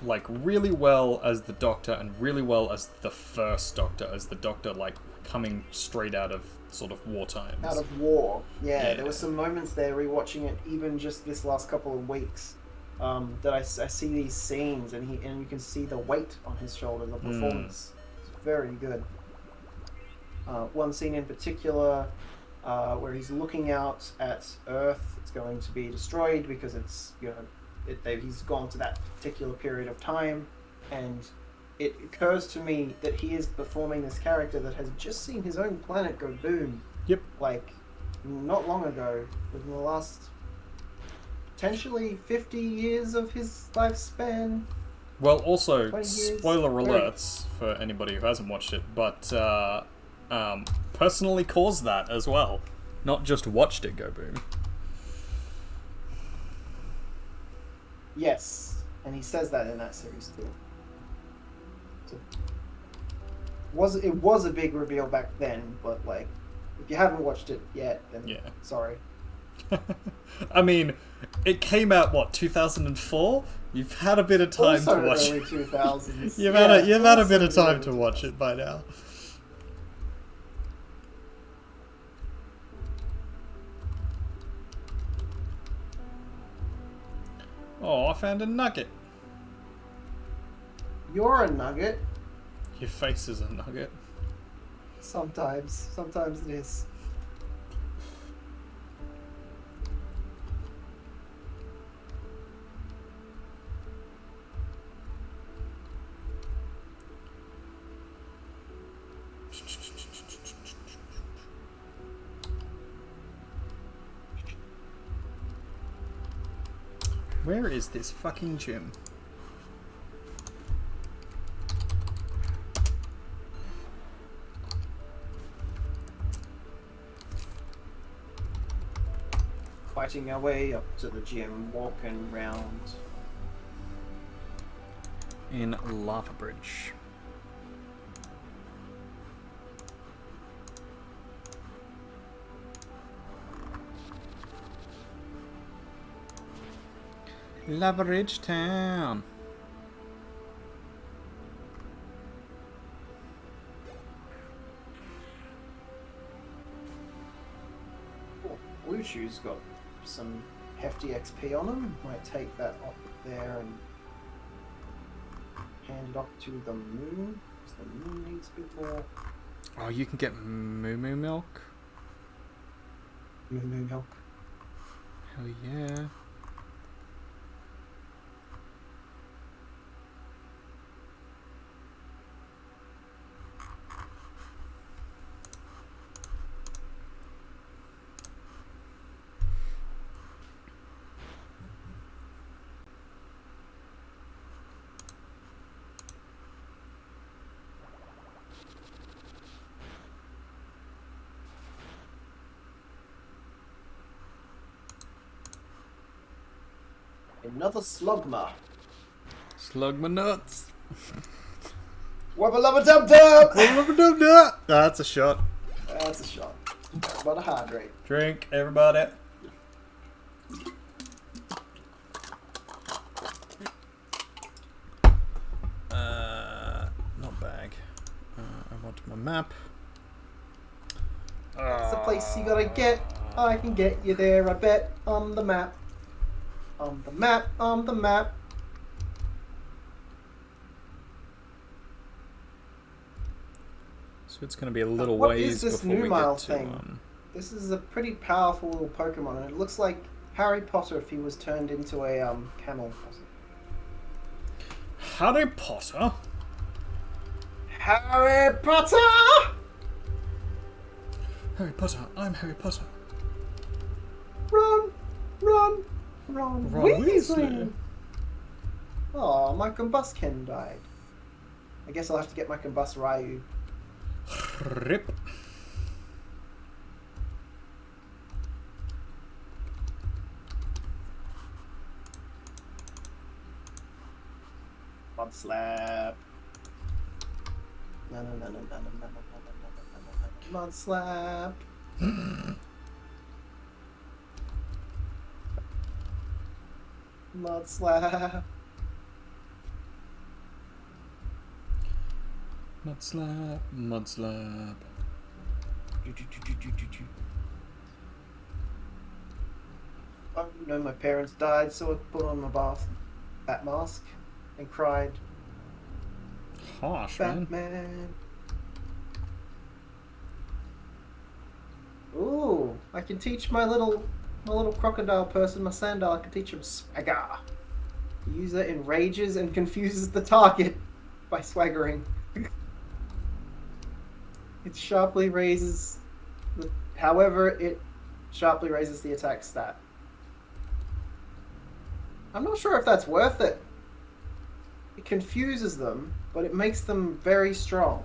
really well as the Doctor and really well as the first Doctor, as the Doctor, coming straight out of sort of war times. Out of war, yeah. There were some moments there, rewatching it, even just this last couple of weeks, that I see these scenes, and you can see the weight on his shoulder, the performance. It's very good. One scene in particular, where he's looking out at Earth. It's going to be destroyed because it's, he's gone to that particular period of time, and it occurs to me that he is performing this character that has just seen his own planet go boom. Yep. Not long ago, within the last potentially 50 years of his lifespan. Well, also, 20 years. spoiler alerts for anybody who hasn't watched it, but personally caused that as well. Not just watched it go boom. Yes, and he says that in that series too. It was a big reveal back then, but if you haven't watched it yet, then sorry. I mean, it came out 2004. You've had a bit of time also to watch early it. 2000s. You've had a bit of time to watch it by now. Oh, I found a nugget. You're a nugget. Your face is a nugget. Sometimes it is. Where is this fucking gym? Fighting our way up to the gym, walking round. In Lava Bridge. Lava Bridge Town. Blue Chew's got some hefty XP on them. Might take that up there and hand it up to the moon. The moon needs a bit more. Oh, you can get moo moo milk? Moo milk. Hell yeah. Another slugma. Slug my nuts. Wubba lubba dub dub! That's a shot. That's a shot. About to hydrate. Drink, everybody. Not bag. I want my map. It's the place you gotta get. I can get you there, I bet. On the map. On the map, on the map. So it's going to be a little What ways is this before we Numile get to. thing? This is a pretty powerful little Pokemon, and it looks like Harry Potter if he was turned into a camel. Harry Potter? Harry Potter! Harry Potter, I'm Harry Potter. Run, run, run, Ron Weasley! Weasley. Oh, my Combusken died. I guess I'll have to get my Combust Ryu. Rip. Mud Slap. No, no, no, no, no, no, no, no, no, no, no, Mud Slap. Mud Slap. Mud slap, mud slap. Oh no, my parents died, so I put on my bat mask and cried, Harsh, man. Batman. Ooh, I can teach my little crocodile person, my sandal, I can teach him swagger. The user enrages and confuses the target by swaggering. It sharply raises however, it sharply raises the attack stat. I'm not sure if that's worth it. It confuses them, but it makes them very strong.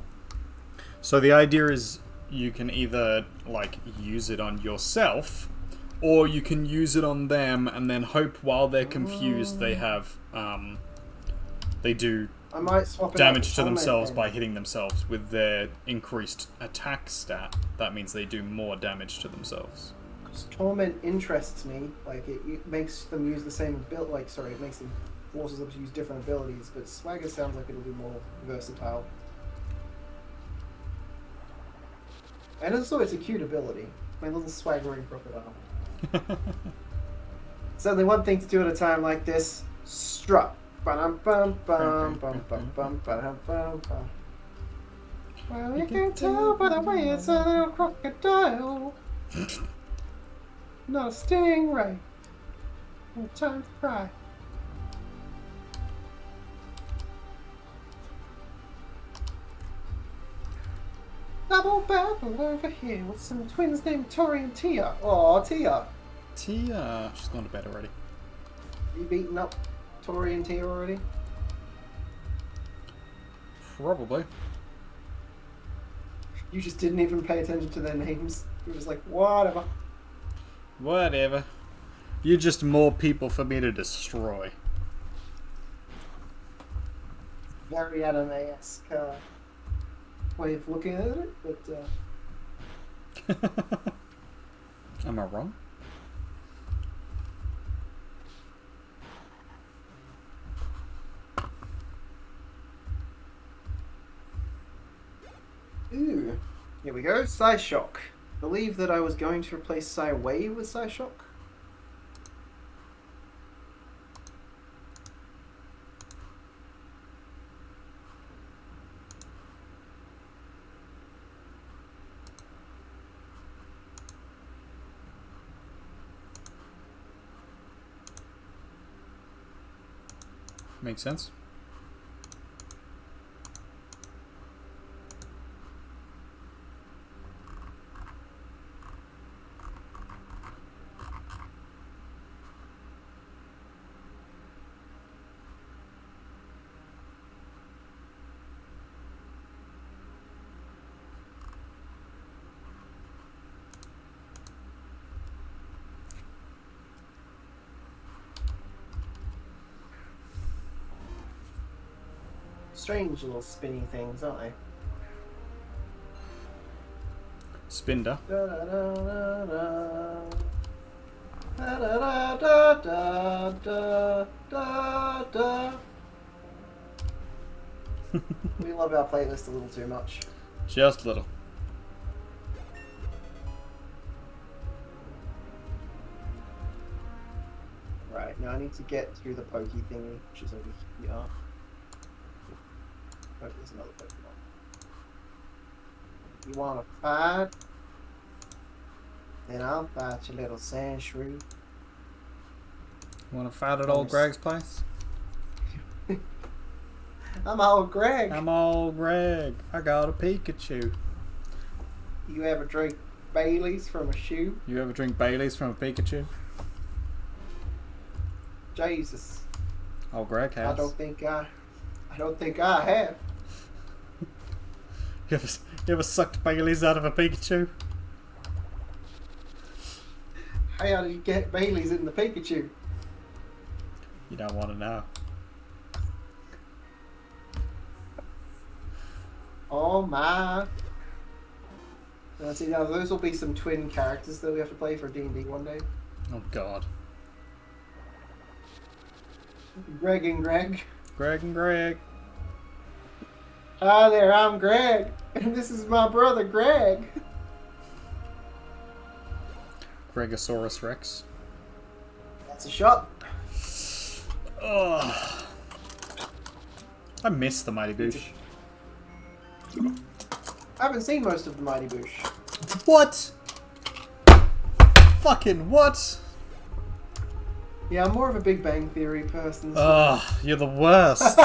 So the idea is you can either like use it on yourself, or you can use it on them and then hope while they're confused they have they do I might swap it damage out to for themselves torment by hitting themselves with their increased attack stat. That means they do more damage to themselves. Because torment interests me. Like it makes them use the same ability. Like it makes them forces them to use different abilities. But swagger sounds like it'll be more versatile. And also, it's a cute ability. My little swaggering crocodile. It's only one thing to do at a time like this. Strut. Well, you can tell by the way it's a little crocodile. Not a stingray. No time to cry. Double battle over here with some twins named Tori and Tia. Aw, Tia. Tia, she's gone to bed already. You beaten up Tori and Tia already? Probably. You just didn't even pay attention to their names. You were just like, whatever. Whatever. You're just more people for me to destroy. Very anime-esque way of looking at it, but Am I wrong? ooh. Here we go, Psyshock. Believe that I was going to replace Psywave with Psyshock. Makes sense. Strange little spinny things, aren't they? Spinder. Da da da da da da da da da da da. We love our playlist a little too much. Just little. Right, now I need to get through the pokey thingy, which is over here. Oh, there's another Pokemon. You wanna fight? Then I'll fight your little sand shrew. Want to fight at old Greg's place? I'm old Greg. I'm old Greg. I got a Pikachu. You ever drink Bailey's from a shoe? You ever drink Bailey's from a Pikachu? Jesus. Old Greg has. I don't think I have. You ever sucked Bailey's out of a Pikachu? How did you get Bailey's in the Pikachu? You don't want to know. Oh my. See, now those will be some twin characters that we have to play for D&D one day. Oh God. Greg and Greg. Greg and Greg. Hi there, I'm Greg. And this is my brother Greg. Gregosaurus Rex. That's a shot. Ugh. I miss the Mighty Boosh. I haven't seen most of the Mighty Boosh. What? Fucking what? Yeah, I'm more of a Big Bang Theory person. Ugh, you're the worst.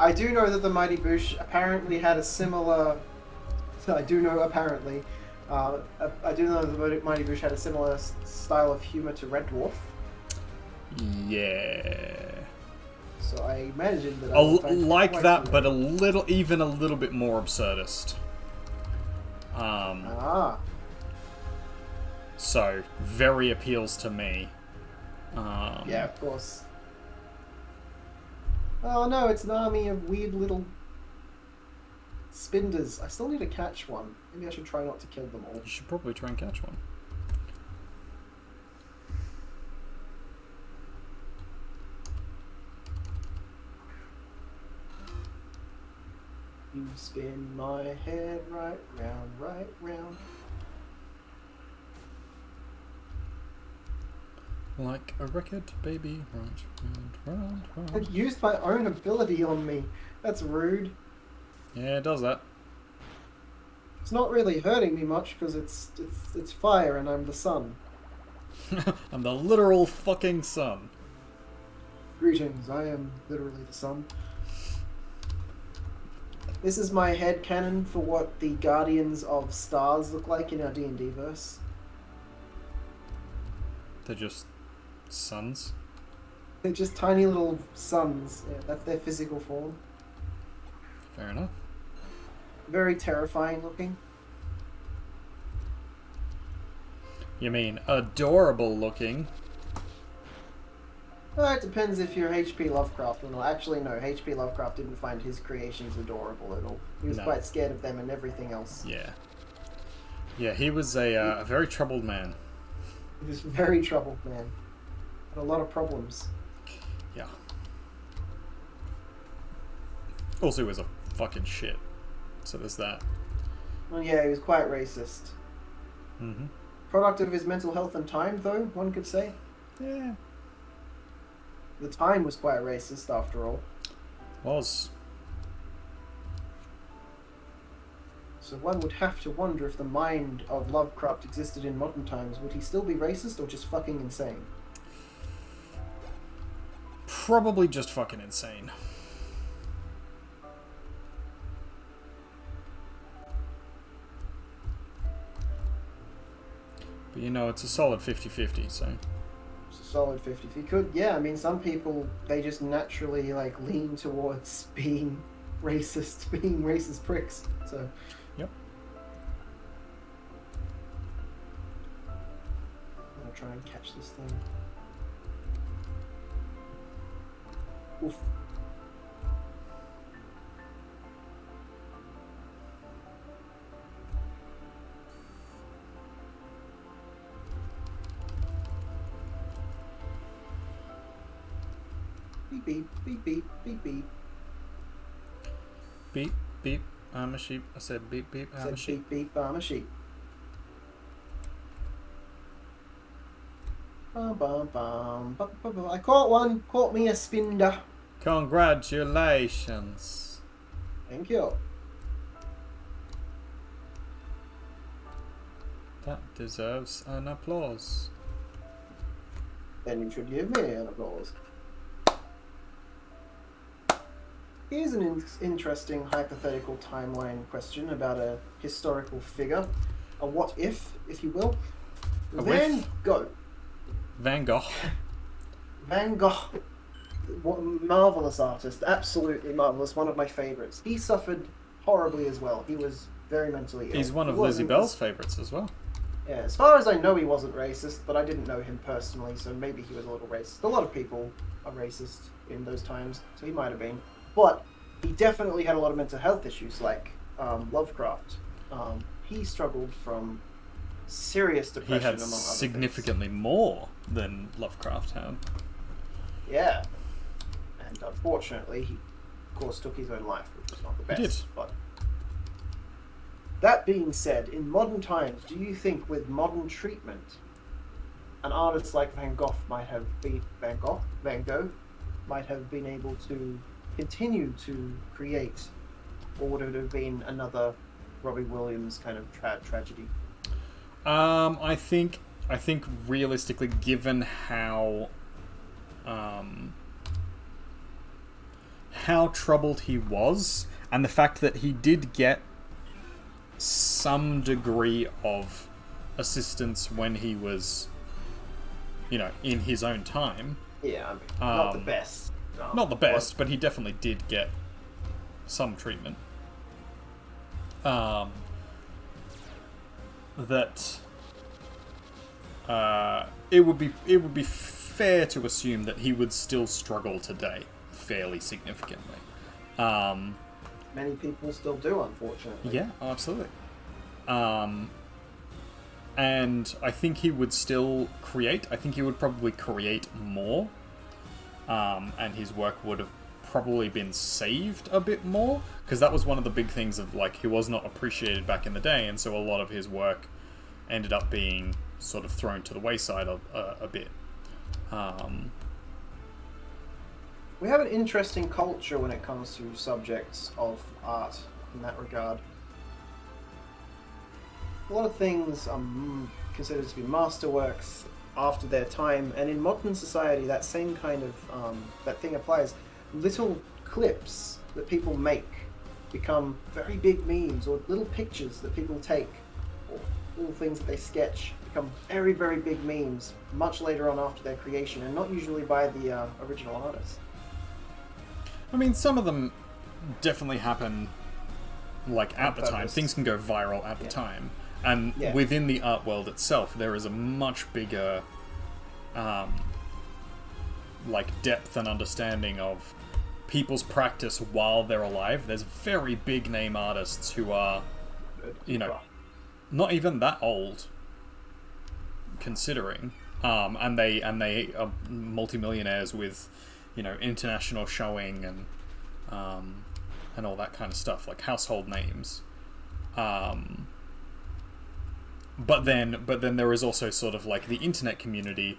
I do know that the Mighty Boosh apparently had a similar... I do know apparently. I do know that the Mighty Boosh had a similar style of humor to Red Dwarf. Yeah. So I imagine that I would find it Like quite that, similar. but even a little bit more absurdist. So very appeals to me. Yeah, of course. Oh no, it's an army of weird little spinders. I still need to catch one. Maybe I should try not to kill them all. You should probably try and catch one. You spin my head right round, right round. Like a record, baby. Round. It used my own ability on me. That's rude. Yeah, it does that. It's not really hurting me much because it's fire and I'm the sun. I'm the literal fucking sun. Greetings, I am literally the sun. This is my headcanon for what the Guardians of Stars look like in our D&D verse. They're just suns. They're just tiny little suns. Yeah, that's their physical form. Fair enough. Very terrifying looking. You mean adorable looking? Well, it depends if you're H.P. Lovecraft or not. Actually, no, H.P. Lovecraft didn't find his creations adorable at all. He was No. quite scared of them and everything else. Yeah. Yeah, he was a very troubled man. He was a very troubled man. Had a lot of problems. Yeah. Also, he was a fucking shit. So there's that. Well, yeah, he was quite racist. Mm-hmm. Product of his mental health and time, though, one could say. Yeah. The time was quite racist, after all. Was. So one would have to wonder if the mind of Lovecraft existed in modern times. Would he still be racist or just fucking insane? probably just fucking insane. But you know, it's a solid 50-50, so... It's a solid 50. If you could, yeah, I mean, some people, they just naturally, like, lean towards being racist pricks, so... Yep. I'm gonna try and catch this thing. Oof. Beep beep beep beep beep beep. Beep, beep, I'm a sheep. I said beep, beep, I'm a Said sheep. beep beep, I'm a sheep. Bum, bum, bum, bum, bum, bum. I caught one. Caught me a spinder. Congratulations. Thank you. That deserves an applause. Then you should give me an applause. Here's an interesting hypothetical timeline question about a historical figure. A what if you will. A Van whiff? Gogh. Van Gogh. Van Gogh. What marvelous artist. Absolutely marvelous. One of my favorites. He suffered horribly as well. He was very mentally ill. He's one of He Lizzie wasn't- Bell's favourites as well. Yeah, as far as I know, he wasn't racist, but I didn't know him personally, so maybe he was a little racist. A lot of people are racist in those times, so he might have been. But he definitely had a lot of mental health issues, like Lovecraft. He struggled from serious He depression, had among other significantly more than Lovecraft had. things. Yeah. And unfortunately, he, of course, took his own life, which was not the best. He did. But that being said, in modern times, do you think with modern treatment, an artist like Van Gogh might have been Van Gogh might have been able to continue to create, or would it have been another Robbie Williams kind of tragedy? I think realistically, given how troubled he was, and the fact that he did get some degree of assistance when he was, in his own time. Yeah, I mean, not the best. Not the best, but he definitely did get some treatment. That it would be fair to assume that he would still struggle today fairly significantly. Many people still do, unfortunately. Yeah, absolutely. And I think he would still create. I think he would probably create more. And his work would have probably been saved a bit more, because that was one of the big things of, like, he was not appreciated back in the day, and so a lot of his work ended up being sort of thrown to the wayside a bit. We have an interesting culture when it comes to subjects of art in that regard. A lot of things are considered to be masterworks after their time, and in modern society that same kind of that thing applies. Little clips that people make become very big memes, or little pictures that people take, or little things that they sketch become very, very big memes much later on after their creation, and not usually by the original artist. I mean, some of them definitely happen, like, at the time. purpose. Things can go viral at the Yeah. time. And Yeah. within the art world itself, there is a much bigger, depth and understanding of people's practice while they're alive. There's very big name artists who are, not even that old, considering, and they are multimillionaires with, international showing and all that kind of stuff, like household names. But then there is also sort of like the internet community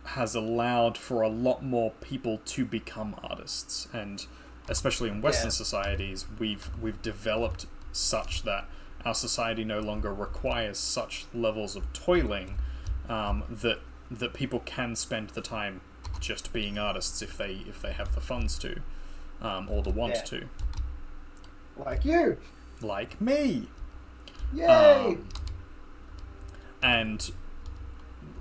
has allowed for a lot more people to become artists, and especially in Western societies, we've developed such that our society no longer requires such levels of toiling that people can spend the time just being artists if they have the funds to, or the want to. Like you. Like me. Yay! And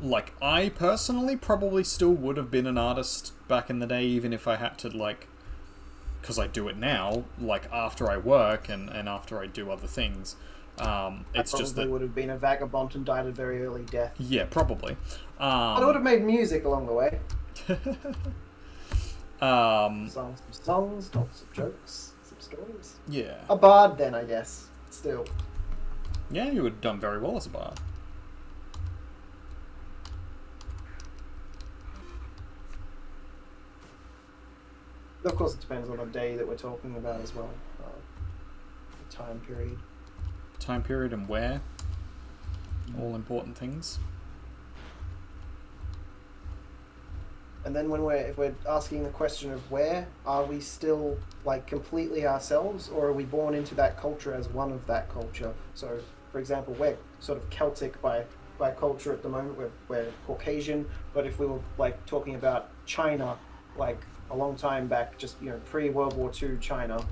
like, I personally probably still would have been an artist back in the day, even if I had to, like, because I do it now, like, after I work and after I do other things. It's just that... would have been a vagabond and died a very early death. Yeah, probably. But I would have made music along the way. Some songs, not some jokes, some stories. Yeah. A bard then, I guess. Still. Yeah, you would have done very well as a bard. Of course, it depends on the day that we're talking about as well. The time period. Time period and where. All important things. And then if we're asking the question of where, are we still like completely ourselves, or are we born into that culture as one of that culture? So, for example, we're sort of Celtic by culture at the moment. We're Caucasian, but if we were like talking about China, like a long time back, just pre-World War II China,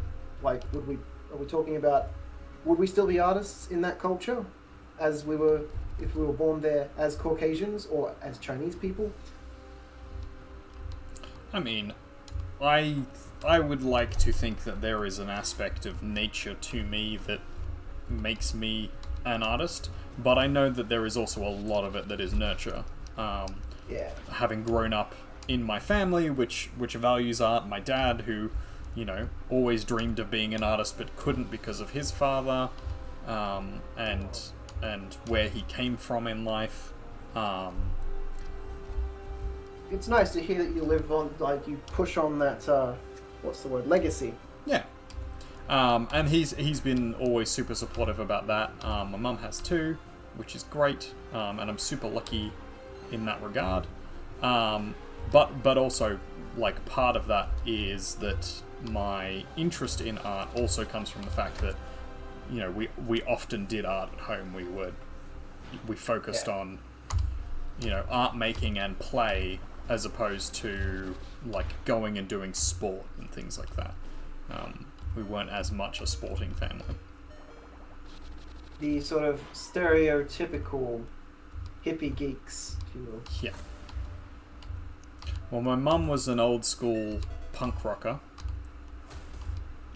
like would we still be artists in that culture, as we were if we were born there as Caucasians or as Chinese people? I mean, I would like to think that there is an aspect of nature to me that makes me an artist, but I know that there is also a lot of it that is nurture. Yeah. Having grown up in my family, which values art, my dad, who, always dreamed of being an artist but couldn't because of his father, and where he came from in life. It's nice to hear that you live on, like, you push on that, what's the word, legacy. Yeah. And he's been always super supportive about that. My mum has too, which is great, and I'm super lucky in that regard. But also, like, part of that is that my interest in art also comes from the fact that, we often did art at home. We focused on, art making and play, as opposed to, like, going and doing sport and things like that. We weren't as much a sporting family. The sort of stereotypical hippie geeks, if you will. Yeah. Well, my mum was an old school punk rocker.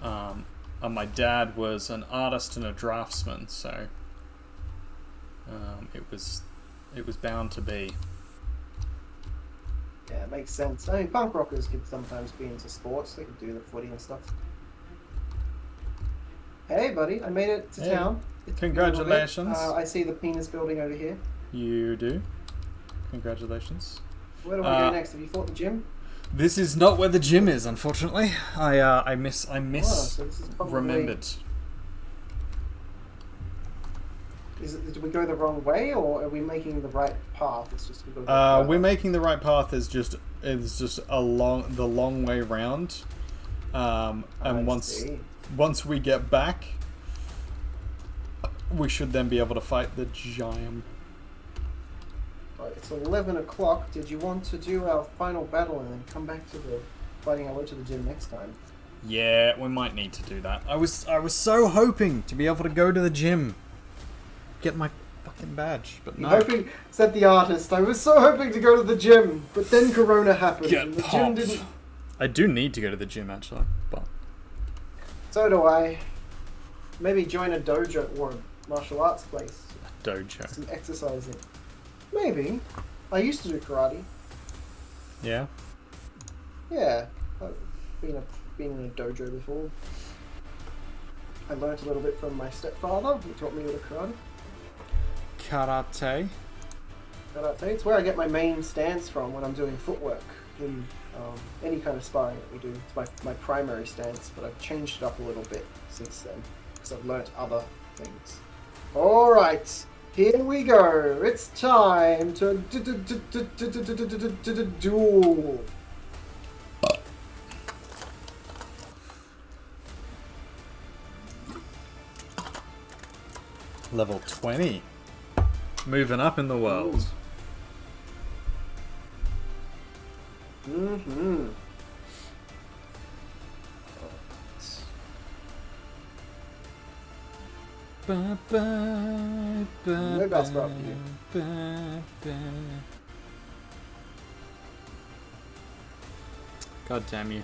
And my dad was an artist and a draftsman, so it was bound to be. Yeah, it makes sense. I mean, punk rockers could sometimes be into sports. They could do the footy and stuff. Hey, buddy, I made it to town. It's Congratulations. I see the penis building over here. You do. Congratulations. Where do I go next? Have you fought the gym? This is not where the gym is, unfortunately. I miss So this is probably... remembered. Did we go the wrong way, or are we making the right path? It's just we're making the right path. It's just the long way round. And once we get back, we should then be able to fight the giant. Right, it's 11 o'clock. Did you want to do our final battle and then come back to the fighting our way to the gym next time? Yeah, we might need to do that. I was so hoping to be able to go to the gym, get my fucking badge, but no. Hoping, said the artist. I was so hoping to go to the gym, but then Corona happened. And the gym didn't. I do need to go to the gym actually, but so do I. Maybe join a dojo or a martial arts place. a dojo. Some exercising. Maybe. I used to do karate. Yeah. Yeah, I've been in a dojo before. I learnt a little bit from my stepfather, who taught me a little karate. Karate. Karate. It's where I get my main stance from when I'm doing footwork in any kind of sparring that we do. It's my primary stance, but I've changed it up a little bit since then because I've learnt other things. All right. Here we go. It's time to duel. Level 20. Moving up in the world. Mm-hmm. No best spot for you. God damn you.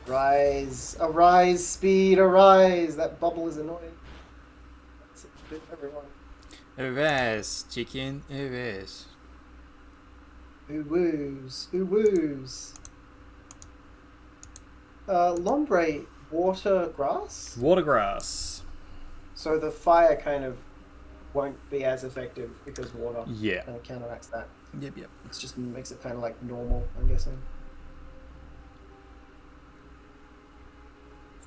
Rise, arise, speed, arise. That bubble is annoying. That's a bit everyone. Arise, chicken, arise. Ooh woos, ooh woos. Lombre, water, grass? Watergrass. So the fire kind of won't be as effective because water Yeah. kind of counteracts that. Yep. It just makes it kind of like normal, I'm guessing.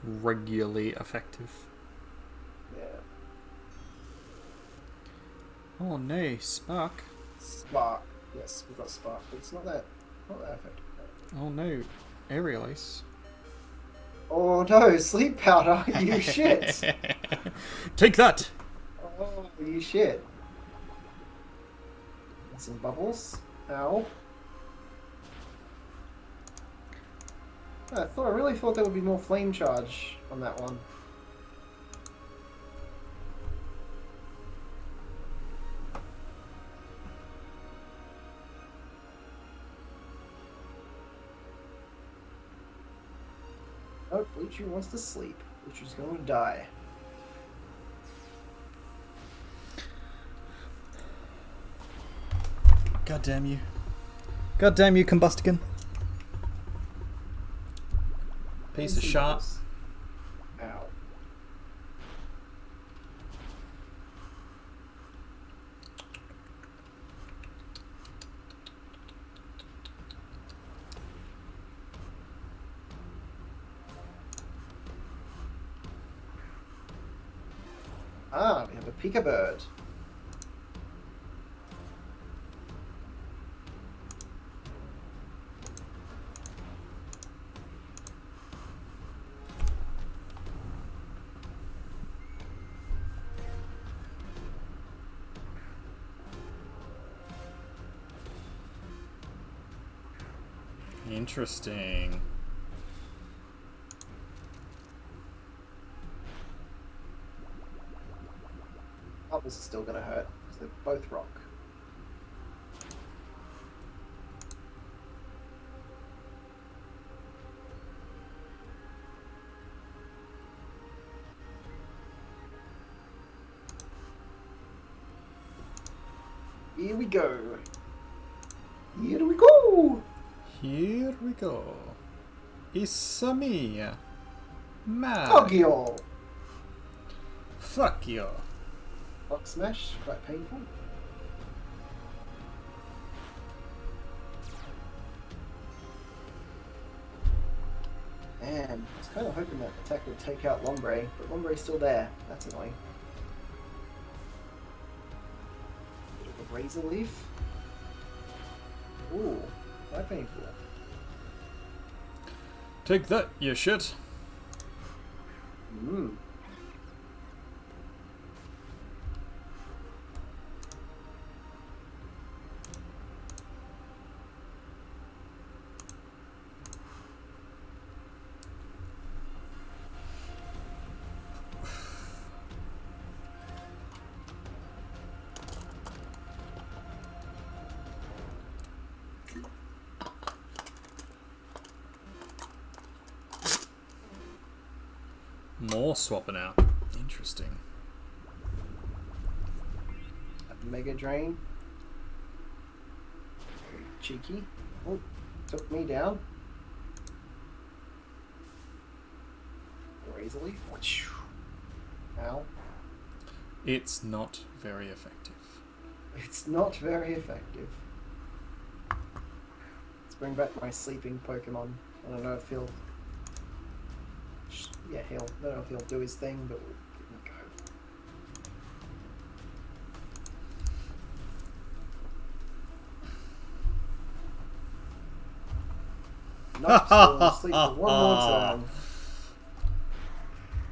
Regularly effective. Yeah. Oh no, spark. Spark. Yes, we've got spark, but it's not that effective. Oh no, aerial ace. Oh no, sleep powder, you shit! Take that! Oh, you shit. Some bubbles. Ow. I really thought there would be more flame charge on that one. Oh, Bleacher wants to sleep. Bleacher's going to die. God damn you. God damn you, Combustigan. Piece of shot. Ow. Ah, we have a peekabird. Interesting. Bubbles are still going to hurt because they're both rock. Here we go. Here we go. Here we go. Issa me. Man. Tokyo. Fuck you. Rock smash, quite painful. Man, I was kind of hoping that attack would take out Lombre, but Lombre's still there. That's annoying. Bit of a razor leaf. Ooh, quite painful. Take that, you shit. Mmm. More swapping out. Interesting. Mega Drain. Very cheeky. Oh, took me down. Razor leaf. Ow. It's not very effective. It's not very effective. Let's bring back my sleeping Pokemon. I don't know if he'll... Yeah, I don't know if he'll do his thing, but we'll give him a go. Nope, still asleep for one more turn.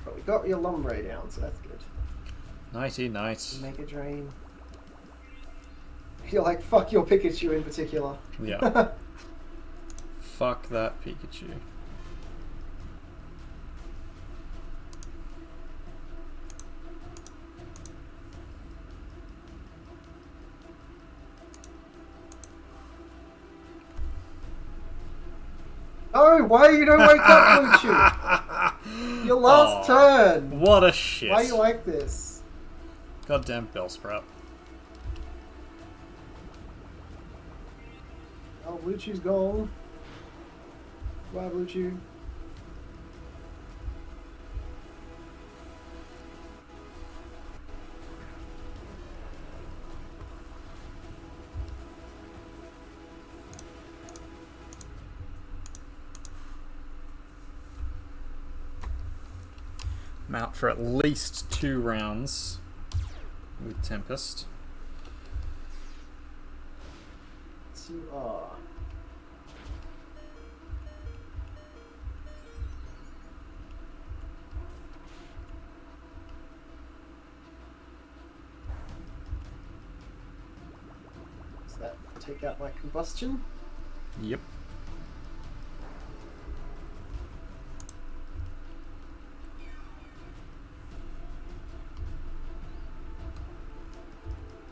But we got your Lombre down, so that's good. Nighty night. Make it rain. You're like, fuck your Pikachu in particular. Yeah. Fuck that Pikachu. No, why you don't wake up, Luchu? Your last turn. What a shit. Why are you like this? Goddamn Bellsprout. Oh, Luchu's gone. Bye, Luchu. I'm out for at least 2 rounds with Tempest. C0g. Does that take out my combustion? Yep.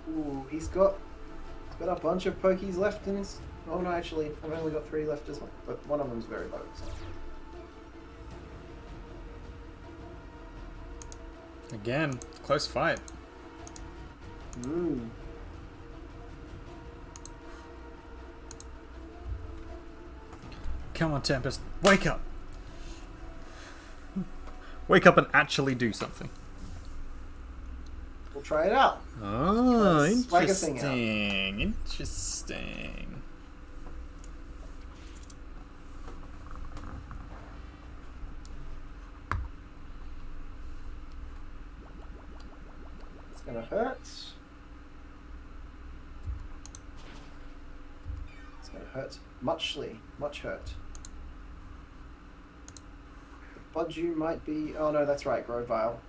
Ooh, he's got a bunch of pokies left in his... Oh no, actually, I've only got 3 left as well, but one of them's very low, so... Again, close fight. Come on, Tempest. Wake up! Wake up and actually do something. We'll try it out. Oh, Let's swag a thing out. interesting. Interesting. It's gonna hurt. It's gonna hurt muchly. Much hurt. The Budju might be... Oh no, that's right, Grovile.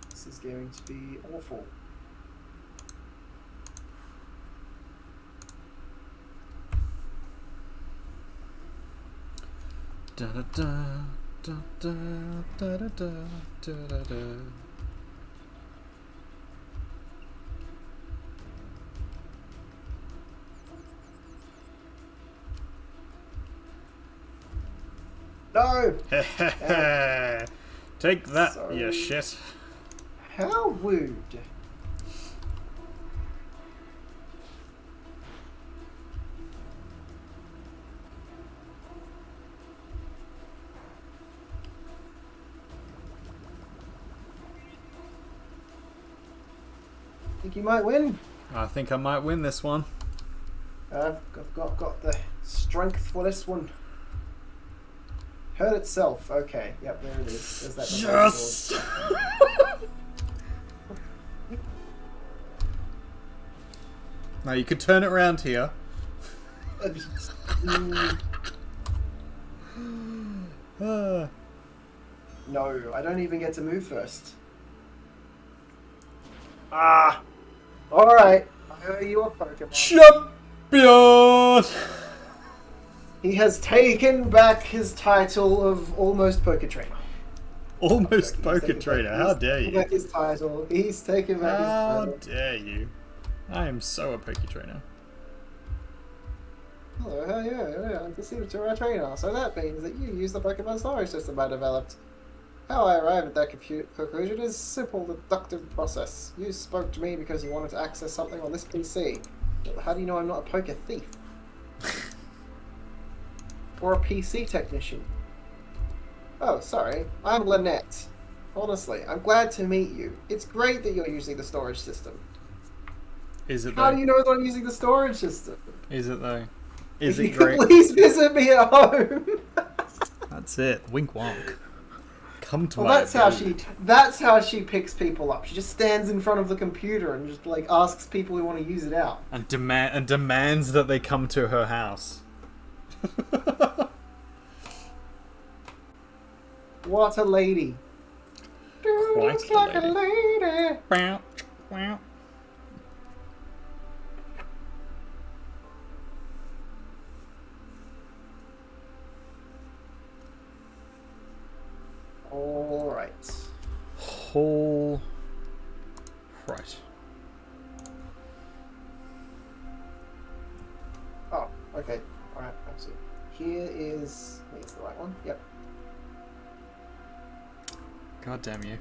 This is going to be awful. Da da da da da da da da da da. No! Take that, Sorry. you shit. How rude. Think you might win? I think I might win this one. I've got the strength for this one. Hurt itself. Okay. Yep, there it is. There's that. Yes! Now you could turn it around here. No, I don't even get to move first. Ah! Alright. I owe you a Pokemon. Champion! He has taken back his title of almost Poke Trainer. Almost Poker Trainer. How dare He's taken you? back his title. He's taken back his How title. dare you? I am so a Poker Trainer. Hello, yeah, I'm the C0g trainer. So that means that you use the Pokemon storage system I developed. How I arrived at that conclusion is a simple deductive process. You spoke to me because you wanted to access something on this PC. How do you know I'm not a poker thief? Or a PC technician? Oh, sorry. I'm Lynette. Honestly, I'm glad to meet you. It's great that you're using the storage system. Is it How though? do you know that I'm using the storage system? Is it though? Is If it you could great? please visit me at home. That's it. Wink wonk. Come to Well, my that's how she picks people up. She just stands in front of the computer and just like asks people who want to use it out. and demands that they come to her house. What a lady. Quite Looks the like a lady. lady. Bow, wow. All right. Whole. Right. Oh, okay. All right. I see. Here's the right one. Yep. God damn you.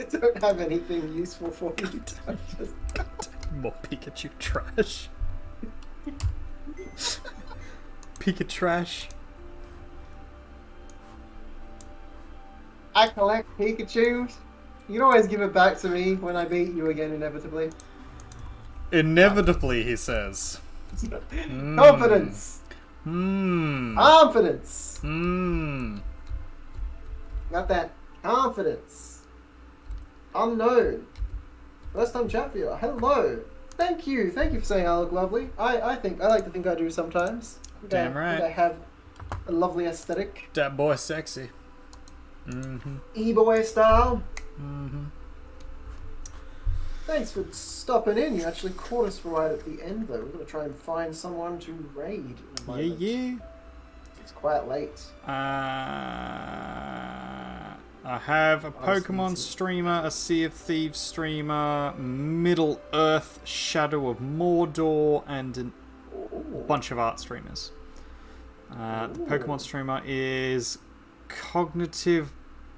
I don't have anything useful for you. So just... More Pikachu trash. Pikachu trash. I collect Pikachus. You can always give it back to me when I beat you again, inevitably. Inevitably, he says. Confidence. Confidence. Got that confidence. Unknown. First time chat viewer. Hello. Thank you. Thank you for saying I look lovely. I like to think I do sometimes. Damn right. I have a lovely aesthetic. That boy sexy. E-boy style. Mm-hmm. Thanks for stopping in. You actually caught us right at the end, though. We're going to try and find someone to raid in a moment. Yeah. It's quite late. I have a Pokemon streamer, a Sea of Thieves streamer, Middle Earth, Shadow of Mordor, and a bunch of art streamers. The Pokemon streamer is Cognitive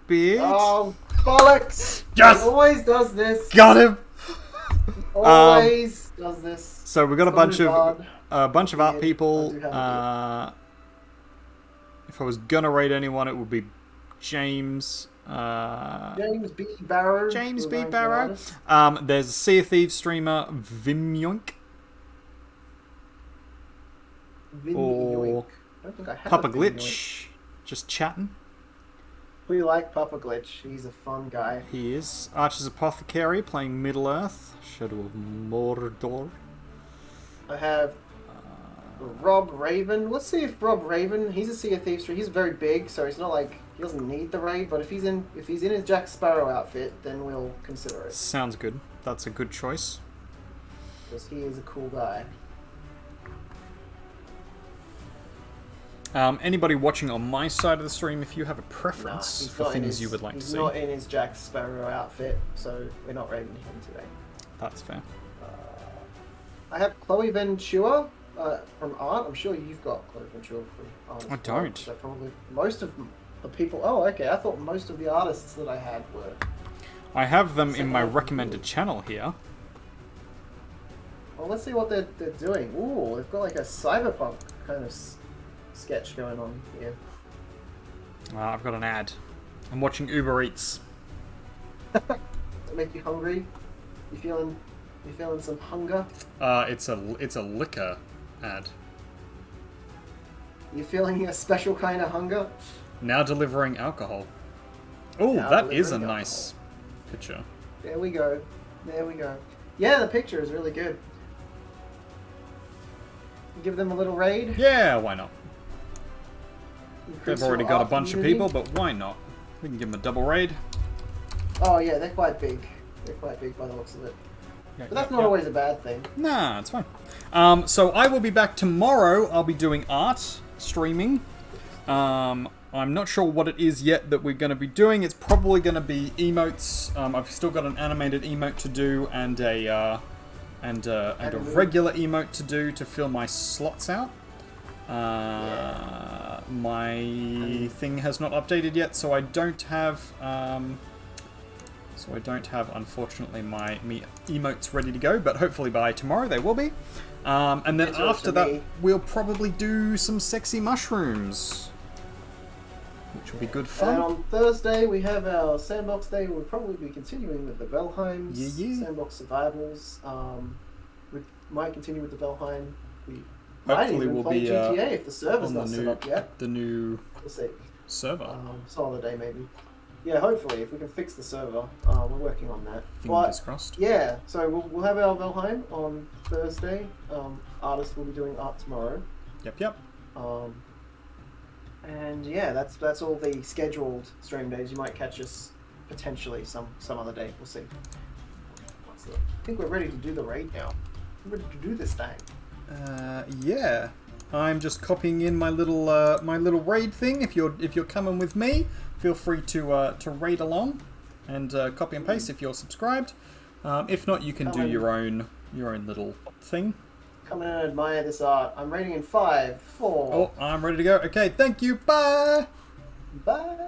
Beard. Oh, bollocks! Yes! He always does this. Got him! Always does this. So we got a bunch of art people. I do have If I was gonna rate anyone, it would be James. James B. Barrow. James who B. is an Barrow. artist. There's a Sea of Thieves streamer, Vimyoink. Vin Or Yoink. I don't think I have Papa a Vin Yoink. Glitch. Just chatting. We like Papa Glitch. He's a fun guy. He is. Archer's Apothecary playing Middle Earth. Shadow of Mordor. I have Rob Raven. Let's see if Rob Raven. He's a Sea of Thieves. He's very big, so he's not like he doesn't need the raid. But if he's in his Jack Sparrow outfit, then we'll consider it Sounds good. That's a good choice. because he is a cool guy. Anybody watching on my side of the stream, if you have a Nah, preference he's for not in things his, you would like to he's see, not in his Jack Sparrow outfit, so we're not raiding him today. that's fair. I have Chloe Ventura from art. I'm sure you've got Chloe Ventura from art. I don't. So probably most of the people. Oh, okay. I thought most of the artists that I had were. I have them in my Second recommended channel here. Well, let's see what they're doing. Ooh, they've got like a cyberpunk kind of sketch going on here. I've got an ad. I'm watching Uber Eats. Does it make you hungry? You feeling some hunger? It's a liquor ad. You feeling a special kind of hunger? Now delivering alcohol. Oh, Now that is a delivering nice picture. There we go. There we go. Yeah, the picture is really good. Give them a little raid. Yeah, why not? Increase They've already your got a art bunch of community. people, but why not? We can give them a double raid. Oh yeah, they're quite big. They're quite big by the looks of it. But that's not always a bad thing. Nah, it's fine. So I will be back tomorrow. I'll be doing art streaming. I'm not sure what it is yet that we're going to be doing. It's probably going to be emotes. I've still got an animated emote to do and a regular emote to do to fill my slots out. My thing has not updated yet, so I don't have. Unfortunately, my emotes ready to go, but hopefully by tomorrow they will be. And then after that, we'll probably do some sexy mushrooms, which will be good fun. And on Thursday we have our Sandbox Day. We'll probably be continuing with the Valheims, Sandbox Survivals. We might continue with the Valheim. We might Hopefully even we'll play be GTA if the server's on not set up yet. the new We'll see. server. Some other day maybe. Yeah, hopefully if we can fix the server. We're working on that. Fingers crossed. Yeah, so we'll have our Valheim on Thursday. Artist will be doing art tomorrow. Yep. And yeah, that's all the scheduled stream days. You might catch us potentially some other day. We'll see. I think we're ready to do the raid now. We're ready to do this thing. Yeah. I'm just copying in my little raid thing. If you're coming with me, feel free to raid along, and copy and paste if you're subscribed. If not, you can do your own little thing. Come in and admire this art. I'm raiding in 5, 4. Oh, I'm ready to go. Okay, thank you. Bye. Bye.